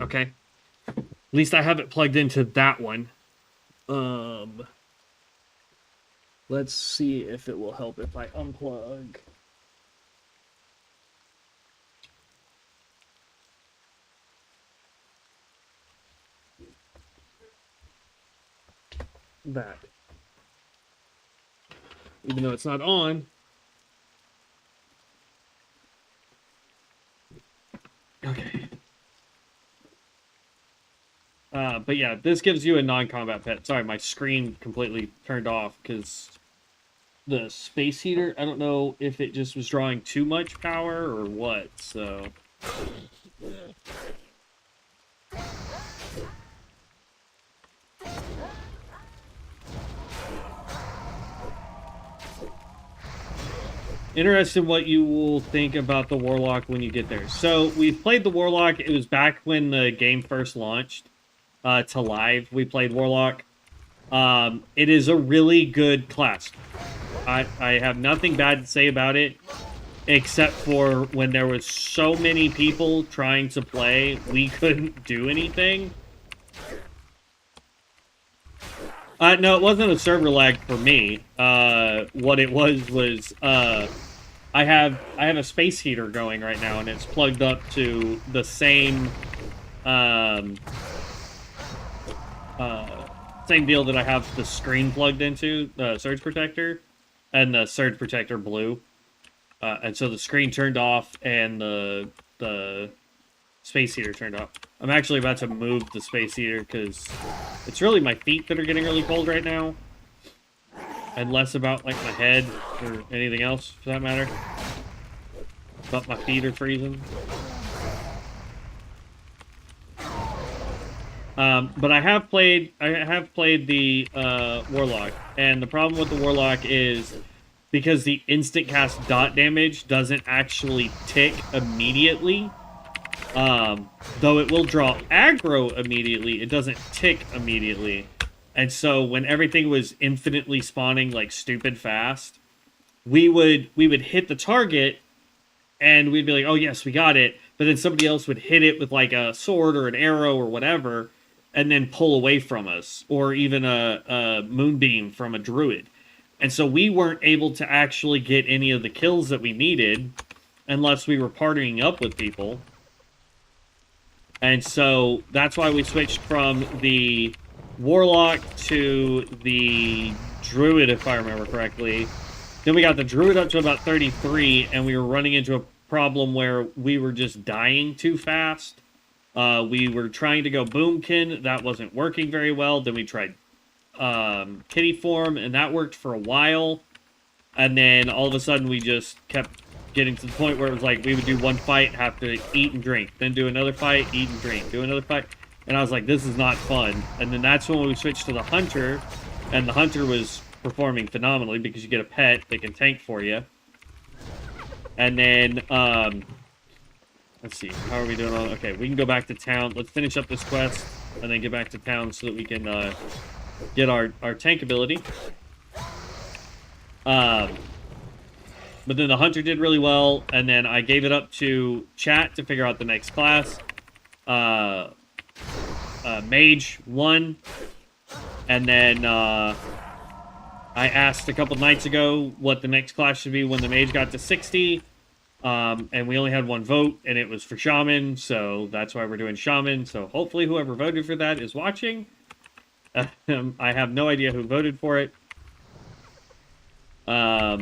Okay. At least I have it plugged into that one. Let's see if it will help if I unplug. That. Even though it's not on. Okay. But yeah, this gives you a non-combat pet. Sorry, my screen completely turned off because the space heater, I don't know if it just was drawing too much power or what, so... Interested what you will think about the Warlock when you get there. So, we've played the Warlock. It was back when the game first launched to live. We played Warlock. It is a really good class. I have nothing bad to say about it, except for when there was so many people trying to play, we couldn't do anything. No, it wasn't a server lag for me. What it was I have a space heater going right now, and it's plugged up to the same same deal that I have the screen plugged into, the surge protector, and the surge protector blew, and so the screen turned off and the space heater turned off. I'm actually about to move the space heater because it's really my feet that are getting really cold right now, and less about like my head or anything else for that matter. But my feet are freezing. But I have played the Warlock, and the problem with the Warlock is because the instant cast dot damage doesn't actually tick immediately. Though it will draw aggro immediately, it doesn't tick immediately. And so when everything was infinitely spawning like stupid fast, we would hit the target and we'd be like, oh yes, we got it. But then somebody else would hit it with like a sword or an arrow or whatever, and then pull away from us, or even a moonbeam from a druid. And so we weren't able to actually get any of the kills that we needed unless we were partnering up with people. And so that's why we switched from the Warlock to the Druid, if I remember correctly. Then we got the Druid up to about 33, and we were running into a problem where we were just dying too fast. We were trying to go Boomkin. That wasn't working very well. Then we tried Kitty Form, and that worked for a while. And then all of a sudden we just kept getting to the point where it was like we would do one fight, have to eat and drink, then do another fight, eat and drink, do another fight. And I was like, this is not fun. And then that's when we switched to the Hunter, and the Hunter was performing phenomenally because you get a pet that can tank for you. And then, let's see, how are we doing on? Okay, we can go back to town. Let's finish up this quest and then get back to town so that we can get our tank ability. But then the hunter did really well, and then I gave it up to chat to figure out the next class. Mage won, and then I asked a couple nights ago what the next class should be when the mage got to 60, and we only had one vote, and it was for Shaman, so that's why we're doing Shaman. So hopefully whoever voted for that is watching. I have no idea who voted for it. Yeah,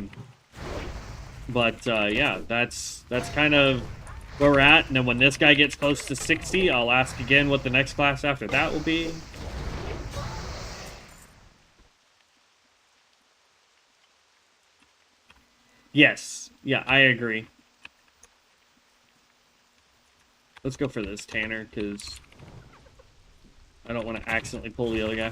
that's kind of where we're at. And then when this guy gets close to 60, I'll ask again what the next class after that will be. Yes. Yeah, I agree. Let's go for this Tanner, because I don't want to accidentally pull the other guy.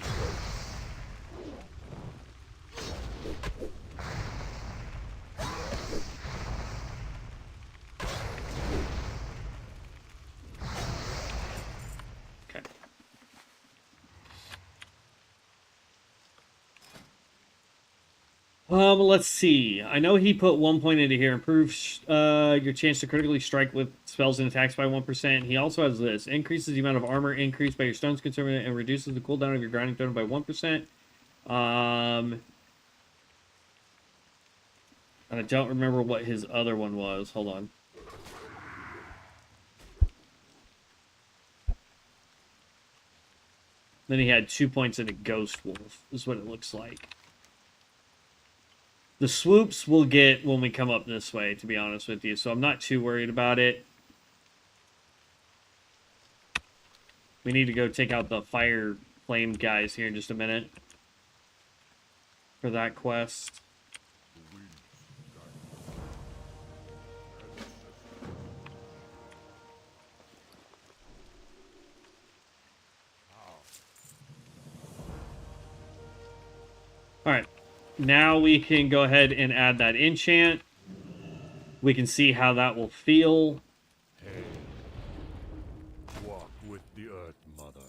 Okay. Let's see. I know he put 1 point into here. Improves your chance to critically strike with spells and attacks by 1%. He also has this. Increases the amount of armor increased by your stones consuming and reduces the cooldown of your grinding stone by 1%. And I don't remember what his other one was. Hold on. Then he had 2 points into Ghost Wolf, is what it looks like. The swoops we'll get when we come up this way, to be honest with you, so I'm not too worried about it. We need to go take out the fire flame guys here in just a minute for that quest. Alright, now we can go ahead and add that enchant. We can see how that will feel. Hey, walk with the Earth Mother.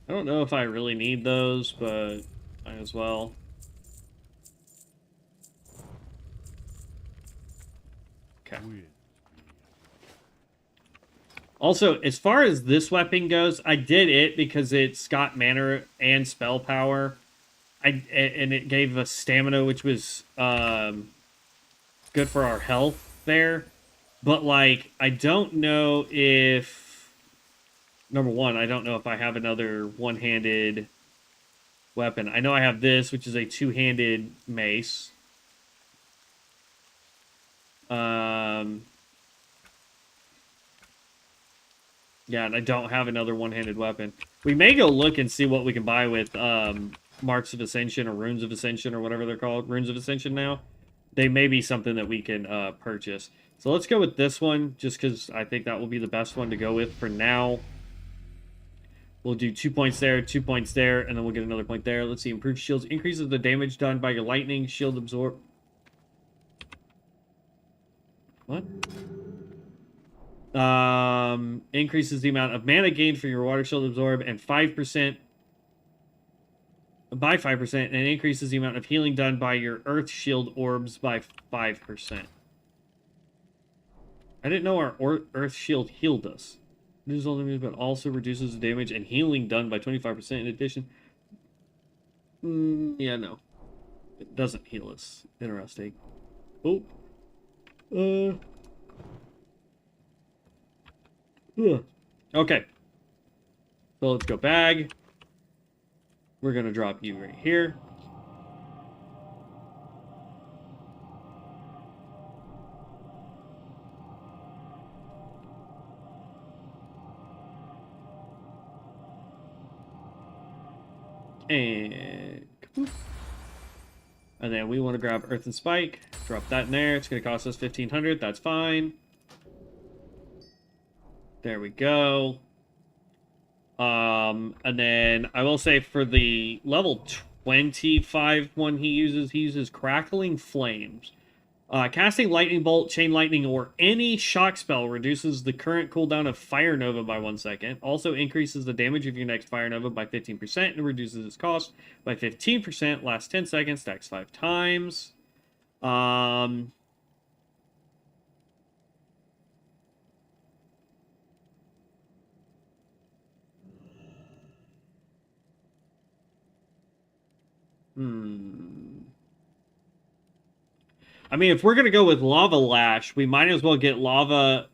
I don't know if I really need those, but might as well. Okay. Also, as far as this weapon goes, I did it because it's got mana and spell power. And it gave us stamina, which was good for our health there. But, like, I don't know if... Number one, I don't know if I have another one-handed weapon. I know I have this, which is a two-handed mace. Yeah, and I don't have another one-handed weapon. We may go look and see what we can buy with Marks of Ascension or Runes of Ascension or whatever they're called. Runes of Ascension now. They may be something that we can purchase. So let's go with this one, just because I think that will be the best one to go with for now. We'll do 2 points there, 2 points there, and then we'll get another point there. Let's see. Improved shields. Increases the damage done by your lightning. Shield absorb. What? Increases the amount of mana gained for your water shield absorb and 5% by 5%, and increases the amount of healing done by your earth shield orbs by 5%. I didn't know our earth shield healed us. Reduces all damage, but also reduces the damage and healing done by 25% in addition. Yeah, no. It doesn't heal us. Interesting. Oh. Okay. So let's go bag. We're going to drop you right here. And then we want to grab Earth and Spike. Drop that in there. It's going to cost us 1,500. That's fine. There we go. And then I will say for the level 25 one he uses Crackling Flames. Casting Lightning Bolt, Chain Lightning, or any shock spell reduces the current cooldown of Fire Nova by 1 second. Also increases the damage of your next Fire Nova by 15% and reduces its cost by 15%. Lasts 10 seconds, stacks 5 times. I mean, if we're going to go with Lava Lash, we might as well get Lava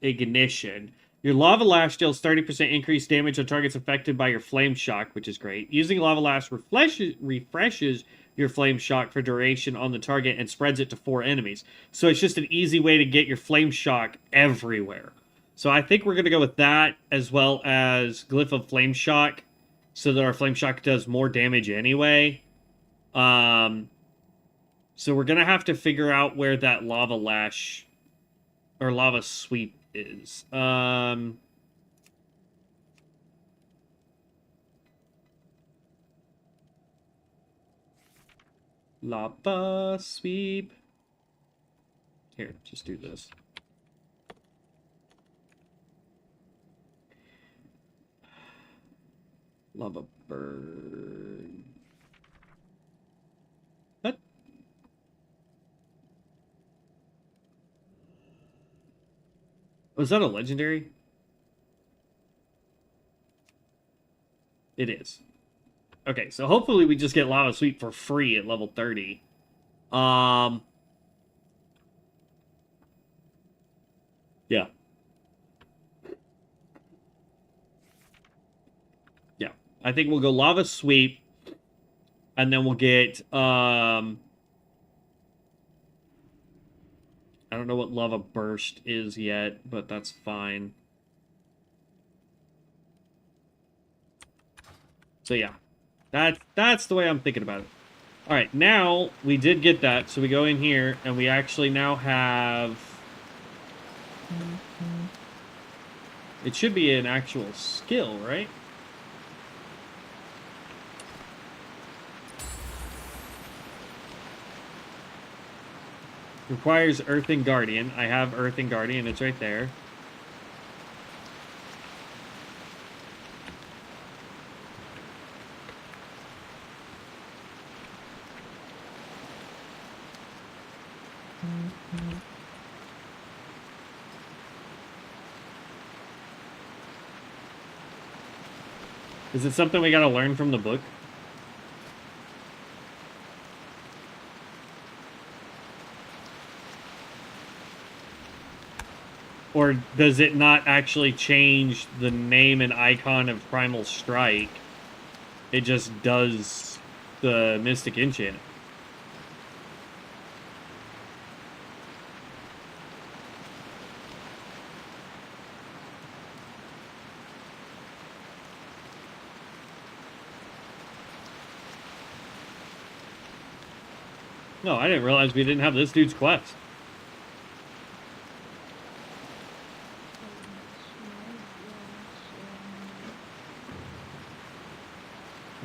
Ignition. Your Lava Lash deals 30% increased damage on targets affected by your Flame Shock, which is great. Using Lava Lash refreshes your Flame Shock for duration on the target and spreads it to 4 enemies. So it's just an easy way to get your Flame Shock everywhere. So I think we're going to go with that as well as Glyph of Flame Shock so that our Flame Shock does more damage anyway. So we're going to have to figure out where that Lava Lash or Lava Sweep is. Lava Sweep. Here, just do this. Lava Burn. What? Was that a legendary? It is. Okay, so hopefully we just get Lava Sweep for free at level 30. Yeah. Yeah. I think we'll go Lava Sweep. And then we'll get, I don't know what Lava Burst is yet, but that's fine. So yeah, that's the way I'm thinking about it. All right, now we did get that, so we go in here and we actually now have. It should be an actual skill, right? Requires Earthen Guardian. I have Earthen Guardian. It's right there. Is it something we gotta learn from the book? Or does it not actually change the name and icon of Primal Strike? It just does the Mystic Enchant. No, I didn't realize we didn't have this dude's quest.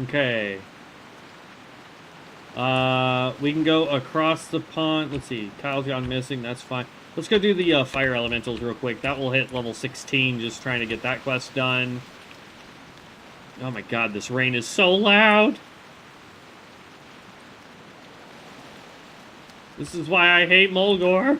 Okay. We can go across the pond. Let's see. Kyle's gone missing. That's fine. Let's go do the fire elementals real quick. That will hit level 16, just trying to get that quest done. Oh my god, this rain is so loud. This is why I hate Mulgore.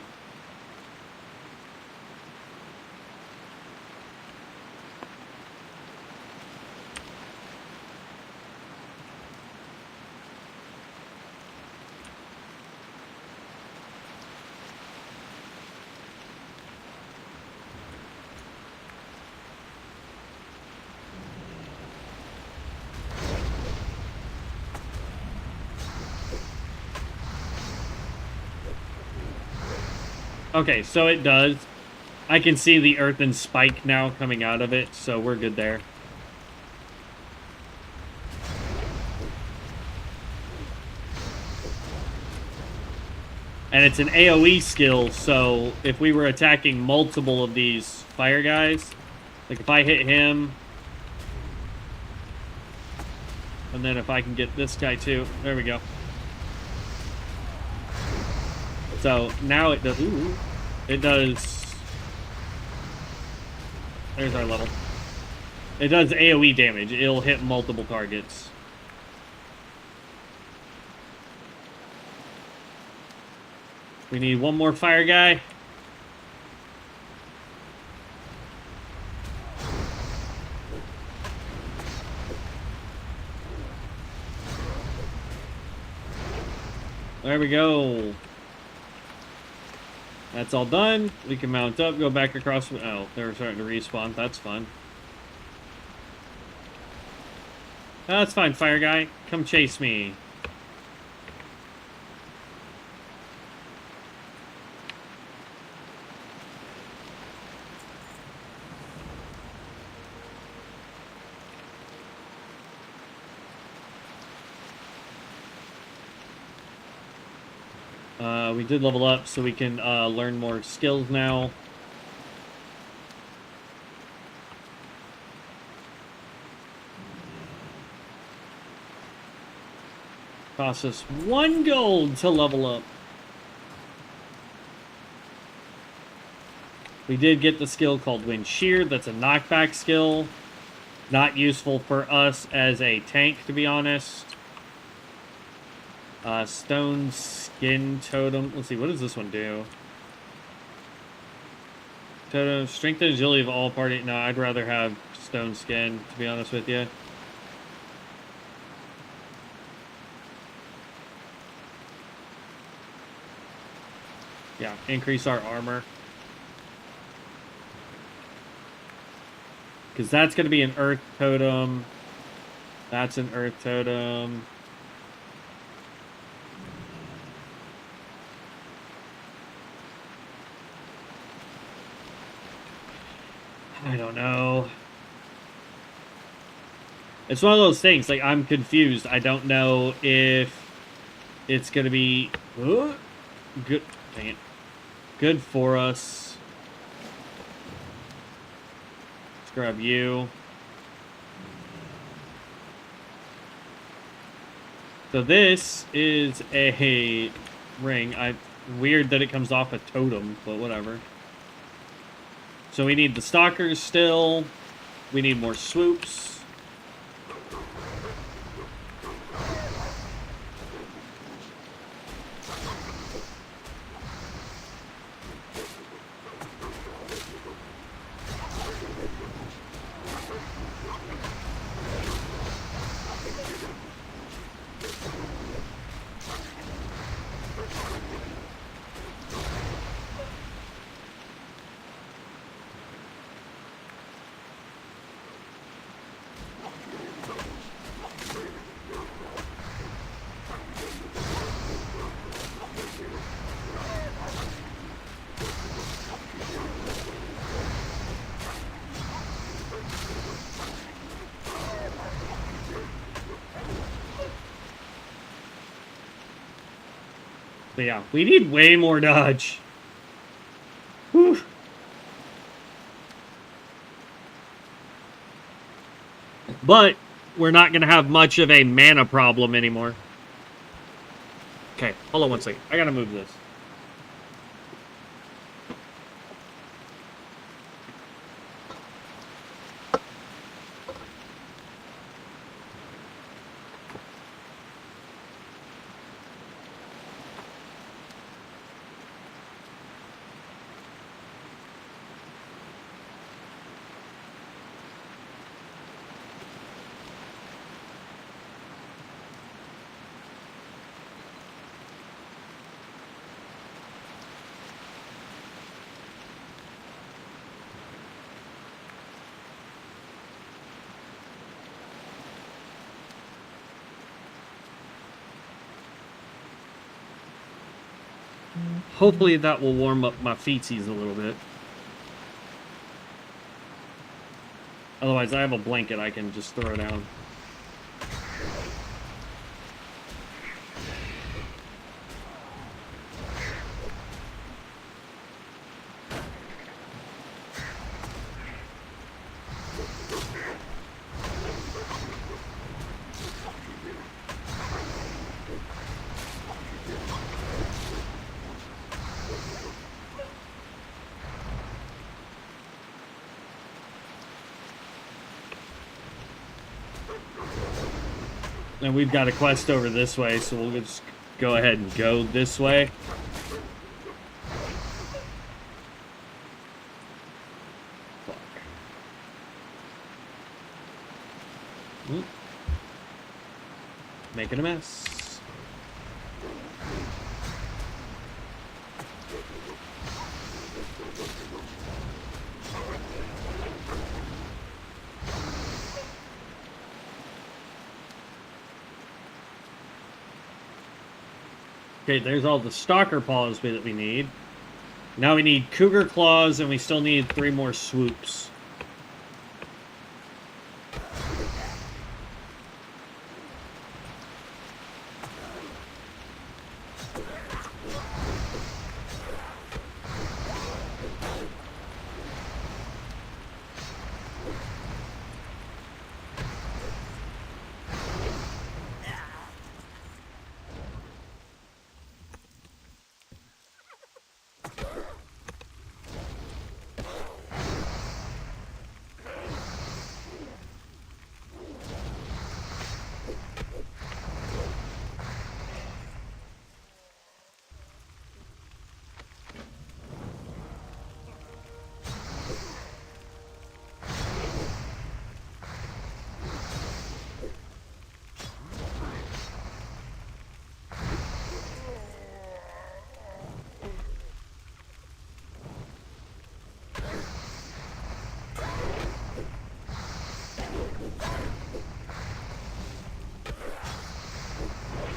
Okay, so it does. I can see the earthen spike now coming out of it, so we're good there. And it's an AoE skill, so if we were attacking multiple of these fire guys, like if I hit him, and then if I can get this guy too, there we go. So now it does. Ooh, it does. There's our level. It does AoE damage. It'll hit multiple targets. We need one more fire guy. There we go. That's all done. We can mount up, go back across. Oh, they're starting to respawn. That's fun. That's fine, fire guy. Come chase me. We did level up, so we can learn more skills now. Costs us 1 gold to level up. We did get the skill called Wind Shear. That's a knockback skill. Not useful for us as a tank, to be honest. Stone Skin Totem. Let's see, what does this one do? Totem, strength and agility of all party. No, I'd rather have Stone Skin, to be honest with you. Yeah, increase our armor. Because that's going to be an Earth Totem. That's an Earth Totem. I don't know. It's one of those things, like, I'm confused. I don't know if it's going to be good. Dang it. Good for us. Let's grab you. So this is a ring. Weird that it comes off a totem, but whatever. So we need the stalkers still. We need more swoops. But yeah, we need way more dodge. Whew. But we're not going to have much of a mana problem anymore. Okay, hold on one second. I got to move this. Hopefully that will warm up my feetsies a little bit. Otherwise, I have a blanket I can just throw down. And we've got a quest over this way, so we'll just go ahead and go this way. Fuck. Oop. Making a mess. Okay, there's all the stalker paws that we need. Now we need cougar claws, and we still need 3 more swoops.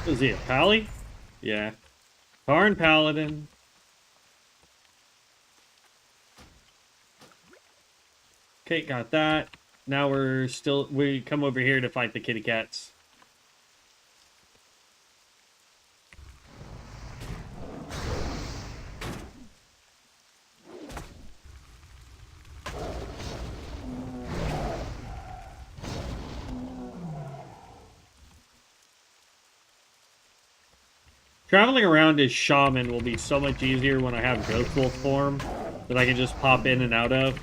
Is he a pally? Yeah. Tarn Paladin. Okay, got that. Now we come over here to fight the kitty cats. Traveling around as Shaman will be so much easier when I have Ghost Wolf form that I can just pop in and out of.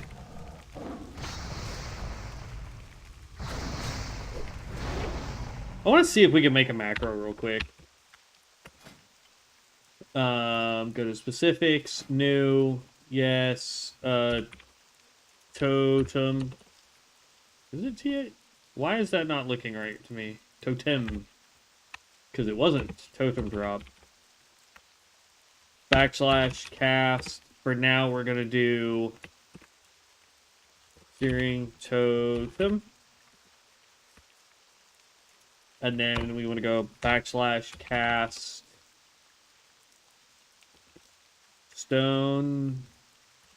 I want to see if we can make a macro real quick. Go to specifics, new, yes, totem. Is it T8? Why is that not looking right to me? Totem. Because it wasn't totem drop. / cast. For now, we're going to do Searing Totem. And then we want to go / cast Stone.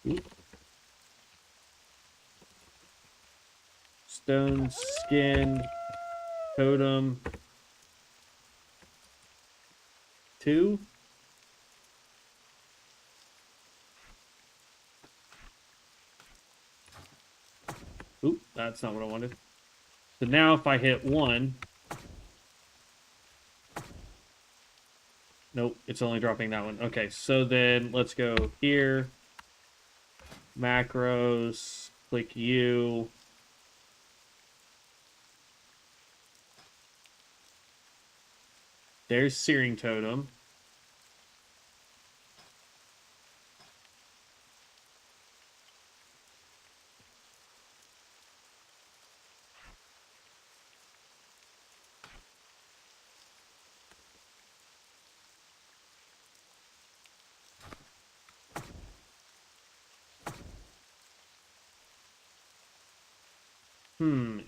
Ooh. Stone Skin Totem 2. Oop, that's not what I wanted. So now if I hit 1... Nope, it's only dropping that one. Okay, so then let's go here. Macros. Click U. There's Searing Totem.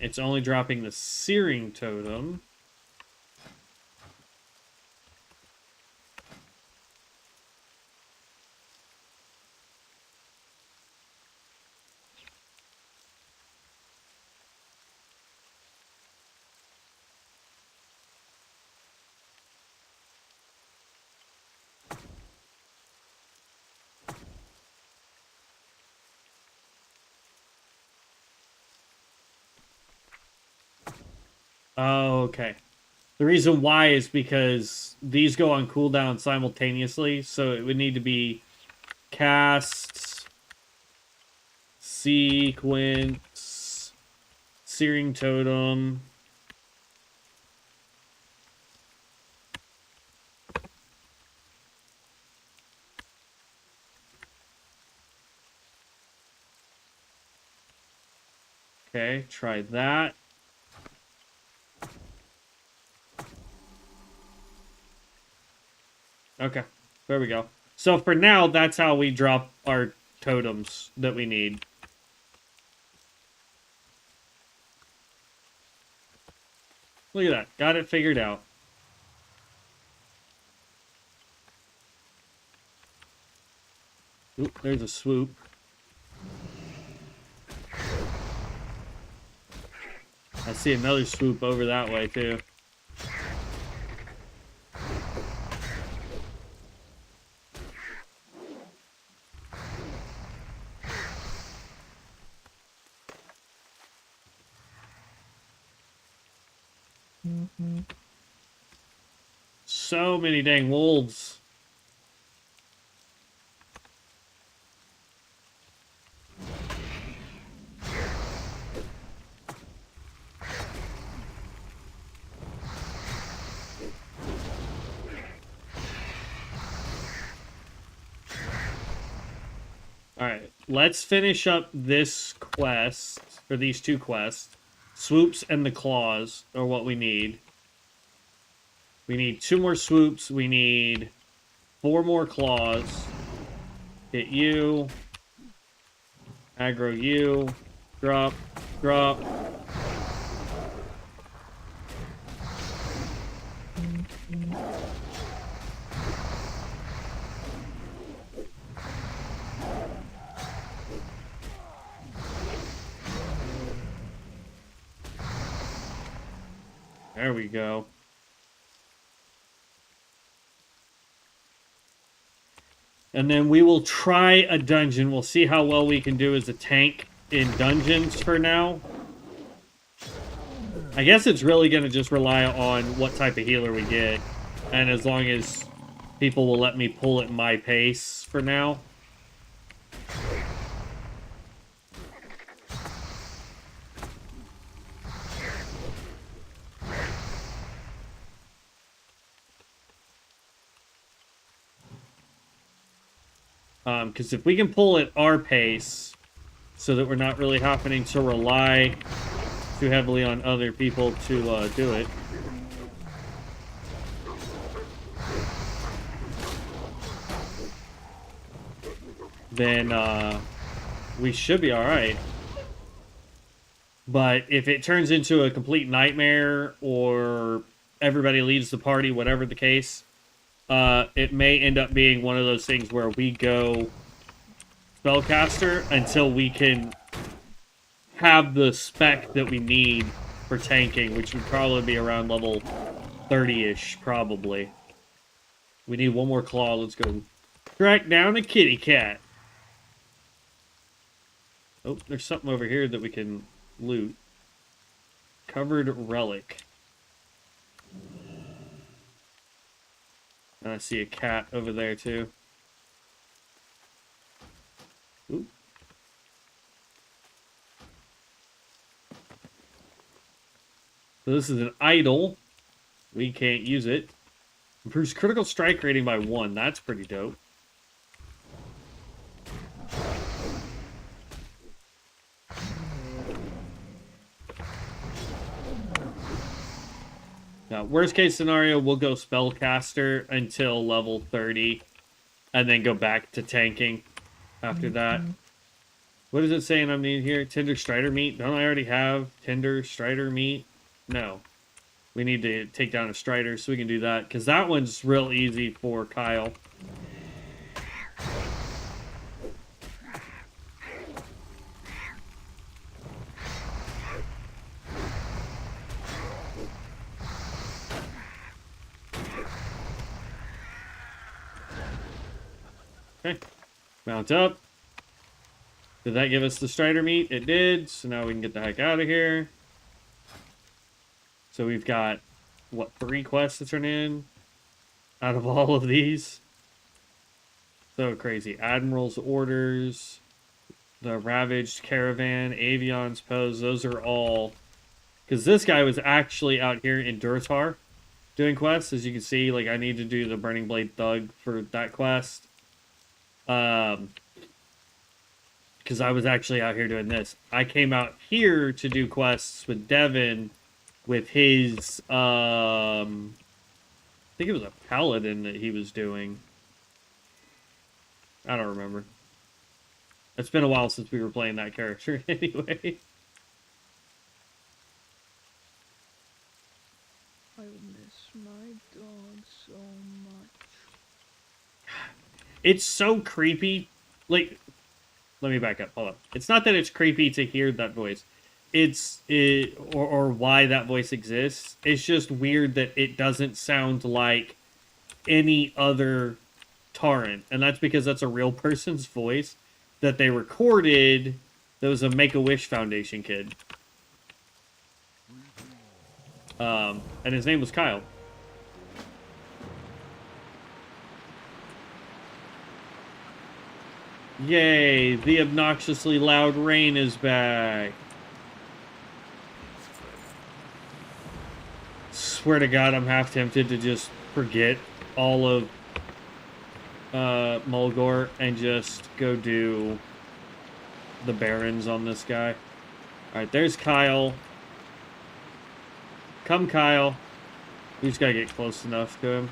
It's only dropping the Searing Totem. Oh, okay. The reason why is because these go on cooldown simultaneously, so it would need to be cast, sequence, Searing Totem, Okay, try that. Okay, there we go. So for now, that's how we drop our totems that we need. Look at that. Got it figured out. Oop, there's a swoop. I see another swoop over that way, too. So many dang wolves. Alright, let's finish up this quest, or these two quests. Swoops and the claws are what we need. We need 2 more swoops. We need 4 more claws. Hit you. Aggro you. Drop. Drop. There we go. And then we will try a dungeon. We'll see how well we can do as a tank in dungeons for now. I guess it's really going to just rely on what type of healer we get. And as long as people will let me pull at my pace for now. Because if we can pull at our pace, so that we're not really having to rely too heavily on other people to do it. Then we should be alright. But if it turns into a complete nightmare, or everybody leaves the party, whatever the case, it may end up being one of those things where we go spellcaster until we can have the spec that we need for tanking, which would probably be around level 30-ish, probably. We need 1 more claw. Let's go track down a kitty cat. Oh, there's something over here that we can loot. Covered relic. And I see a cat over there, too. Ooh. So this is an idol. We can't use it. Improves critical strike rating by 1. That's pretty dope. Now, worst case scenario, we'll go spellcaster until level 30. And then go back to tanking after that. What is it saying I'm needing here? Tender Strider meat? Don't I already have Tender Strider meat? No. We need to take down a Strider so we can do that. Because that one's real easy for Kyle. Okay. Mount up. Did that give us the Strider meat? It did. So now we can get the heck out of here. So we've got, what, 3 quests to turn in out of all of these? So crazy. Admiral's Orders, the Ravaged Caravan, Avion's Pose, those are all... Because this guy was actually out here in Durtar doing quests. As you can see, like, I need to do the Burning Blade Thug for that quest. Because because I was actually out here doing this. I came out here to do quests with Devin with his, I think it was a paladin that he was doing. I don't remember. It's been a while since we were playing that character anyway. I miss my dog so much. It's so creepy. Like, let me back up. Hold on. It's not that it's creepy to hear that voice. Or why that voice exists. It's just weird that it doesn't sound like any other Tauren. And that's because that's a real person's voice that they recorded. That was a Make-A-Wish Foundation kid. And his name was Kyle. Yay, the obnoxiously loud rain is back. Swear to God, I'm half tempted to just forget all of Mulgore and just go do the Barons on this guy. Alright, there's Kyle. Come, Kyle. We just gotta get close enough to him.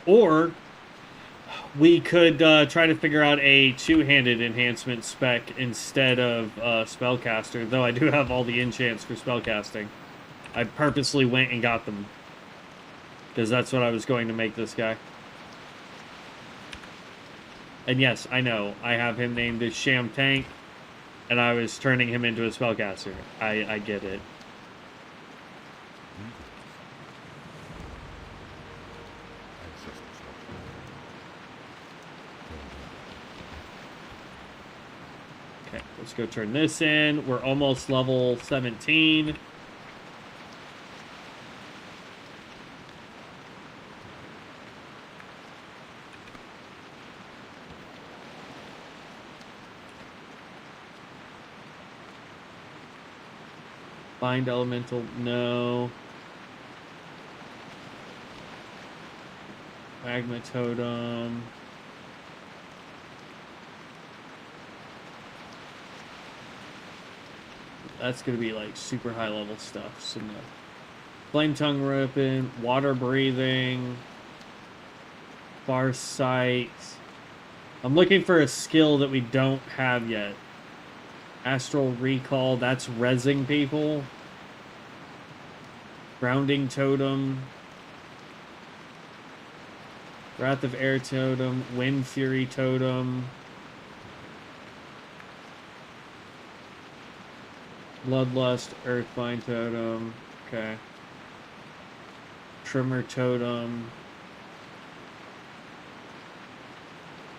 Or we could try to figure out a two-handed enhancement spec instead of spellcaster, though I do have all the enchants for spellcasting. I purposely went and got them because that's what I was going to make this guy. And yes, I know, I have him named as Sham Tank, and I was turning him into a spellcaster. I get it. Okay, let's go turn this in. We're almost level 17. Bind elemental, no. Magma totem. That's gonna be like super high level stuff. So no. Flame tongue ripping, water breathing, far sight. I'm looking for a skill that we don't have yet. Astral recall, that's rezzing people. Grounding totem. Wrath of air totem, wind fury totem. Bloodlust, earthbind totem. Okay. Tremor totem.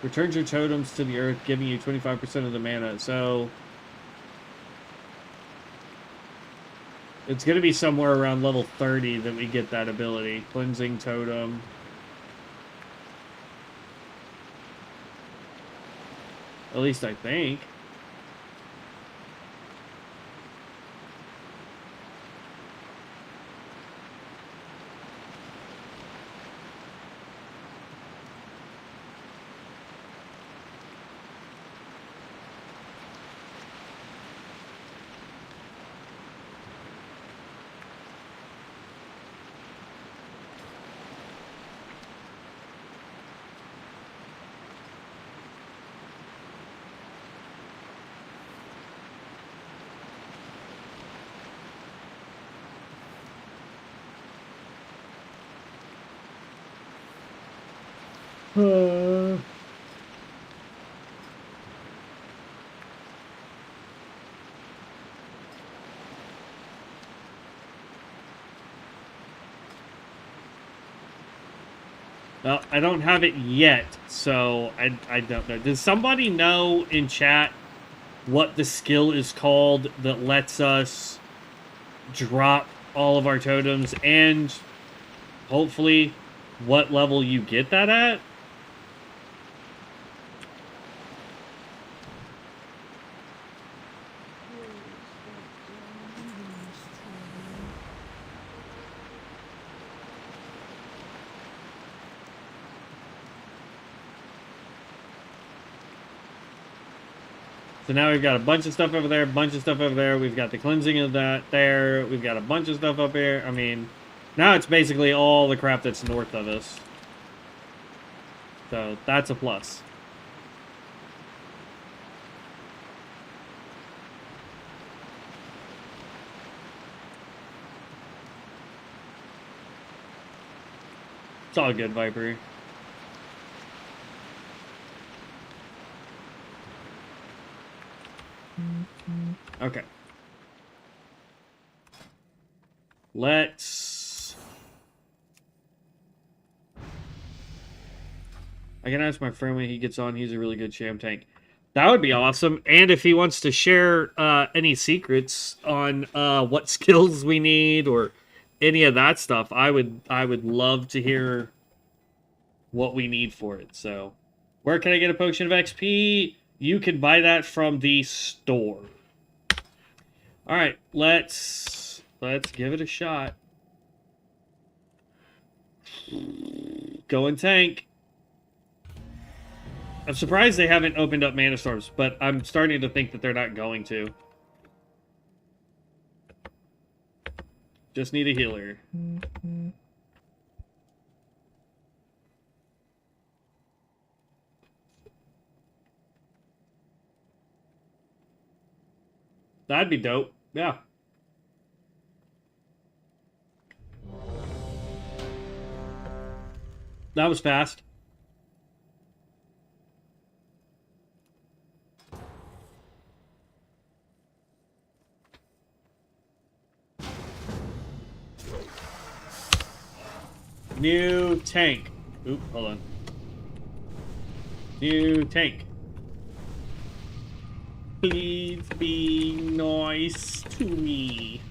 Returns your totems to the earth, giving you 25% of the mana. So it's going to be somewhere around level 30 that we get that ability. Cleansing totem. At least I think. Well, I don't have it yet, so I don't know. Does somebody know in chat what the skill is called that lets us drop all of our totems, and hopefully what level you get that at? So now we've got a bunch of stuff over there, a bunch of stuff over there. We've got the cleansing of that there. We've got a bunch of stuff up here. I mean, now it's basically all the crap that's north of us. So that's a plus. It's all good, Viper. Okay. Let's... I can ask my friend when he gets on. He's a really good sham tank. That would be awesome. And if he wants to share any secrets on what skills we need or any of that stuff, I would love to hear what we need for it. So, where can I get a potion of XP? You can buy that from the store. All right, let's give it a shot. Go and tank. I'm surprised they haven't opened up mana storms, but I'm starting to think that they're not going to. Just need a healer. That'd be dope. Yeah. That was fast. New tank. Oop, hold on. New tank. Please be nice to me.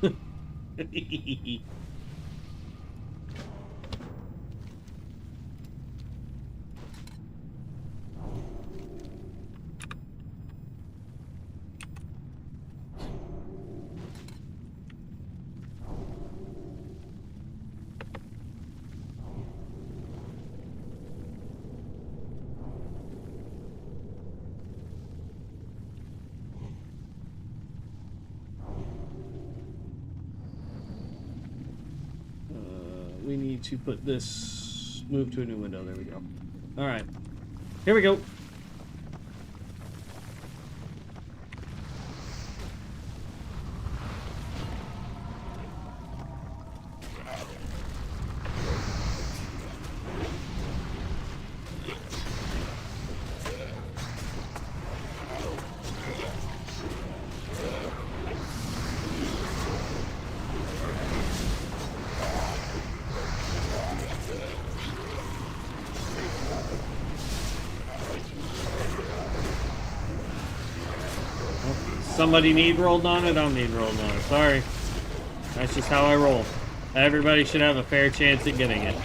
We need to put this, move to a new window. There we go. All right, here we go. Somebody need rolled on it? I don't need rolled on it. Sorry. That's just how I roll. Everybody should have a fair chance at getting it.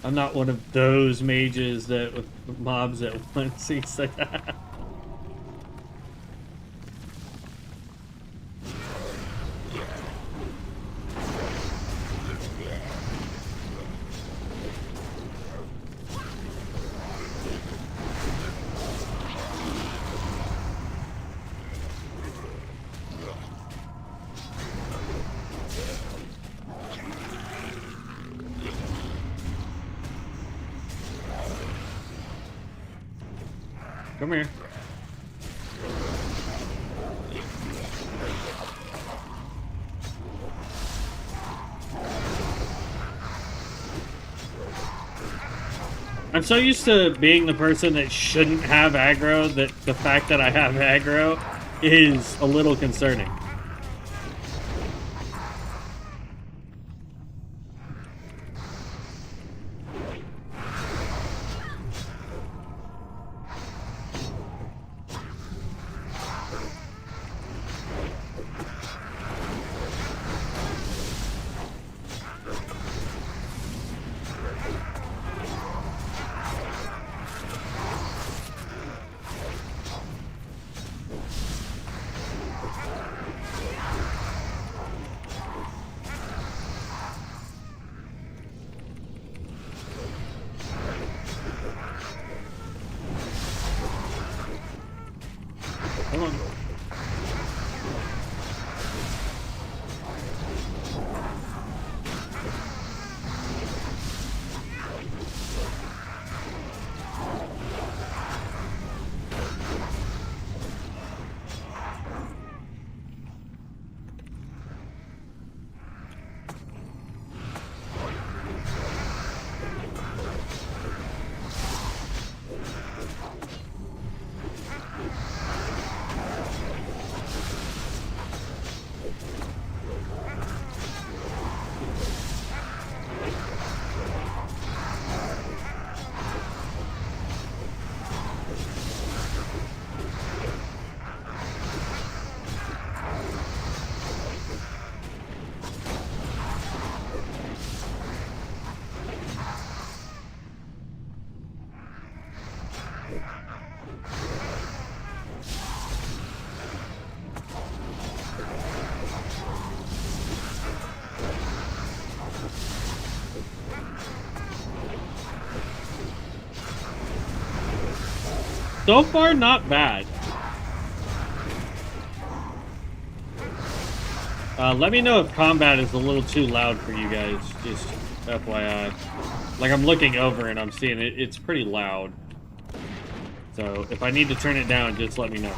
I'm not one of those mages that with mobs at once. Things like that. Come here. I'm so used to being the person that shouldn't have aggro that the fact that I have aggro is a little concerning. Come on. So far, not bad. Let me know if combat is a little too loud for you guys, just FYI. Like, I'm looking over and I'm seeing it, it's pretty loud. So, if I need to turn it down, just let me know.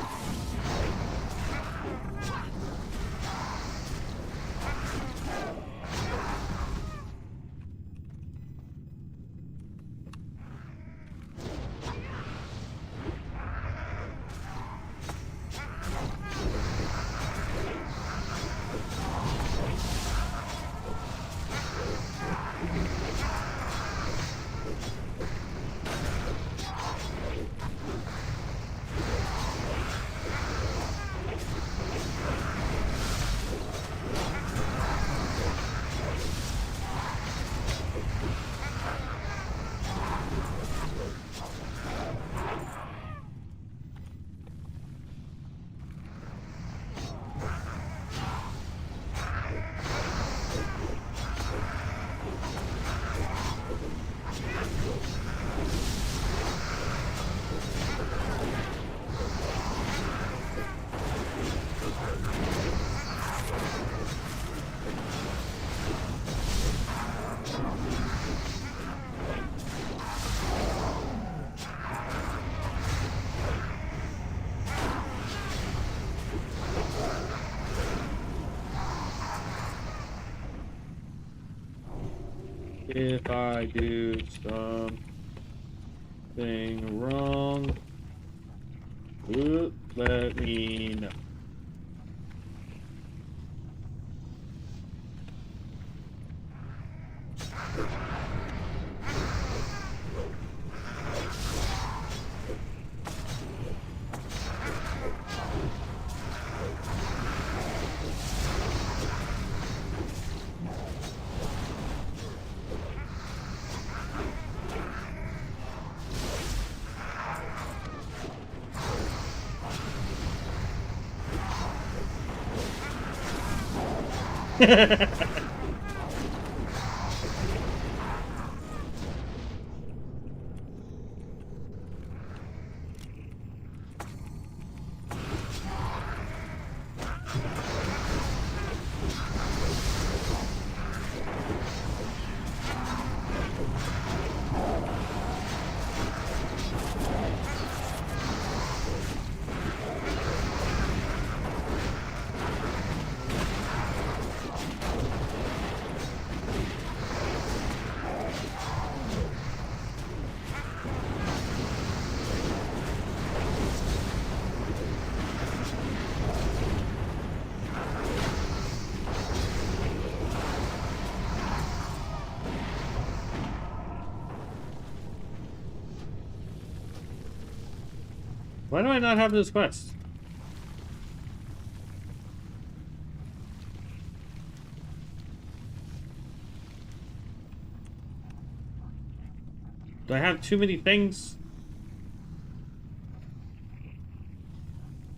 If I do something wrong, let me know. Why do I not have this quest? Do I have too many things?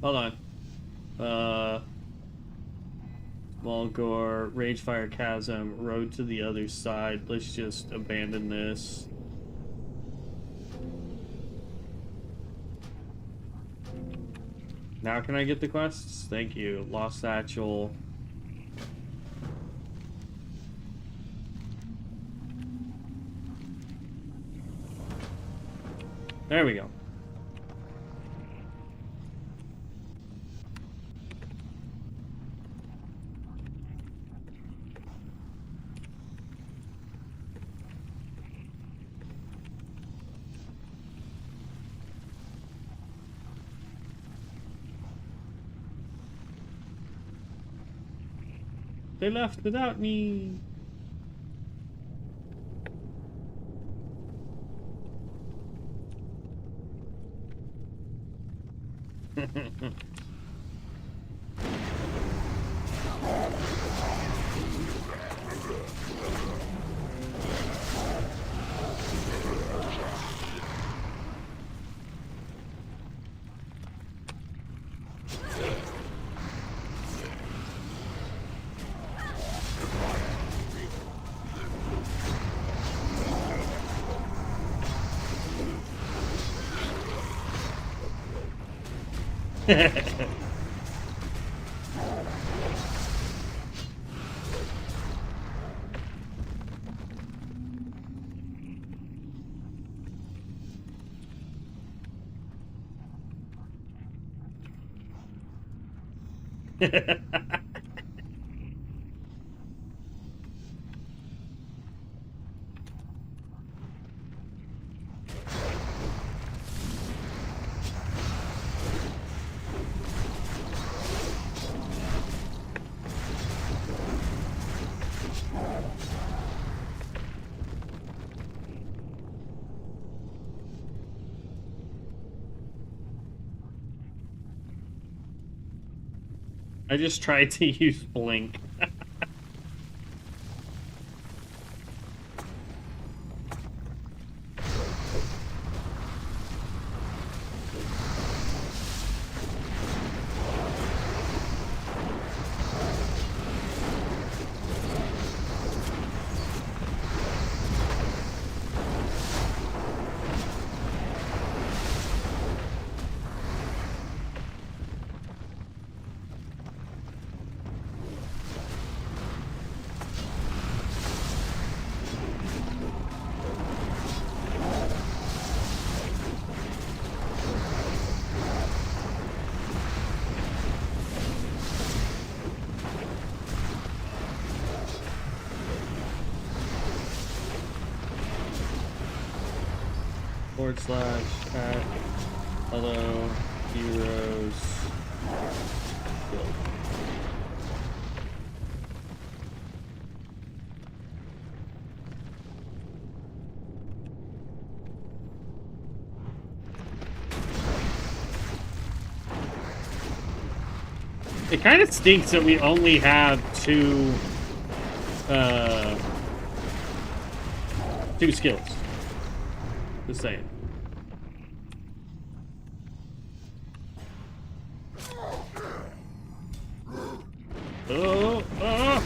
Hold on. Mulgore, Ragefire Chasm, Road to the Other Side. Let's just abandon this. Now can I get the quests? Thank you. Lost Satchel. There we go. They left without me. I just tried to use Blink. / at hello heroes guild. It kind of stinks that we only have two skills. Just saying. Oh, oh.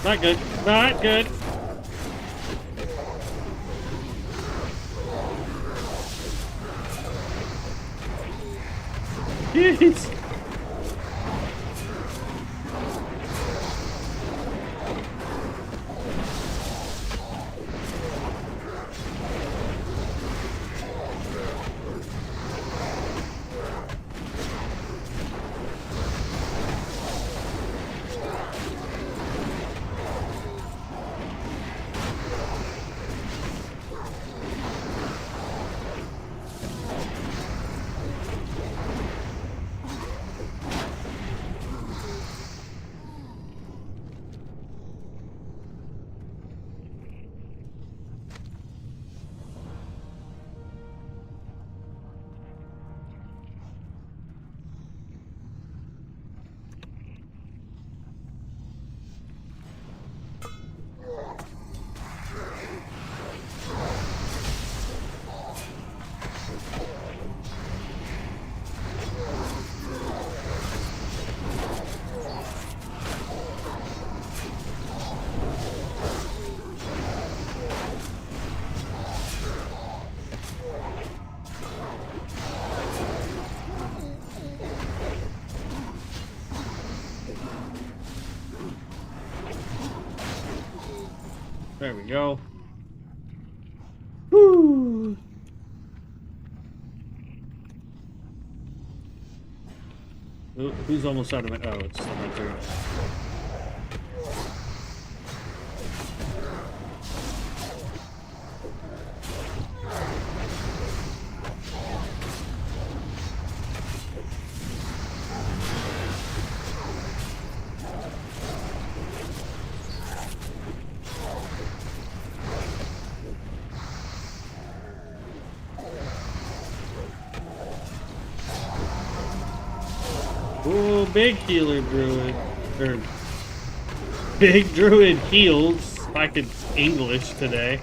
Not good. Not good. Jeez. There we go. Woo! Who's almost out of it? Oh, it's the hunter. Ooh, big healer druid. Or big druid heals. If I could English today.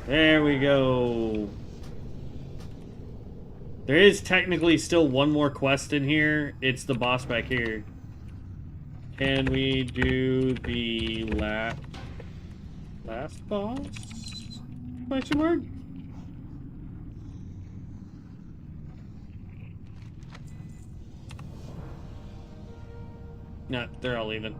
There we go. There is technically still one more quest in here. It's the boss back here. Can we do the last boss? Question mark? No, they're all leaving.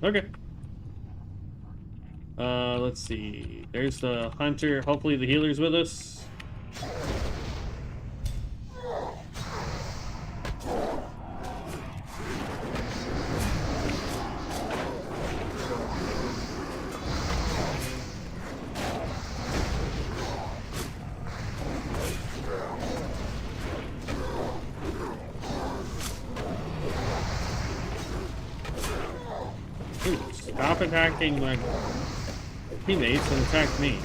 Okay. Let's see. There's the hunter. Hopefully the healer's with us. Dude, stop attacking my teammates and attack me.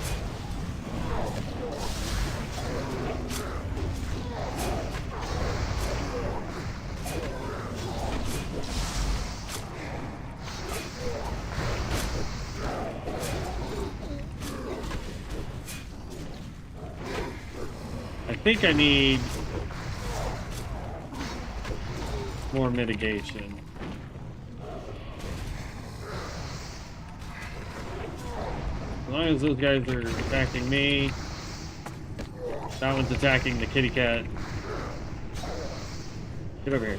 I think I need more mitigation. As long as those guys are attacking me, that one's attacking the kitty cat. Get over here.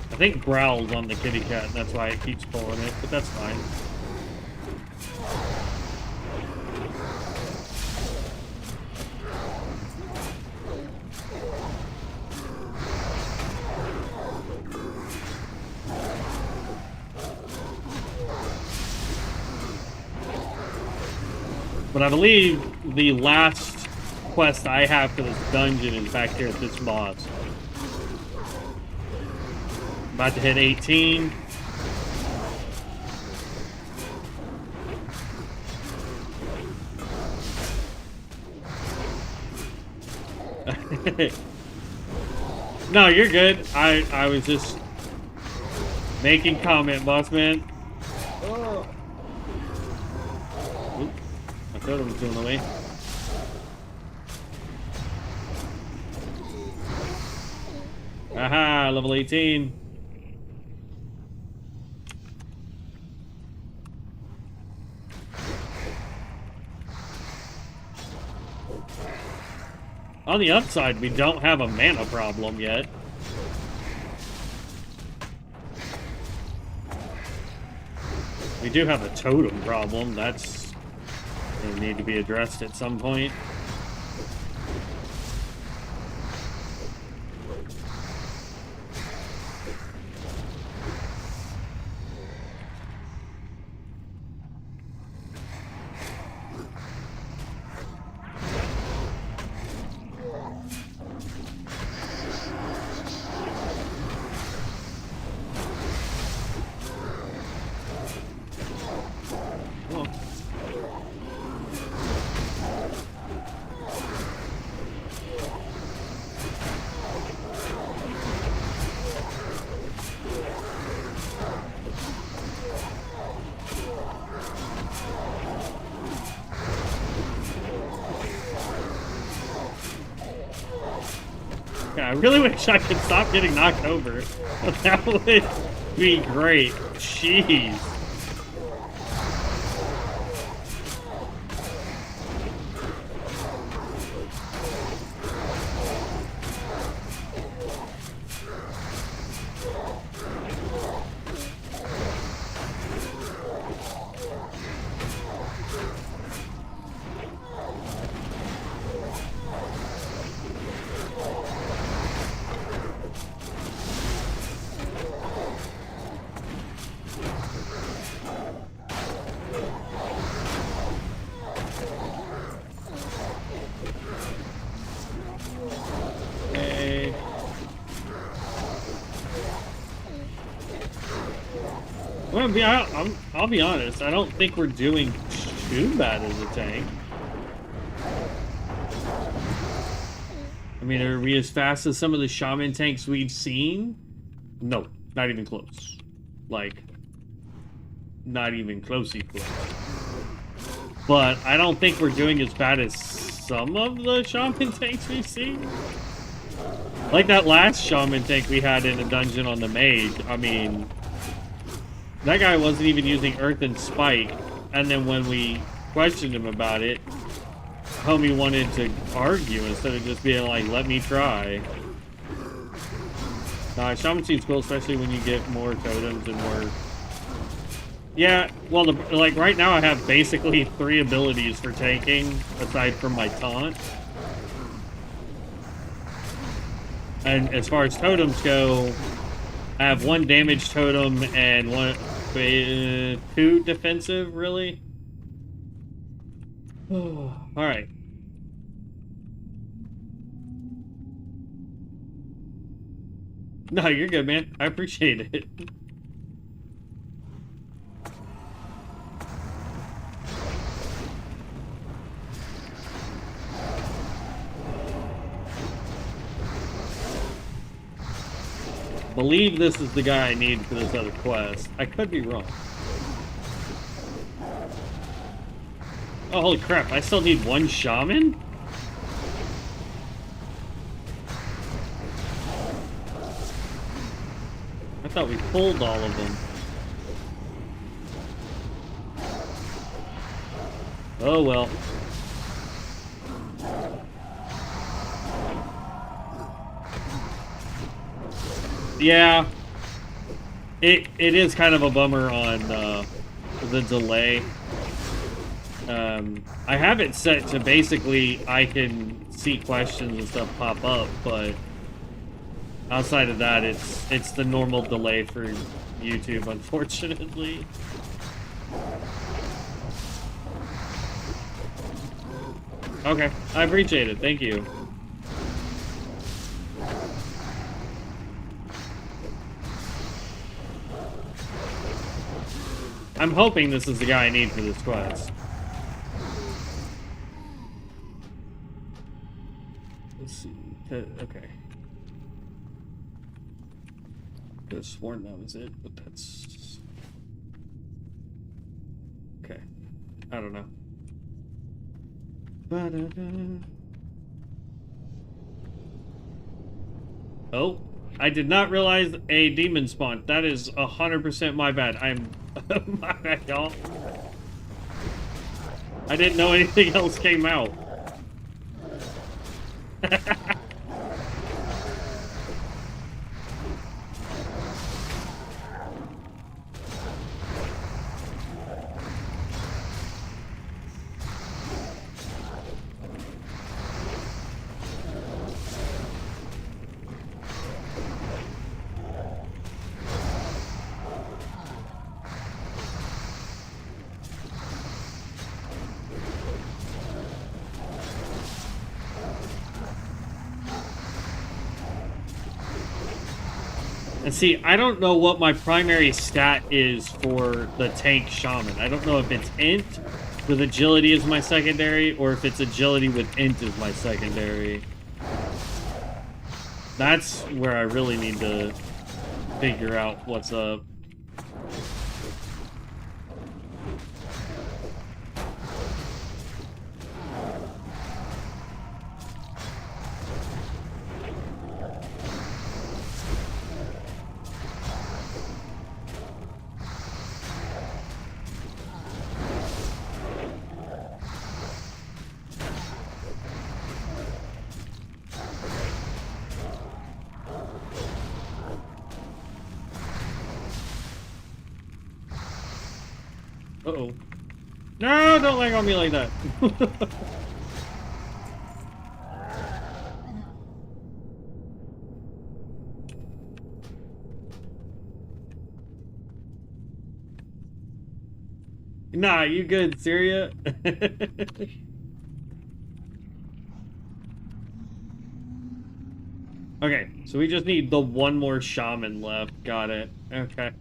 I think Growl's on the kitty cat, and that's why it keeps pulling it, but that's fine. But I believe the last quest I have for this dungeon is back here at this boss. About to hit 18. No, you're good. I was just making comment, boss man. Oh. Oop. I thought it was going away. Aha, level 18. On the upside, we don't have a mana problem yet. We do have a totem problem. That's going to need to be addressed at some point. I really wish I could stop getting knocked over. That would be great. Jeez. I'll be honest, I don't think we're doing too bad as a tank. I mean, are we as fast as some of the Shaman tanks we've seen? No, not even close. Like, not even closely close. But I don't think we're doing as bad as some of the Shaman tanks we've seen. Like that last Shaman tank we had in a dungeon on the Mage, I mean... That guy wasn't even using Earth and Spike, and then when we questioned him about it, homie wanted to argue instead of just being like, let me try. Shaman seems cool, especially when you get more totems and more... Yeah, well, like right now I have basically 3 abilities for tanking, aside from my taunt. And as far as totems go, I have 1 damage totem and 2 defensive, really? Alright. No, you're good, man. I appreciate it. Believe this is the guy I need for this other quest. I could be wrong. Oh, holy crap. I still need 1 shaman? I thought we pulled all of them. Oh, well. Yeah, it is kind of a bummer on the delay. I have it set to basically I can see questions and stuff pop up, but outside of that, it's the normal delay for YouTube, unfortunately. Okay, I appreciate it. Thank you. I'm hoping this is the guy I need for this quest. Let's see. Okay. Could have sworn that was it, but that's... Okay. I don't know. Ba-da-da. Oh. I did not realize a demon spawned. That is 100% my bad. I'm... my bad, y'all. I didn't know anything else came out. And see, I don't know what my primary stat is for the tank shaman. I don't know if it's int with agility as my secondary, or if it's agility with int as my secondary. That's where I really need to figure out what's up. Uh-oh. No, don't lag on me like that. Nah, you good, Syria? Okay, so we just need the one more shaman left. Got it. Okay.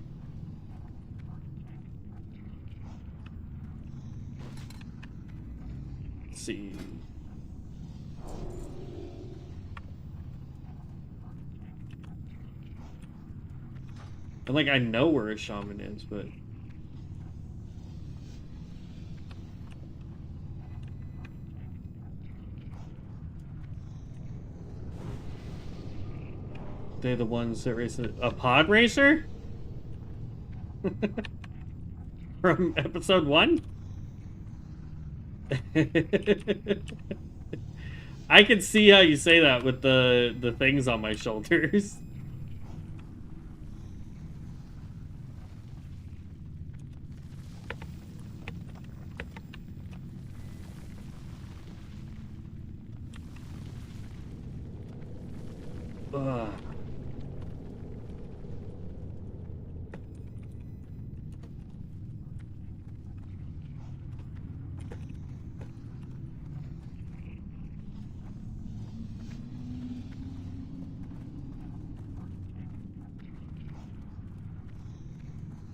Let's see. And like, I know where a shaman is, but... They're the ones that race a pod racer? From episode 1? I can see how you say that with the things on my shoulders. Ugh.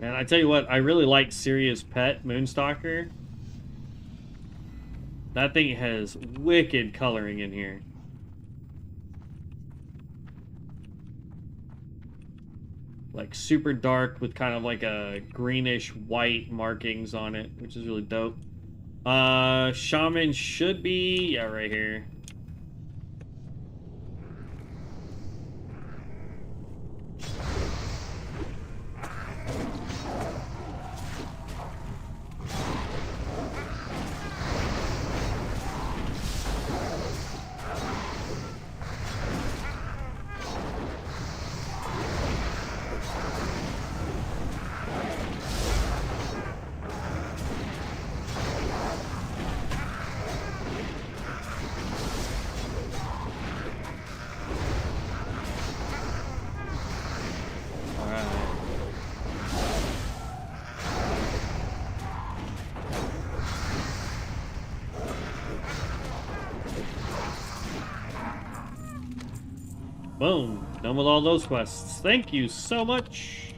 Man, I tell you what, I really like Sirius Pet, Moonstalker. That thing has wicked coloring in here. Like super dark with kind of like a greenish white markings on it, which is really dope. Shaman should be, yeah, right here. Boom. Done with all those quests. Thank you so much.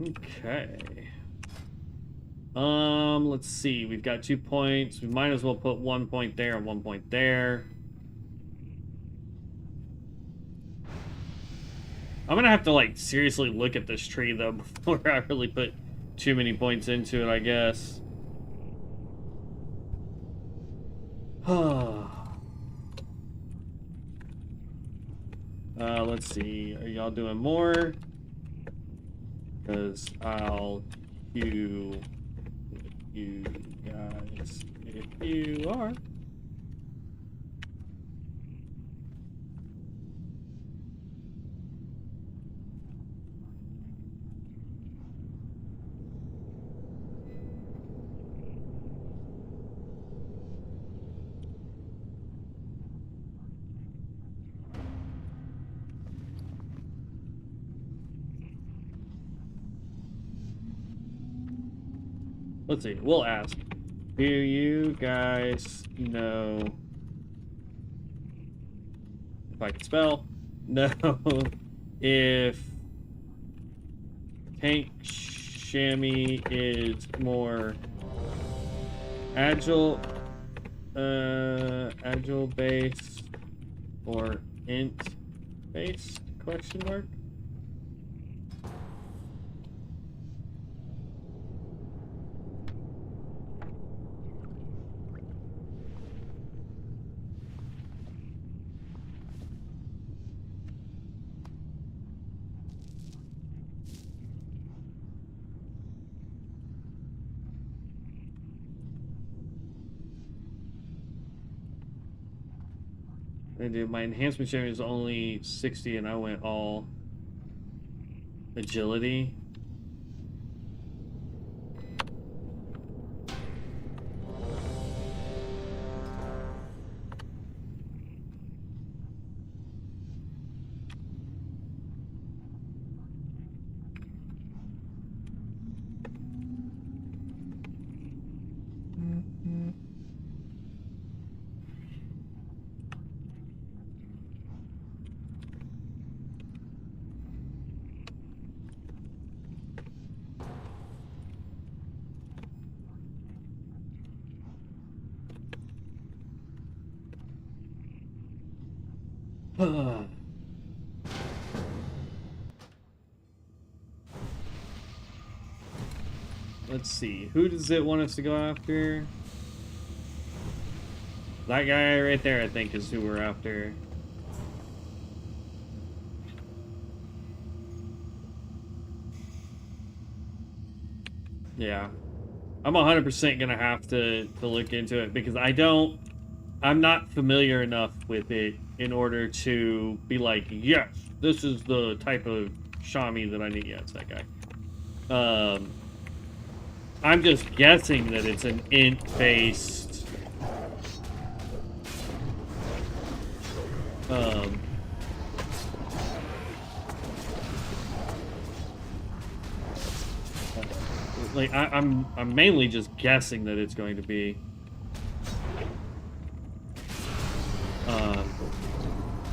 Okay. Let's see. We've got 2 points. We might as well put 1 point there and 1 point there. I'm gonna have to, like, seriously look at this tree, though, before I really put too many points into it, I guess. Let's see. Are y'all doing more? Because I'll queue you guys if you are. Let's see. We'll ask. Do you guys know if I can spell? No. If Tank Chamois is more agile, agile based or int based? Question mark. My enhancement sharing is only 60 and I went all agility. Let's see. Who does it want us to go after? That guy right there, I think, is who we're after. Yeah. I'm 100% gonna have to look into it because I'm not familiar enough with it in order to be like, yes, this is the type of Shami that I need. Yeah, it's that guy. I'm just guessing that it's an int-based like I'm mainly just guessing that it's going to be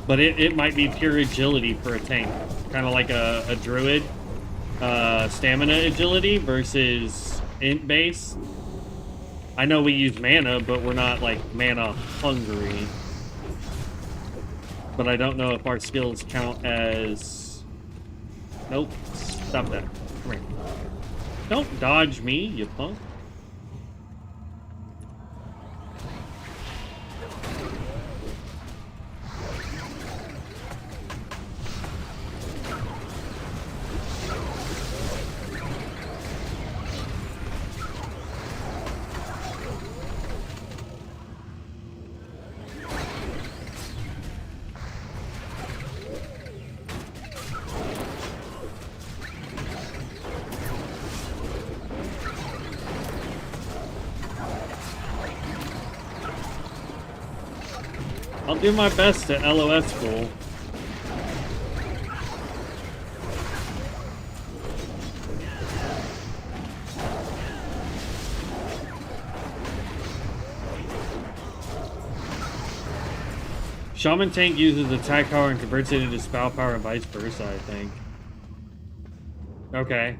but it might be pure agility for a tank, kind of like a druid, stamina agility versus int base. I know we use mana, but we're not like mana hungry. But I don't know if our skills count as... Nope, stop that. Come here. Don't dodge me, you punk. I'll do my best to LOS school. Shaman tank uses attack power and converts it into spell power and vice versa, I think. Okay.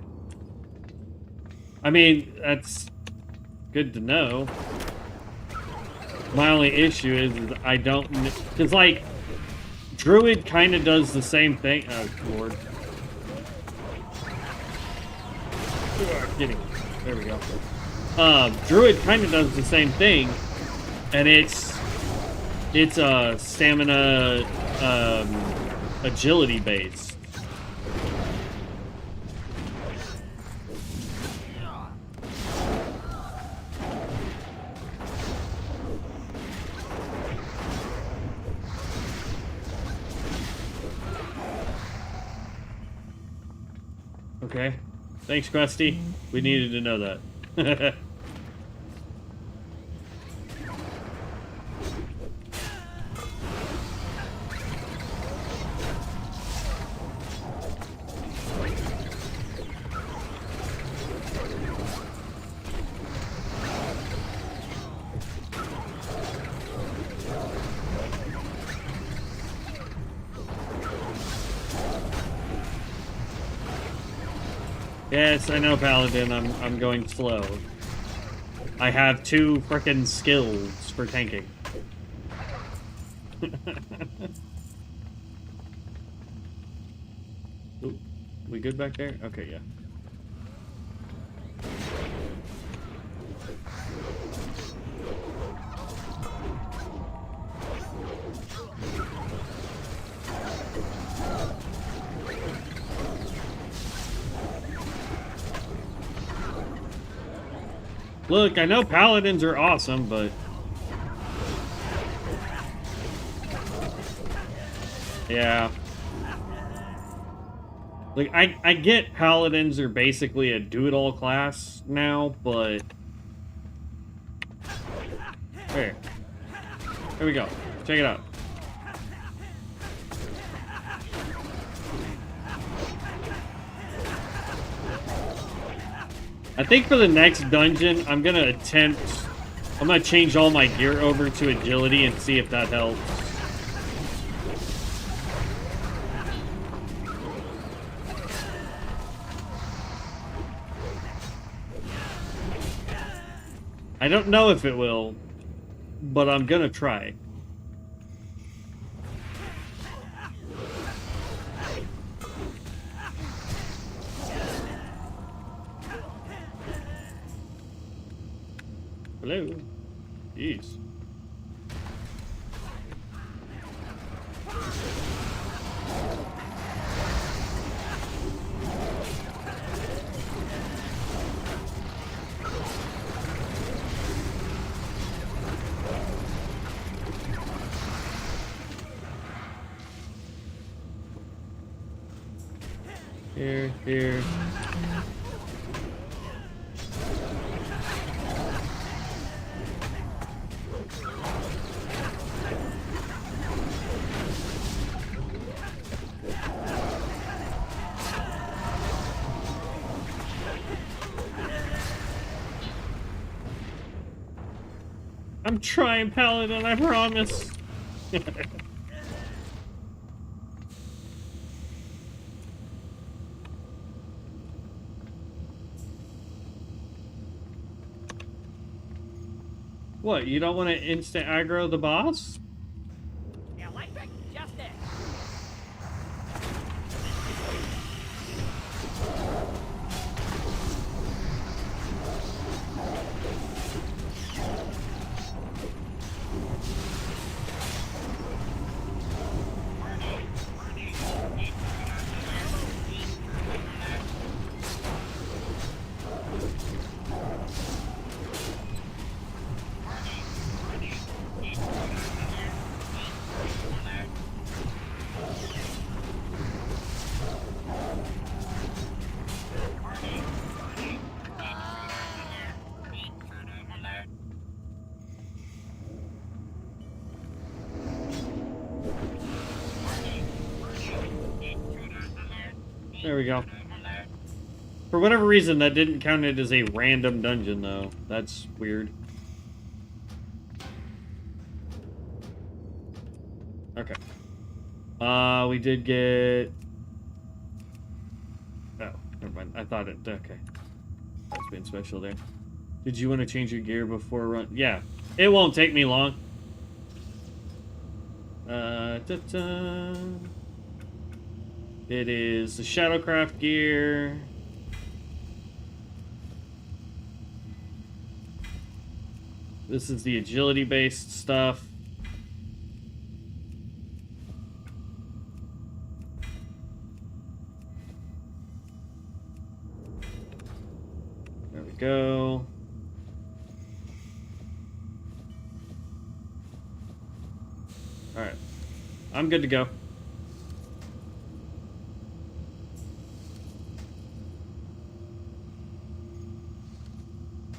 I mean, that's good to know. My only issue is I don't... Because, like, Druid kind of does the same thing. Oh, Lord. Get him. There we go. Druid kind of does the same thing, and it's stamina agility based. Okay. Thanks, Krusty. We needed to know that. Yes, I know, Paladin. I'm going slow. I have 2 frickin' skills for tanking. Ooh, we good back there? Okay, yeah. Look, I know paladins are awesome, but... Yeah. Like, I get paladins are basically a do-it-all class now, but... Here. Here we go. Check it out. I think for the next dungeon, I'm gonna change all my gear over to agility and see if that helps. I don't know if it will, but I'm gonna try. Hello. Jeez. Here. I'm trying, Paladin, I promise. What, you don't want to instant aggro the boss? Electric justice. There we go. For whatever reason, that didn't count it as a random dungeon, though. That's weird. Okay. We did get... Oh, never mind. I thought it... Okay. That's been special there. Did you want to change your gear before run? Yeah. It won't take me long. Ta-ta. It is the Shadowcraft gear. This is the agility-based stuff. There we go. Alright. I'm good to go.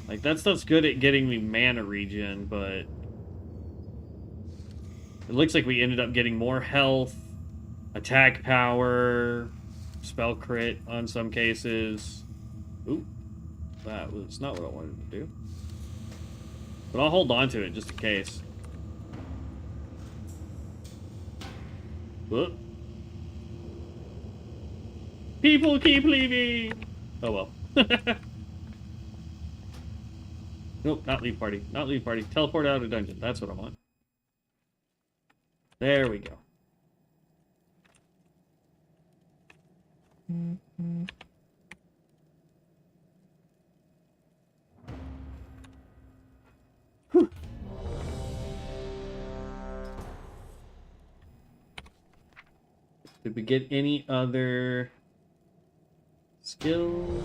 Like, that stuff's good at getting me mana regen, but... It looks like we ended up getting more health, attack power, spell crit on some cases. Ooh. That was not what I wanted to do. But I'll hold on to it just in case. Whoop. People keep leaving! Oh well. Nope, not leave party. Not leave party. Teleport out of dungeon. That's what I want. There we go. Whew. Did we get any other skills?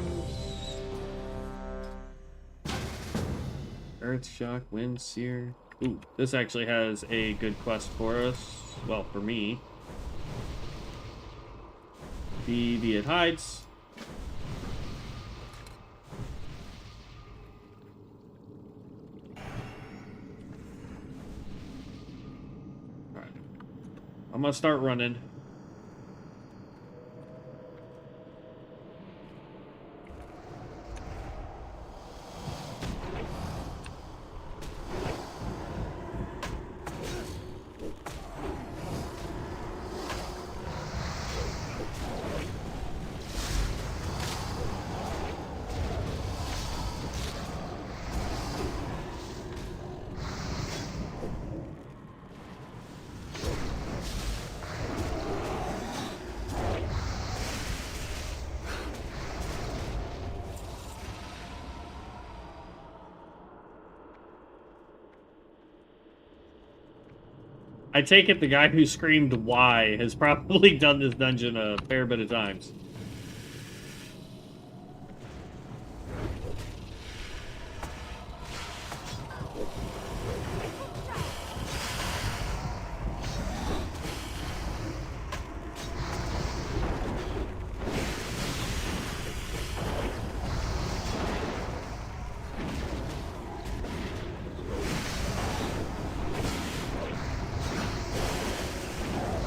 Earthshock, Windseer. Ooh, this actually has a good quest for us. Well, for me. Deviant hides. Alright. I'm gonna start running. I take it the guy who screamed "Why" has probably done this dungeon a fair bit of times.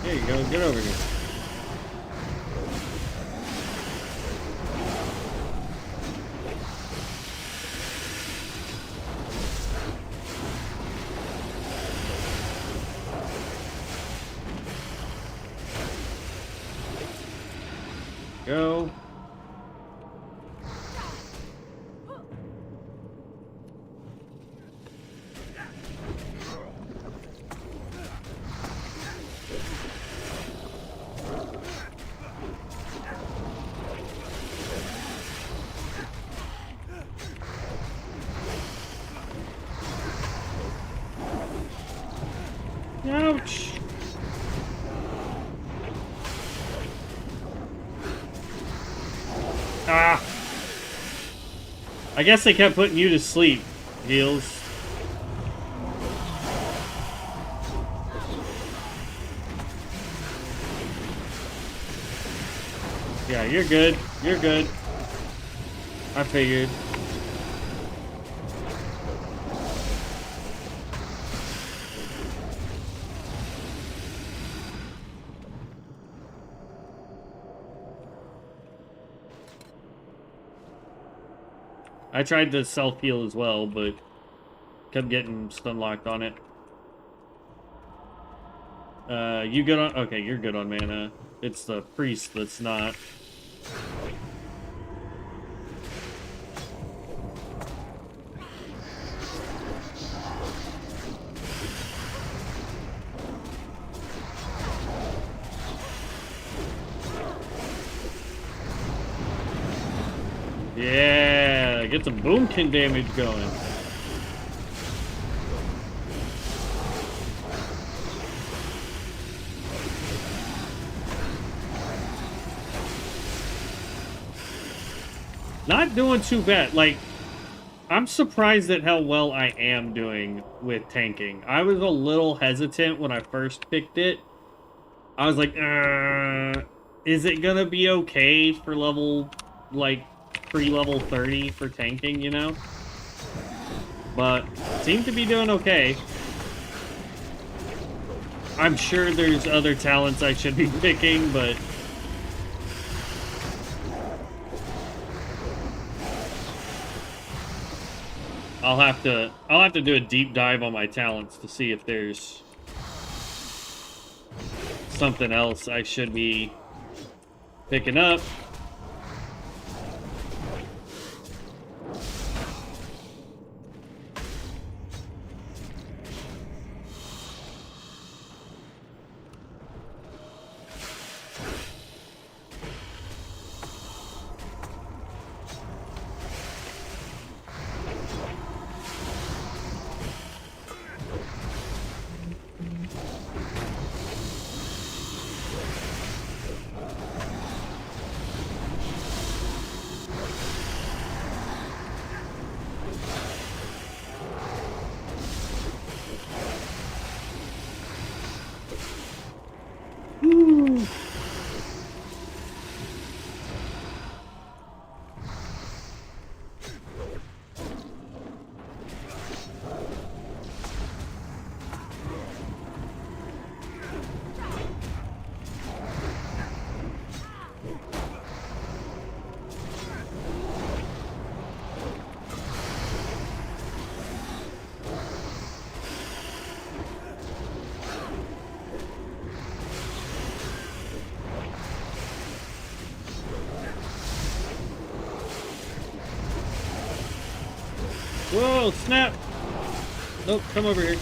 There you go, get over here. Go. Ouch. Ah. I guess they kept putting you to sleep, heals. Yeah, you're good. You're good. I figured. I tried to self-heal as well, but kept getting stun locked on it. You good on... Okay, you're good on mana. It's the priest that's not. Yeah, get some boomkin damage going. Not doing too bad. Like, I'm surprised at how well I am doing with tanking. I was a little hesitant when I first picked it. I was like, is it gonna be okay for level, like, pre-level 30 for tanking, you know? But seem to be doing okay. I'm sure there's other talents I should be picking, but I'll have to do a deep dive on my talents to see if there's something else I should be picking up. Whoa, snap! Nope, come over here.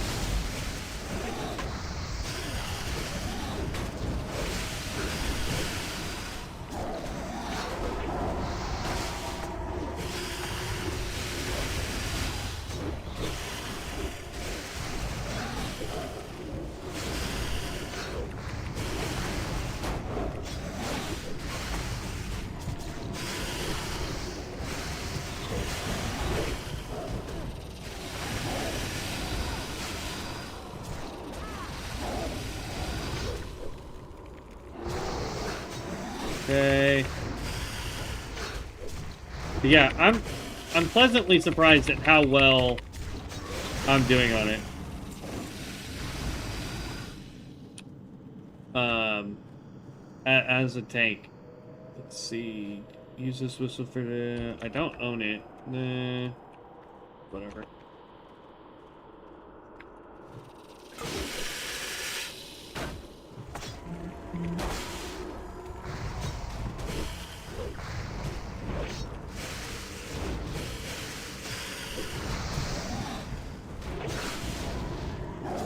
Okay. Yeah, I'm pleasantly surprised at how well I'm doing on it. As a tank. Let's see. Use this whistle for the... I don't own it. Nah. Whatever.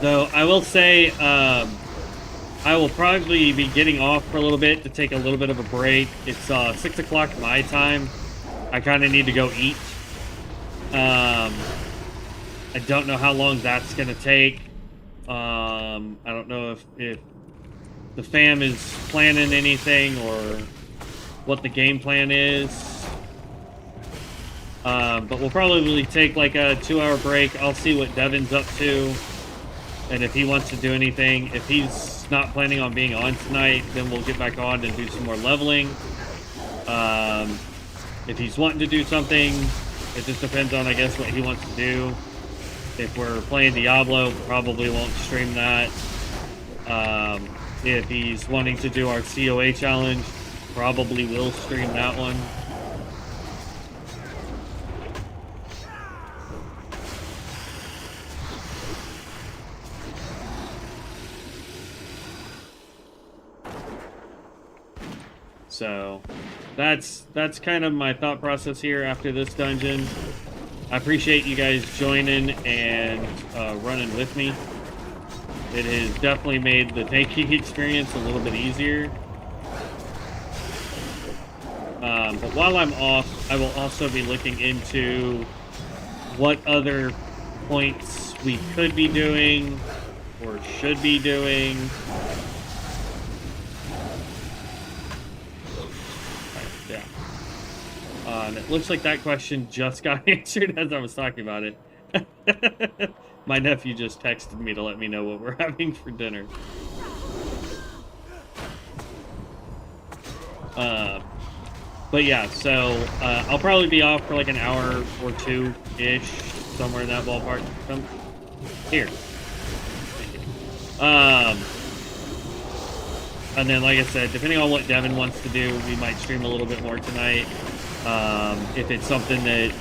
So I will say, I will probably be getting off for a little bit to take a little bit of a break. It's 6 o'clock my time. I kind of need to go eat. I don't know how long that's going to take. I don't know if the fam is planning anything or what the game plan is. But we'll probably take like a 2-hour break. I'll see what Devin's up to. And if he wants to do anything, if he's not planning on being on tonight, then we'll get back on and do some more leveling. If he's wanting to do something, it just depends on, I guess, what he wants to do. If we're playing Diablo, probably won't stream that. If he's wanting to do our COA challenge, probably will stream that one. So that's kind of my thought process here after this dungeon. I appreciate you guys joining and running with me. It has definitely made the tanking experience a little bit easier. But while I'm off, I will also be looking into what other points we could be doing or should be doing. And it looks like that question just got answered as I was talking about it. My nephew just texted me to let me know what we're having for dinner. But yeah, so I'll probably be off for like an hour or two-ish, somewhere in that ballpark. Come here. And then, like I said, depending on what Devin wants to do, we might stream a little bit more tonight. If it's something that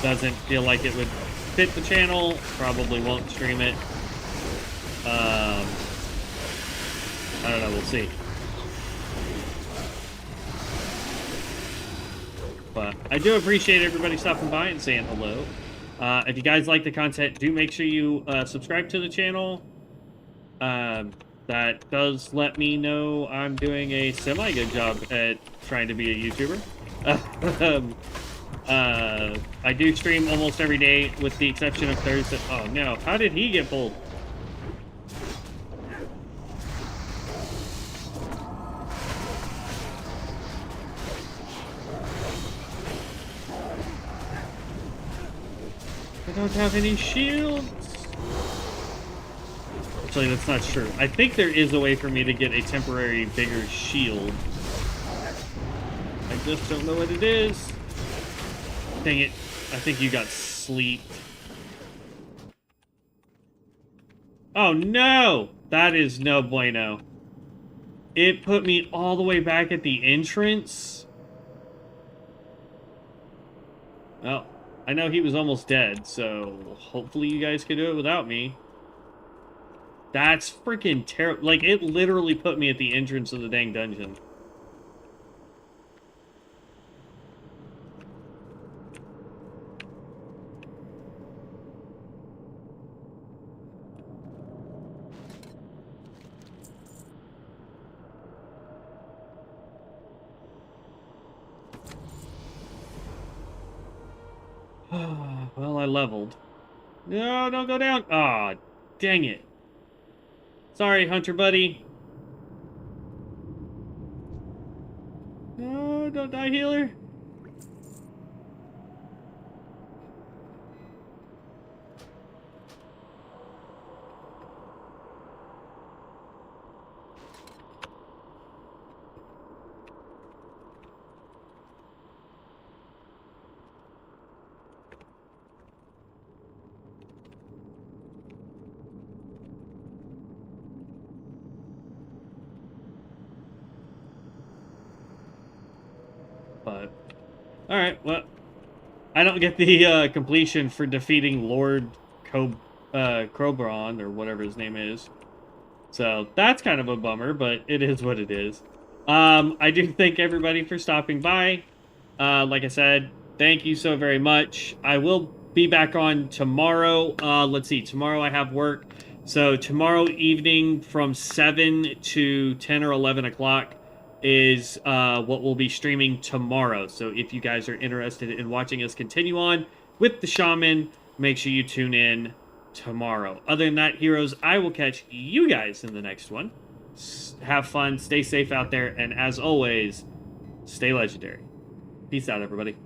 doesn't feel like it would fit the channel, probably won't stream it. I don't know, we'll see. But I do appreciate everybody stopping by and saying hello. If you guys like the content, do make sure you subscribe to the channel. That does let me know I'm doing a semi-good job at trying to be a YouTuber. I do stream almost every day with the exception of Thursday. Oh no, how did he get pulled? I don't have any shields. Actually, that's not true. I think there is a way for me to get a temporary bigger shield. I just don't know what it is. Dang it. I think you got sleeped. Oh no! That is no bueno. It put me all the way back at the entrance. Well, I know he was almost dead, so hopefully you guys can do it without me. That's freaking terrible. Like, it literally put me at the entrance of the dang dungeon. Well, I leveled. No, don't go down. Aw, dang it. Sorry, Hunter buddy. No, don't die, healer. But, alright, well, I don't get the completion for defeating Lord Crobron, or whatever his name is. So, that's kind of a bummer, but it is what it is. I do thank everybody for stopping by. Like I said, thank you so very much. I will be back on tomorrow. Let's see, tomorrow I have work. So, tomorrow evening from 7 to 10 or 11 o'clock is what we'll be streaming tomorrow. So if you guys are interested in watching us continue on with the Shaman, make sure you tune in tomorrow. Other than that, heroes, I will catch you guys in the next one. Have fun, stay safe out there, and as always, stay legendary. Peace out, everybody.